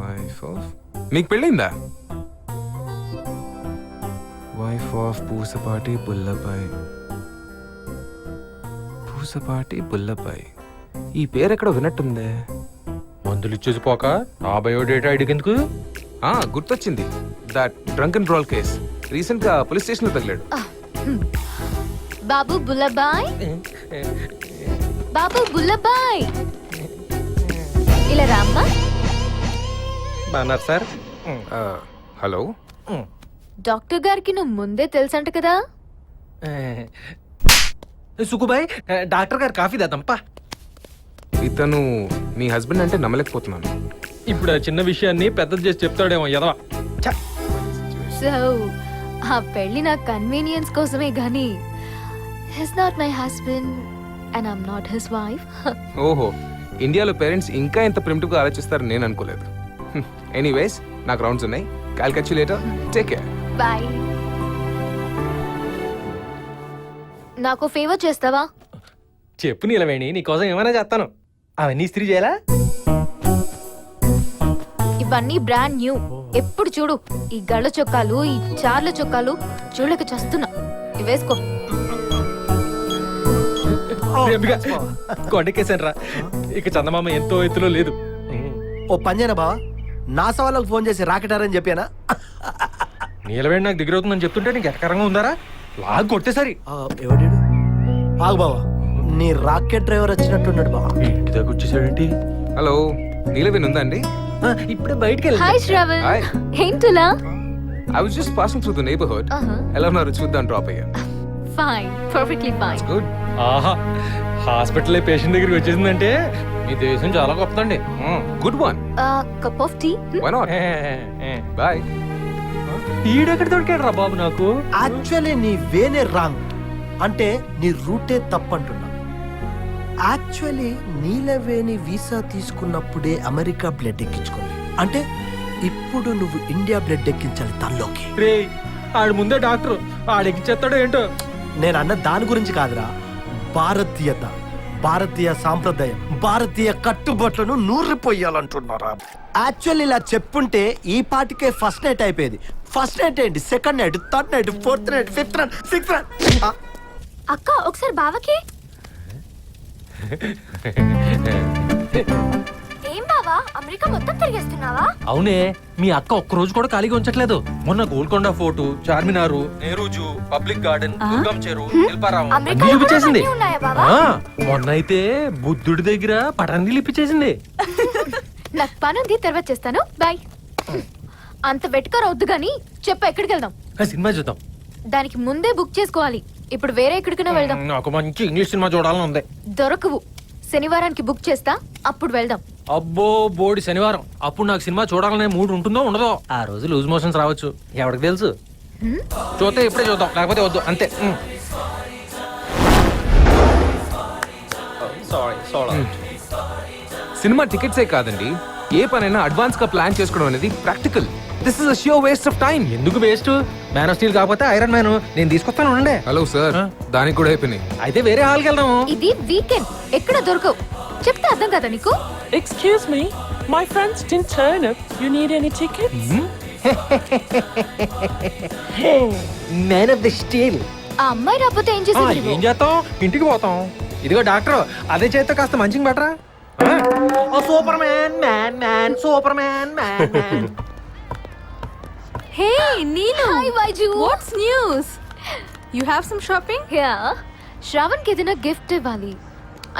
వైఫ్ ఆఫ్ మీకు పెళ్ళిందా? Wife of Pusapati Bullabai. పూసపాటి బుల్లబాయ్, ఈ పేరు ఎక్కడ విన్నట్టుందే. మందులు ఇచ్చేసి పోక ఆ బయోడేటా ఐడికెందుకు? గుర్తొచ్చింది. That drunk and brawl case recent గా పోలీస్ స్టేషన్ లో తగిలాడు. బాబు బుల్లబాయ్, బాబు బుల్లబాయ్, ఇలా రామ్మా. బాగున్నారు సార్. హలో, డాక్టర్ గారికి నువ్వు ముందే తెలుసంట కదా. సుకుబాయ్, డాక్టర్ గారు కాఫీ దాదంపా. ఇతను మీ హస్బెండ్ అంటే నమ్మలేకపోతున్నాను. ఇప్పుడు ఆ చిన్న విషయాన్ని పెద్దది చేసి చెప్తాడేమో ఎదవా. సో ఆ పెళ్లి నా కన్వీనియన్స్ కోసమే గానీ he's not my husband and I'm not his wife. ఓహో, ఇండియాలో పేరెంట్స్ ఇంకా ఎంత ప్రిమిటివ్ గా ఆలోచిస్తారని నేను అనుకోలేదు. ఎనీవేస్, నాకు రౌండ్స్ ఉన్నాయి. I'll catch you later. Take care. Bye. నాకు ఫేవర్ చేస్తావా? చెప్పు నీలవేణి, నీకోసం ఏమైనా చేస్తాను. అవన్నీ ఇస్త్రీ చేయాలా? ఇవన్నీ బ్రాండ్ న్యూ. ఎప్పుడు చూడు ఈ గళ్ళ చొక్కాలు, ఈ చార్ల చొక్కాలు చూడలేక చస్తున్నా. ఇవి వేసుకో. కొండకేసాను రా. ఇక చందమామ ఎంతో ఎత్తులో లేదు. ఓ పనిచేనా బావా, నాసా వాళ్ళకి ఫోన్ చేసి రాకెటారని చెప్పానా? నీలవేణి నాకు దగ్గర అవుతుందని చెప్తుంటే నీకు ఎక్కరంగా ఉందారా? లాగ్ కొట్టేసరి. ఎవడు ఆగు బావా, నీ రాకెట్ డ్రైవర్ వచ్చినట్టున్నాడు బావా. ఇంటి దగ్గర వచ్చేసాడేంటి? హలో, నీలవేణి ఉందా అండి? ఇప్పుడే బయటికి hi Shravan. Hi. ఏంటులా? I was just passing through the neighborhood. ఎలా ఉన్నారు చూద్దాం డ్రాప్ అయ్యా. Fine, perfectly fine. గుడ్. ఆహా, హాస్పిటల్ పేషెంట్ దగ్గరికి వచ్చేసిందంటే మీ దేశం చాలా గొప్పదండి. Good one. Cup of tea. Why not? Bye. ఈడెక్కడ దొరికాడు రా బాబు నాకు? యాక్చువల్లీ నీ వేనే రాంగ్, అంటే నీ రూటే తప్పంటున్నా. యాక్చువల్లీ నీలవేణి వీసా తీసుకున్నప్పుడే అమెరికా బ్లడ్ ఎక్కించుకుంది. అంటే ఇప్పుడు నువ్వు ఇండియా బ్లడ్ ఎక్కించాలి తనలోకి. రే, ఆడు ముందే డాక్టర్, ఆడెక్కిచ్చేస్తాడో ఏంటో. నేను అన్న దాని గురించి కాదురా, భారతీయత, భారతీయ సాంప్రదాయం, భారతీయ కట్టుబాట్లను నూరిపోయాలంటున్నారా. యాక్చువల్లీ ఇలా చెప్పుంటే ఈ పాటికే ఫస్ట్ నైట్ అయిపోయేది. ఫస్ట్ నైట్ ఏంటి, second night, third night, fourth night, fifth night, sixth night. అక్క ఒకసారి బావకి. ఏం బావా, అమెరికా మొత్తం తిరిగేస్తున్నావా? అవునే, మీ అక్క ఒక్క రోజు కూడా ఖాళీగా ఉంచట్లేదు. మొన్న Golconda fort, Charminar, Nehru zoo, public garden, Durgam Cheruvu, Shilparamam అన్ని లిపిచేసింది. మొన్న అయితే బుద్ధుడి దగ్గర పటాన్ని లిపిచేసింది. నాకు పని ఉంది, తర్వాత చేస్తాను. బాయ్. అంత వెట్కర్ వద్దు గానీ చెప్పు, ఎక్కడికి వెళ్దాం? సినిమా చూద్దాం. దానికి ముందే బుక్ చేసుకోవాలి. ఇప్పుడు వేరే ఎక్కడికైనా వెళ్దాం. నాకు మంచి ఇంగ్లీష్ సినిమా చూడాలని ఉంది. దొరకవు. శనివారానికి బుక్ చేస్తా, అప్పుడు వెళ్దాం. అబ్బో, బోడి శనివారం. అప్పుడు నాకు సినిమా చూడాలనే మూడ్ ఉంటుందో ఉండదో. ఆ రోజు లూజ్ మోషన్స్ రావచ్చు, ఎవరికి తెలుసు. చూస్తే ఇప్పుడే చూద్దాం, లేకపోతే వద్దు, అంతే. సినిమా టికెట్సే కాదండి, ఏ పనైనా అడ్వాన్స్ గా ప్లాన్ చేసుకోవడం అనేది practical. This is a sure waste of time. ఎందుకు వేస్ట్? మ్యాన్ ఆఫ్ స్టీల్ కాకపోతే ఐరన్ మ్యాన్ నేను తీసుకొస్తాను, ఉండే. హలో సార్, దానికి కూడా అయిపోయినాయి. అయితే వేరే హాల్కి వెళ్దాం. ఇది వీకెండ్, ఎక్కడ దొరకవు. చెప్తే అర్థం కదా నీకు? Excuse me, my friends didn't turn up. You need any tickets? Man of the steel. ఆ అమ్మాయి రాకపోతే ఏం చేసేది? ఏం చేస్తాం, ఇంటికి పోతాం. ఇదిగో డాక్టర్, అదే చేస్తే కాస్త మంచిగా బెటరా. Super man, man man, super man, man man. Hey, Neelu. Hi, Vaiju. What's news? You have some shopping? Yeah. Shravan కి ఏదైనా గిఫ్ట్ ఇవ్వాలి.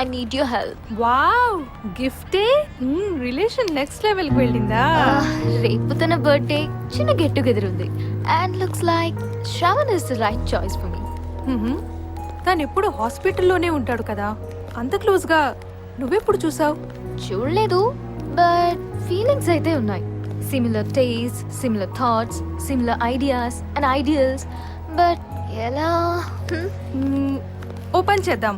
I need your help. Wow, gift A? Relation next level కి వెళ్ళిందా? రేపు తన బర్త్డే, చిన్న గెట్ టుగెదర్ ఉంది. And looks like Shravan is the right choice for me. తను ఎప్పుడు హాస్పిటల్లోనే ఉంటాడు కదా, అంత క్లోజ్ గా నువ్వెప్పుడు చూసావు? చూడలేదు, బట్ ఫీలింగ్స్ అయితే ఉన్నాయి. Similar tastes, similar thoughts, similar ideas and ideals. But ఎలా? ఓపెన్ చేద్దాం.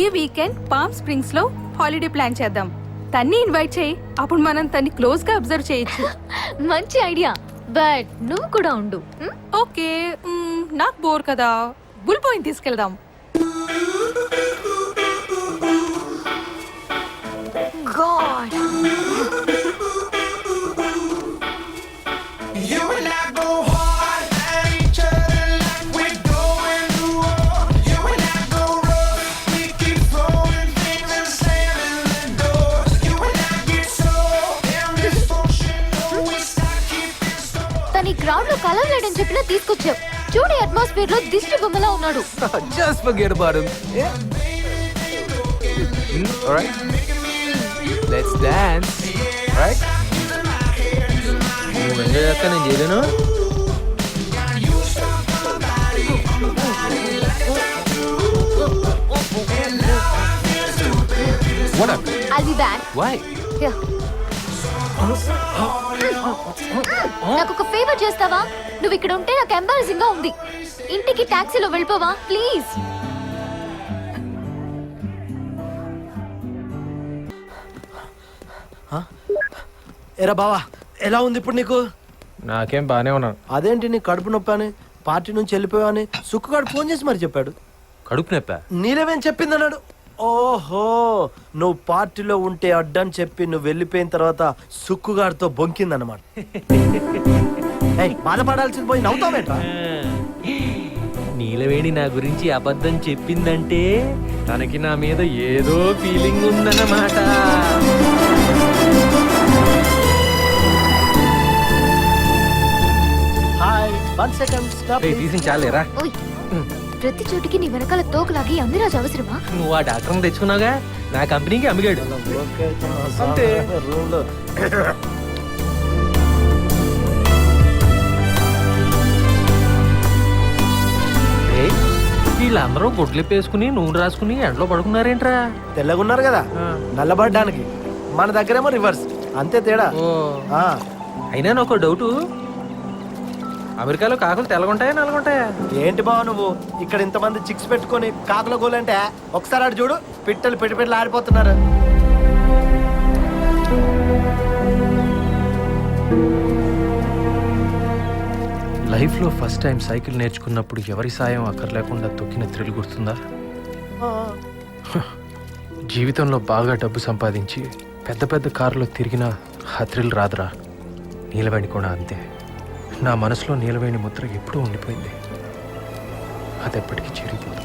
ఈ వీకెండ్ పామ్ స్ప్రింగ్స్ లో హాలిడే ప్లాన్ చేద్దాం. తన్ని ఇన్వైట్ చేయి, అప్పుడు మనం తన్ని క్లోజ్ గా అబ్జర్వ్ చేయొచ్చు. మంచి ఐడియా, బట్ నువ్వు కూడా ఉండు. ఓకే, నాకు బోర్ కదా, బుల్ పాయింట్ తీసుకెళ్దాం. గాడ్ తన ఈ క్రౌడ్ లో కలవలేడని చెప్పినా తీసుకొచ్చావు. చూడు అట్మాస్ఫియర్ లో దిష్టి బొమ్మలా ఉన్నాడు. Just forget about him. Yeah. All right. Let's dance. Right? నువ్వు ఎంజాయ్ చేస్తా నేను చేయలేను. What up? I'll be back. Why? Here. నాకు ఒక ఫేవర్ చేస్తావా? నువ్వు ఇక్కడ ఉంటే నాకు ఎంబారసింగ్ గా ఉంది. ఇంటికి టాక్సీలో వెళ్ళిపోవా ప్లీజ్? ఎరా బావా, ఎలా ఉంది ఇప్పుడు నీకు? నాకేం బానే ఉన్నాను. అదేంటి నీ కడుపు నొప్పి అని, పార్టీ నుంచి వెళ్ళిపోయావు అని సుక్కుగాడు ఫోన్ చేసి మరి చెప్పాడు. కడుపు నొప్పా? నీలేమేం చెప్పింది అన్నాడు. ఓహో, నువ్వు పార్టీలో ఉంటే అడ్డని చెప్పి నువ్వు వెళ్ళిపోయిన తర్వాత సుక్కుగాడితో బొంకిందన్నమాట. బాధపడాల్సింది పోయి నవ్వుతావేంట్రా? నీలవేణి నా గురించి అబద్ధం చెప్పిందంటే తనకి నా మీద ఏదో ఫీలింగ్ ఉందన్నమాట. Hi, 1 second stop. తీసి చాలేరా. ఓయ్, ప్రతి చోటికి నీ వెనకాల తోకలాగి అమ్మిరాజు అవసరమా? నువ్వు ఆ డాక్టర్ని తెచ్చుకున్నావుగా, నా కంపెనీకి అమ్మిగాడు. అంతే. రూమ్ లో వీళ్ళందరూ గుడ్లెప్పేసుకుని నూనె రాసుకుని ఎండలో పడుకున్నారేంట్రా? తెల్లగున్నారు కదా నల్లబడ్డానికి, మన దగ్గరేమో రివర్స్, అంతే తేడా. అయినా నాకు డౌట్, అమెరికాలో కాకులు తెల్లగుంటాయా నల్లగుంటాయా? ఏంటి బావ నువ్వు ఇక్కడ ఇంతమంది చిక్స్ పెట్టుకొని కాకుల గోలంటే ఒకసారి అటు చూడు, పిట్టలు పెట్టి ఆడిపోతున్నారు. లైఫ్లో ఫస్ట్ టైం సైకిల్ నేర్చుకున్నప్పుడు ఎవరి సాయం అక్కర్లేకుండా తొక్కిన థ్రిల్ గుర్తుందా? జీవితంలో బాగా డబ్బు సంపాదించి పెద్ద పెద్ద కారులో తిరిగిన ఆ థ్రిల్ రాదురా. నీలవేణి కూడా అంతే. నా మనసులో నీలవేణి ముద్ర ఎప్పుడూ ఉండిపోయింది, అది ఎప్పటికీ చెరిగిపోదు.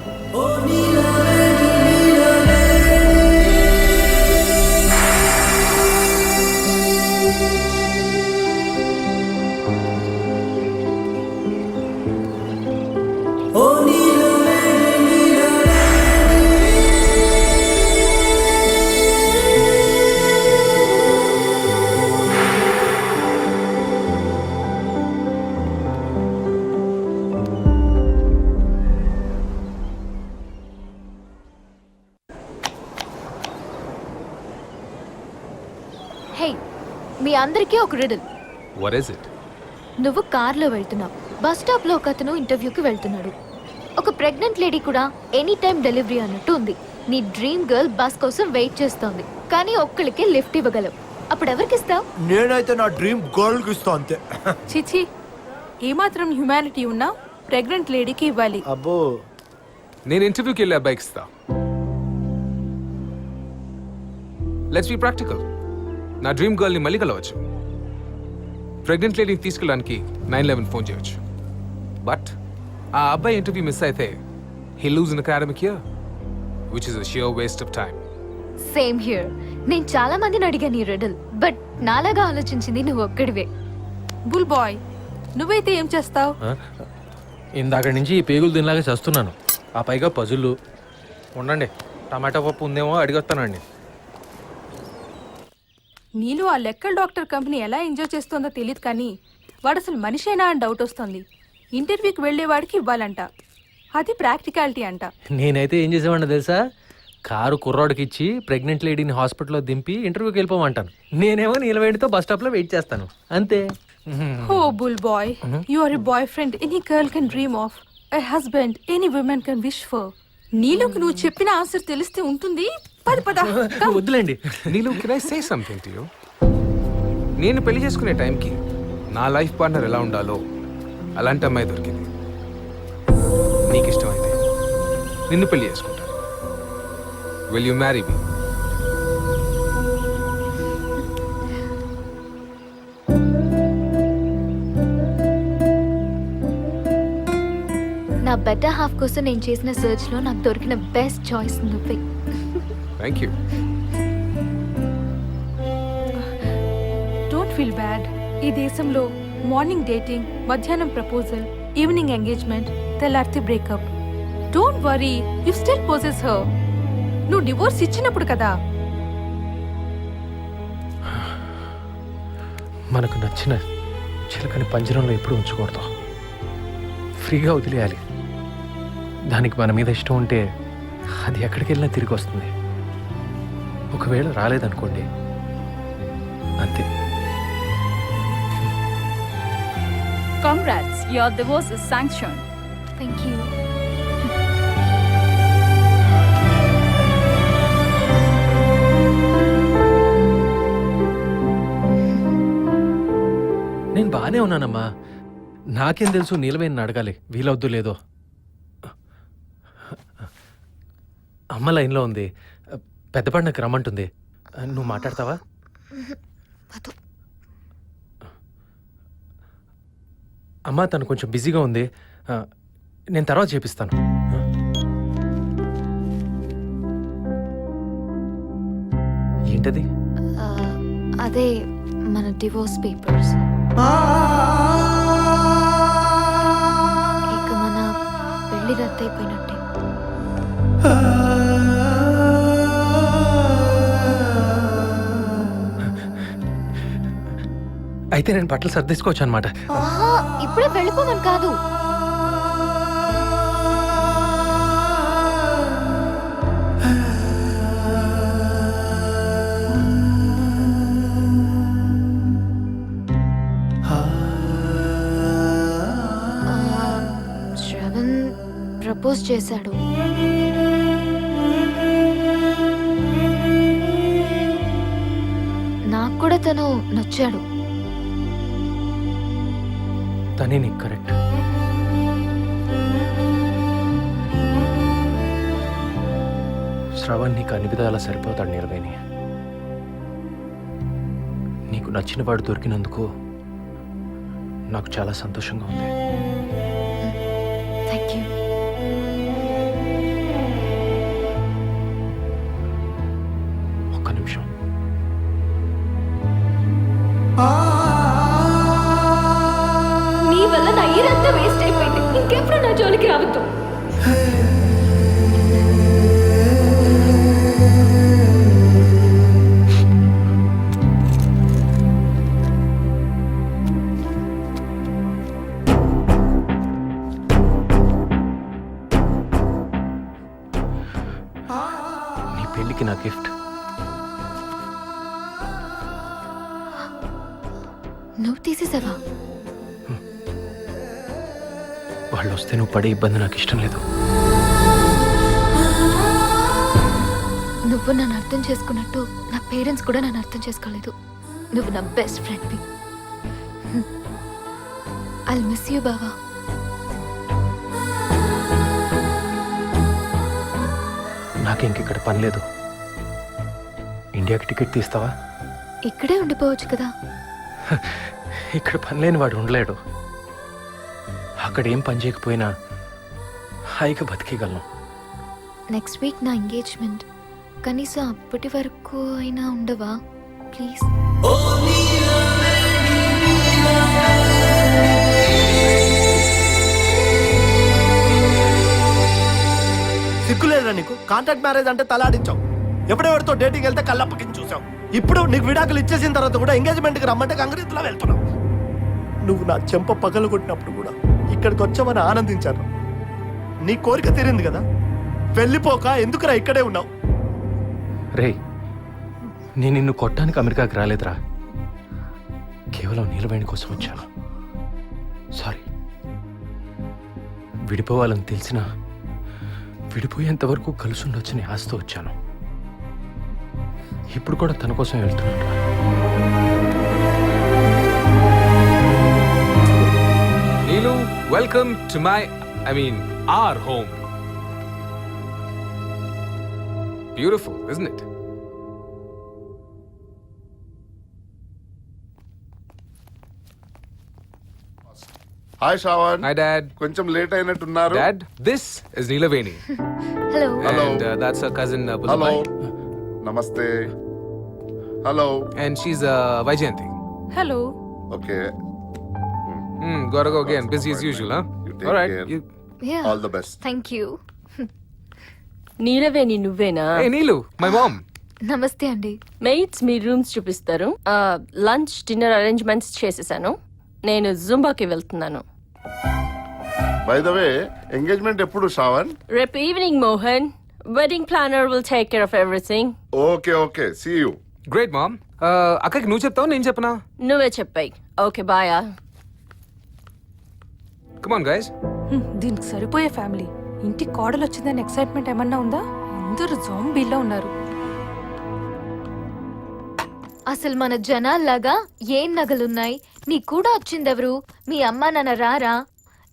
హే, మీ అందరికీ ఒక రిడల్. What is it? నువ్వు కార్లో వెళ్తున్నావు, బస్ స్టాప్ లో ఒక అతను ఇంటర్వ్యూకి వెళ్తున్నాడు. ఒక ప్రెగ్నెంట్ లేడీ కూడా ఎనీ టైం డెలివరీ అన్నట్టు ఉంది. నీ డ్రీమ్ గర్ల్ బస్ కోసం వెయిట్ చేస్తోంది, కానీ ఒక్కడికే లిఫ్ట్ ఇవ్వగలవు. అప్పుడు ఎవరికి ఇస్తావు? నేనైతే నా డ్రీమ్ గర్ల్ కి ఇస్తా అంతే. చిచి, ఏమాత్రం హ్యుమానిటీ ఉన్నా ప్రెగ్నెంట్ లేడీకి ఇవ్వాలి. అబ్బో, నేను ఇంటర్వ్యూకి వెళ్ళే అబ్బాయికి ఇస్తా. Let's be practical. నా డ్రీమ్ గర్ల్ని మళ్ళీ కలవచ్చు. ప్రెగ్నెంట్ లేడీని తీసుకెళ్ళడానికి 911 ఫోన్ చేయవచ్చు. బట్ ఆ అబ్బాయి ఇంటర్వ్యూ మిస్ అయితే he loose in academic year, which is a sheer waste of time. Same here. నేను చాలా మందిని అడిగాను ఈ రిడల్, బట్ నాలాగా ఆలోచించింది నువ్వు ఒక్కడివే. బుల్ బాయ్, నువ్వైతే ఏం చేస్తావు? ఇందాక నుంచి ఈ పేగులు దీనిలాగా చేస్తున్నాను. ఆ పైగా పజుళ్ళు. ఉండండి, టమాటా పప్పు ఉందేమో అడిగొస్తానండి. నీలో ఆ లెక్కల డాక్టర్ కంపెనీ ఎలా ఎంజాయ్ చేస్తోందో తెలియదు, కానీ వాడు అసలు మనిషేనా అని డౌట్ వస్తుంది. ఇంటర్వ్యూకి వెళ్ళేవాడికి ఇవ్వాలంట, అది ప్రాక్టికాలిటీ అంట. నేనైతే ఏం చేసేవాడిని తెలుసా? కారు కుర్రాడికి ఇచ్చి ప్రెగ్నెంట్ లేడీని హాస్పిటల్లో దింపి ఇంటర్వ్యూకి వెళ్ళిపోమంటాను. నేనేమో నీలవేణితో బస్ స్టాప్లో వెయిట్ చేస్తాను, అంతే. ఓ bull boy, you are a boy friend any girl can dream of, a husband any women can wish for. నీలోకి నువ్వు చెప్పిన ఆన్సర్ తెలిస్తే ఉంటుంది, పద పద వద్దులేండి. నీళ్ళు can I say something to you? నేను పెళ్లి చేసుకునే టైంకి నా లైఫ్ పార్ట్నర్ ఎలా ఉండాలో అలాంటి అమ్మాయి దొరికింది. నీకు ఇష్టమైతే నిన్ను పెళ్లి చేసుకుంటాను. Will you marry me? నా బెటర్ హాఫ్ కోసం నేను చేసిన సర్చ్ లో నాకు దొరికిన బెస్ట్ చాయిస్ నువ్వే. Thank you. Don't feel bad. ఈ దేశంలో మార్నింగ్ డేటింగ్, మధ్యాహ్నం ప్రపోజల్, ఈవినింగ్ ఎంగేజ్మెంట్, తెల్లారితే breakup. Don't worry, you still possess her. నువ్వు డివోర్స్ ఇచ్చినప్పుడు కదా. మనకు నచ్చిన చిలకని పంజరంలో ఎప్పుడు ఉంచకూడదు, ఫ్రీగా వదిలేయాలి. దానికి మన మీద ఇష్టం ఉంటే అది ఎక్కడికి వెళ్ళినా తిరిగి వస్తుంది. ఒకవేళ రాలేదనుకోండి, అంతే. Congrats, your divorce is sanctioned. Thank you. నేను బాగానే ఉన్నానమ్మా. నాకేం తెలుసు నీలవేణిని అడగాలి వీలవుద్దు లేదో. అమ్మ లైన్లో ఉంది, పెద్ద పండగకి రమ్మంటుంది. నువ్వు మాట్లాడతావా? అమ్మ తను కొంచెం బిజీగా ఉంది, నేను తర్వాత చేపిస్తాను. ఏంటది? అదే మన డివోర్స్ పేపర్స్. ఇక మన పెళ్లి రద్దయిపోయినట్టే. అయితే నేను బట్టలు సర్దేసుకోవచ్చు అనమాట. ఇప్పుడే వెళ్ళిపోమని కాదు. శ్రవణ్ ప్రపోజ్ చేశాడు. నాకు కూడా తను నచ్చాడు. తనే నీకు కరెక్ట్. శ్రవణ్ నీకు అన్ని విధాలా సరిపోతాడు నీలవేణి. నీకు నచ్చిన వాడు దొరికినందుకు నాకు చాలా సంతోషంగా ఉంది. Thank you. ఒక్క నిమిషం. నీ వల్ల నా ఇయరంతా వేస్ట్ అయిపోయింది. ఇంకెప్పుడు నా జోలికి రావద్దు. నీ పెళ్ళికి నా గిఫ్ట్. నువ్వు తీసేసావా? వాళ్ళు వస్తే నువ్వు పడే ఇబ్బంది నాకు ఇష్టం లేదు. నువ్వు నన్ను అర్థం చేసుకున్నట్టు నా పేరెంట్స్ కూడా నన్ను అర్థం చేసుకోలేదు. నువ్వు నా బెస్ట్ ఫ్రెండ్వి. ఐల్ మిస్ యూ బావా. నాకు ఇంకెక్కడ పని లేదు. ఇండియాకి టికెట్ తీస్తావా? ఇక్కడే ఉండిపోవచ్చు కదా. ఇక్కడ పని లేని వాడు ఉండలేడు. అక్కడ ఏం పని చేయకపోయినా హాయిగా బతికేయగలను. నెక్స్ట్ వీక్ నా ఎంగేజ్మెంట్. కనీసం అప్పటి వరకు అయినా ఉండవా ప్లీజ్? సిగ్గులేదురా నీకు? కాంట్రాక్ట్ మ్యారేజ్ అంటే తలాడించావు. ఎప్పుడెవరితో డేటింగ్ వెళ్తే కళ్ళప్పకించి చూసావు. ఇప్పుడు నీకు విడాకులు ఇచ్చేసిన తర్వాత కూడా ఎంగేజ్మెంట్కి రమ్మంటే కంగ్రీత్లా వెళ్తున్నావు. నువ్వు నా చెంప పగలు కొట్టినప్పుడు కూడా ఇక్కడికి వచ్చామని ఆనందించాను. నీ కోరిక తీరింది కదా, వెళ్ళిపోక ఎందుకురా ఇక్కడే ఉన్నావు? రే, నేను నిన్ను కొట్టడానికి అమెరికాకి రాలేదురా. కేవలం నీలవేణి కోసం వచ్చాను. సారీ. విడిపోవాలని తెలిసినా విడిపోయేంత వరకు కలిసి ఉండొచ్చని ఆశతో వచ్చాను. ఇప్పుడు కూడా తన కోసం వెళ్తున్నాను. Neelu, welcome to our home. Beautiful, isn't it? Hi Shravan. Hi Dad. కొంచెం లేట్ అయినట్టున్నారు. Dad, this is Neelaveni. Hello. And that's her cousin hello. Bullabai. నమస్తే. Hello. And she's Vaijayanti. Hello. Okay. Gotta go again. Busy as usual, huh? take All right. care. Yeah. All the best. Thank you. నీలవేణి నువ్వేనా? Hey Neelu, my mom. నమస్తే అండి. మెయిట్స్ మీ రూమ్స్ చూపిస్తారు. లంచ్ డిన్నర్ అరేంజ్మెంట్స్ చేసేసాను. నేను జుంబాకి వెళ్తున్నాను. బై ద వే ఎంగేజ్మెంట్ ఎప్పుడు శ్రావణ్? రేపు evening Mohan. Wedding planner will take care of everything. Okay okay, see you. Great mom. అక్కకి నువ్వు చెప్తావు నేను చెప్పనా? నువ్వే చెప్పాయి. ఓకే బాయా. Come on guys. దీనికి సరిపోయే ఫ్యామిలీ. ఇంటికి కోడలు వచ్చిందని ఎక్సైట్మెంట్ ఏమన్నా ఉందా? అందరూ జోంబీల్లో ఉన్నారు. అసలు మన జనాల్లాగా ఏం నగలున్నాయి, నీ కూడా వచ్చిందెవరు, మీ అమ్మ నాన్న రారా,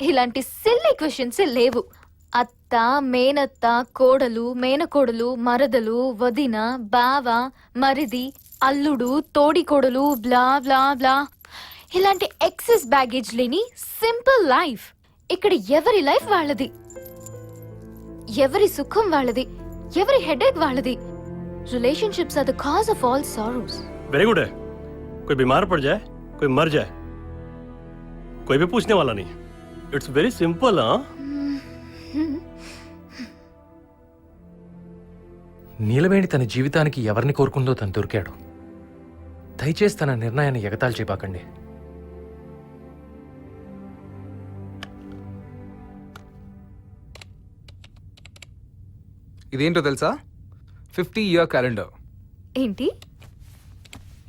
ఇలాంటి సిల్లీ క్వశ్చన్స్ లేవు. అత్త, మేనత్త, కోడలు, మేనకోడలు, మరదలు, వదిన, బావ, మరిది, అల్లుడు, తోడికోడలు, బ్లా బ్లా బ్లా, ఇలాంటి ఎక్సెస్ బ్యాగేజ్ లేని సింపుల్ లైఫ్. ఇక్కడ ఎవరి లైఫ్ వాళ్ళది, ఎవరి సుఖం వాళ్ళది, ఎవరి హెడేక్ వాళ్ళది. Relationships are the cause of all sorrows. Very good है. कोई बीमार पड़ जाए, कोई मर जाए, कोई भी पूछने वाला नहीं. It's very simple. हाँ, నీలవేణి తన జీవితానికి ఎవరిని కోరుకుందో తను దొరికాడు. దయచేసి తన నిర్ణయాన్ని ఎగతాళి చేయబాకండి. ఇదేంటో తెలుసా? 50-year calendar. ఏంటి?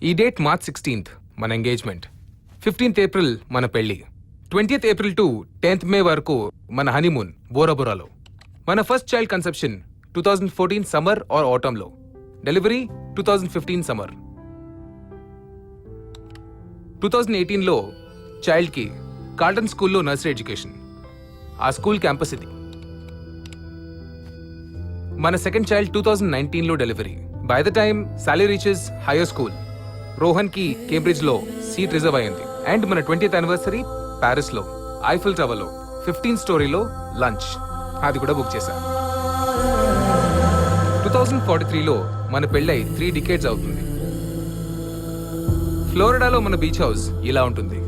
ఈ డేట్ March 16th మన ఎంగేజ్మెంట్, 15th April మన పెళ్లి, 20th April to 10th May వరకు మన హనీమూన్ బోరాబోరాలో. మన first child conception 2014 summer or ఆటంలో, డెలివరీ 2015 సమ్మర్. 2018లో చైల్డ్కి కార్టన్ స్కూల్లో నర్సరీ ఎడ్యుకేషన్. ఆ స్కూల్ క్యాంపస్ ఇది. మన సెకండ్ చైల్డ్ 2019లో delivery. By the time Sally reaches higher school, రోహన్కి కేంబ్రిడ్జ్లో సీట్ రిజర్వ్ అయ్యింది. అండ్ మన 20th యానివర్సరీ ప్యారిస్లో ఐఫిల్ టవర్లో 15th స్టోరీలో లంచ్, అది కూడా బుక్ చేశా. 2043లో మన పెళ్ళై 3 decades అవుతుంది. ఫ్లోరిడాలో మన బీచ్ హౌస్ ఇలా ఉంటుంది.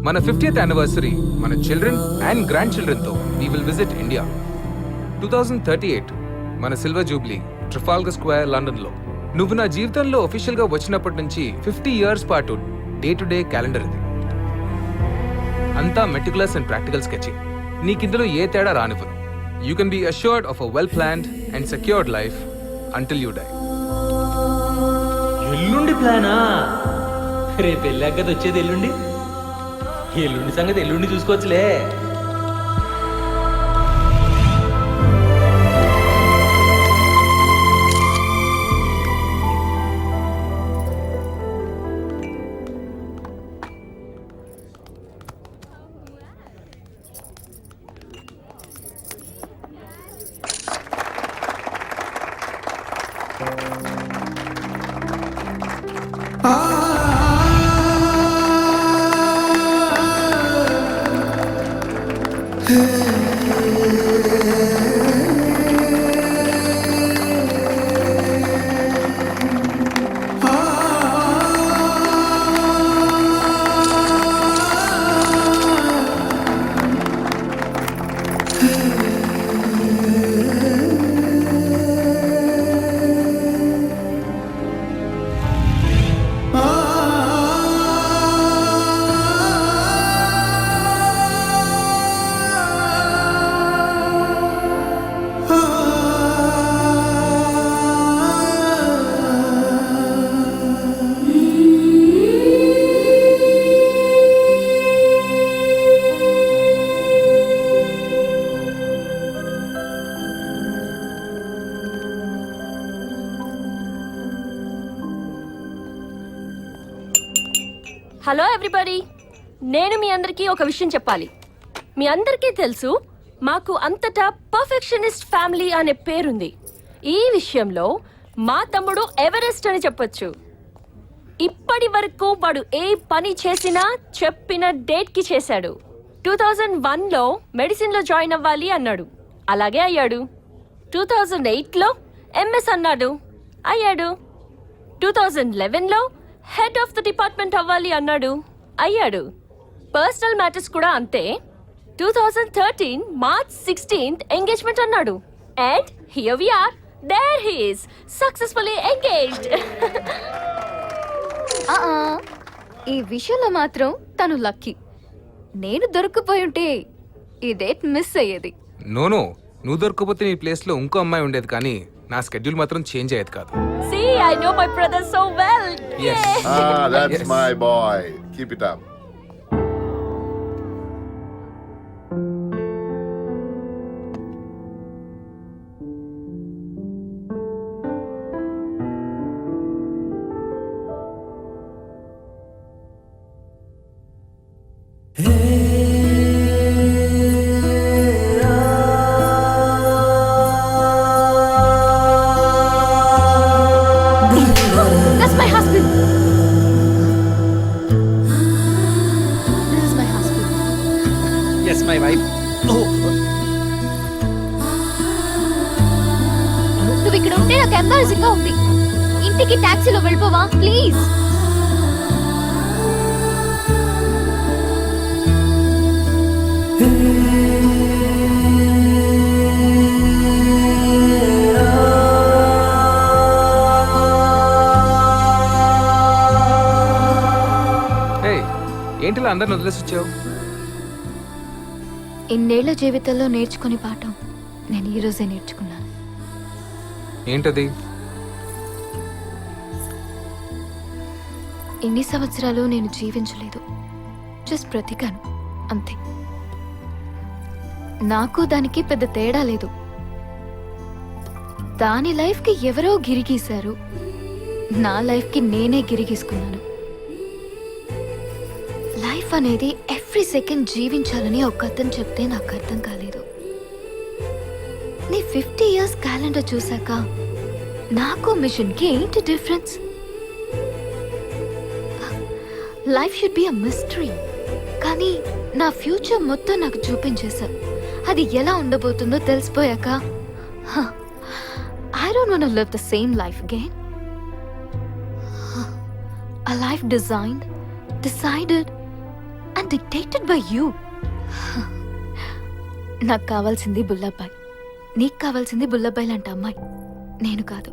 మన 50th యానివర్సరీ మన చిల్డ్రన్ అండ్ గ్రాండ్ చిల్డ్రన్తో వీ విల్ విజిట్ ఇండియా. 2038 మన సిల్వర్ జూబ్లీ ట్రిఫాల్గర్ స్క్వేర్ లండన్లో. నువ్వు నా జీవితంలో ఒఫీషియల్గా వచ్చినప్పటి నుంచి 50 years పాటు డే టు డే క్యాలెండర్ ఇది. అంతా మెటికులస్ అండ్ ప్రాక్టికల్ స్కెచింగ్. నీకిందులో ఏ తేడా రానివ్వను. You can be assured of a well planned and secured life until you die. ఎల్లుండి ప్లానా? రేపు వెళ్ళాక కదా వచ్చేది ఎల్లుండి. ఎల్లుండి సంగతి ఎల్లుండి చూసుకోవచ్చులే. Ah హలో ఎవ్రీబడి, నేను మీ అందరికీ ఒక విషయం చెప్పాలి. మీ అందరికీ తెలుసు మాకు అంతటా పర్ఫెక్షనిస్ట్ ఫ్యామిలీ అనే పేరుంది. ఈ విషయంలో మా తమ్ముడు ఎవరెస్ట్ అని చెప్పొచ్చు. ఇప్పటి వరకు వాడు ఏ పని చేసినా చెప్పిన డేట్ కి చేశాడు. 2001లో మెడిసిన్ లో జాయిన్ అవ్వాలి అన్నాడు, అలాగే అయ్యాడు. 2008లో ఎంఎస్ అన్నాడు, అయ్యాడు. 2011లో హెడ్ ఆఫ్ ద డిపార్ట్మెంట్ అవ్వాలి అన్నాడు, అయ్యాడు. పర్సనల్ మ్యాటర్స్ కూడా అంతే. 2013 March 16th ఎంగేజ్మెంట్ అన్నాడు, and here we are, there he is, successfully engaged. ఈ విషయంలో మాత్రం తను లక్కీ. నేను దొరకపోయి ఉంటే ఈ డేట్ మిస్ అయ్యేది. నోనో, నువ్వు దొరకపోతే నీ ప్లేస్ లో ఇంకో అమ్మాయి ఉండేది, కానీ నా స్కెడ్యూల్ మాత్రం చేంజ్ అయ్యేది కాదు. See, I know my brother so well. Yes. That's my boy. Keep it up. That's my husband. This is my husband. Yes my wife. నువ్వు ఇక్కడ ఉంటే నాకు ఎంబారసింగ్ గా ఉంది. ఇంటికి టాక్సీలో వెళ్ళిపోవా ప్లీజ్? ఏంటిలా అందరిని వదిలేసి వచ్చావు? ఇన్నేళ్ల జీవితంలో నేర్చుకునే పాఠం నేను ఈ రోజే నేర్చుకున్నాను. ఏంటది? ఇన్ని సంవత్సరాలు నేను జీవించలేదు, జస్ట్ బ్రతికాను అంతే. నాకు దానికి పెద్ద తేడా లేదు. దాని లైఫ్ కి ఎవరో గిరిగీశారు, నా లైఫ్ కి నేనే గిరిగీసుకున్నాను. లైఫ్ అనేది ఎవ్రీ సెకండ్ జీవించాలని ఒక అతను చెప్తే నాకు అర్థం కాలేదు. నీ 50 years క్యాలెండర్ చూసాక నాకు మిషన్ కి ఏంటి difference? Life should be a mystery. కానీ నా ఫ్యూచర్ మొత్తం నాకు చూపించేశా. అది ఎలా ఉండబోతుందో తెలిసిపోయాక I don't want to live the same life again. A life designed, decided and dictated by you. నాకు కావాల్సింది బుల్లబ్బాయి, నీకు కావాల్సింది బుల్లబ్బాయి లాంటి అమ్మాయి, నేను కాదు.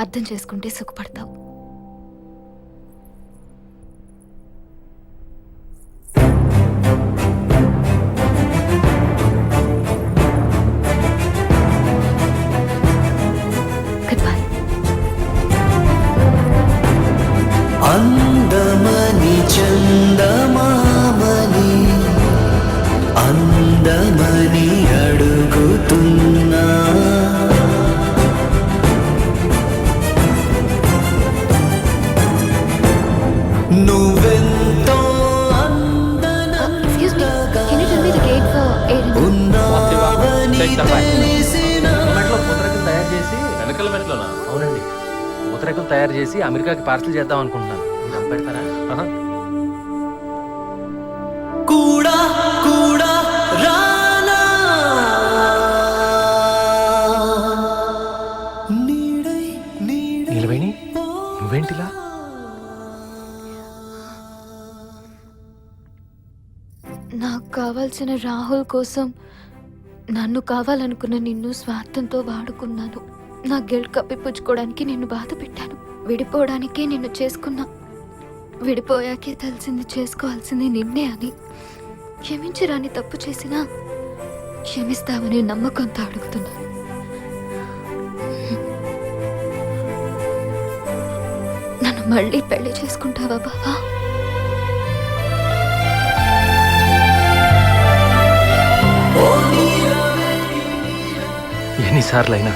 అర్థం చేసుకుంటే సుఖపడతావు. అందమని చందమామని అందమని అడుగుతున్నా, నువ్వెంతో ఉన్నావని తెలిసిన తయారు చేసి వెనకల మెట్లోనా? అవునండి, పూతరేకులు తయారు చేసి అమెరికాకి పార్సల్ చేద్దాం అనుకుంటున్నాను. పెడతారా? కూడా కూడా రానా నీలవేణి, నువ్వేంటిలా? నాకు కావాల్సిన రాహుల్ కోసం నన్ను కావాలనుకున్న నిన్ను స్వార్థంతో వాడుకున్నాను. నా గిల్ట్ కప్పిపుచ్చుకోవడానికి నిన్ను బాధ పెట్టాను. విడిపోవడానికే నిన్ను చేసుకున్నా. విడిపోయాకే తెలిసింది చేసుకోవాల్సింది నిన్నే అని. క్షమించరాని తప్పు చేసినా క్షమిస్తావని నమ్మకంతో అడుగుతున్నాను. నన్ను మళ్ళీ పెళ్లి చేసుకుంటావా బాబా? ఎన్నిసార్లైనా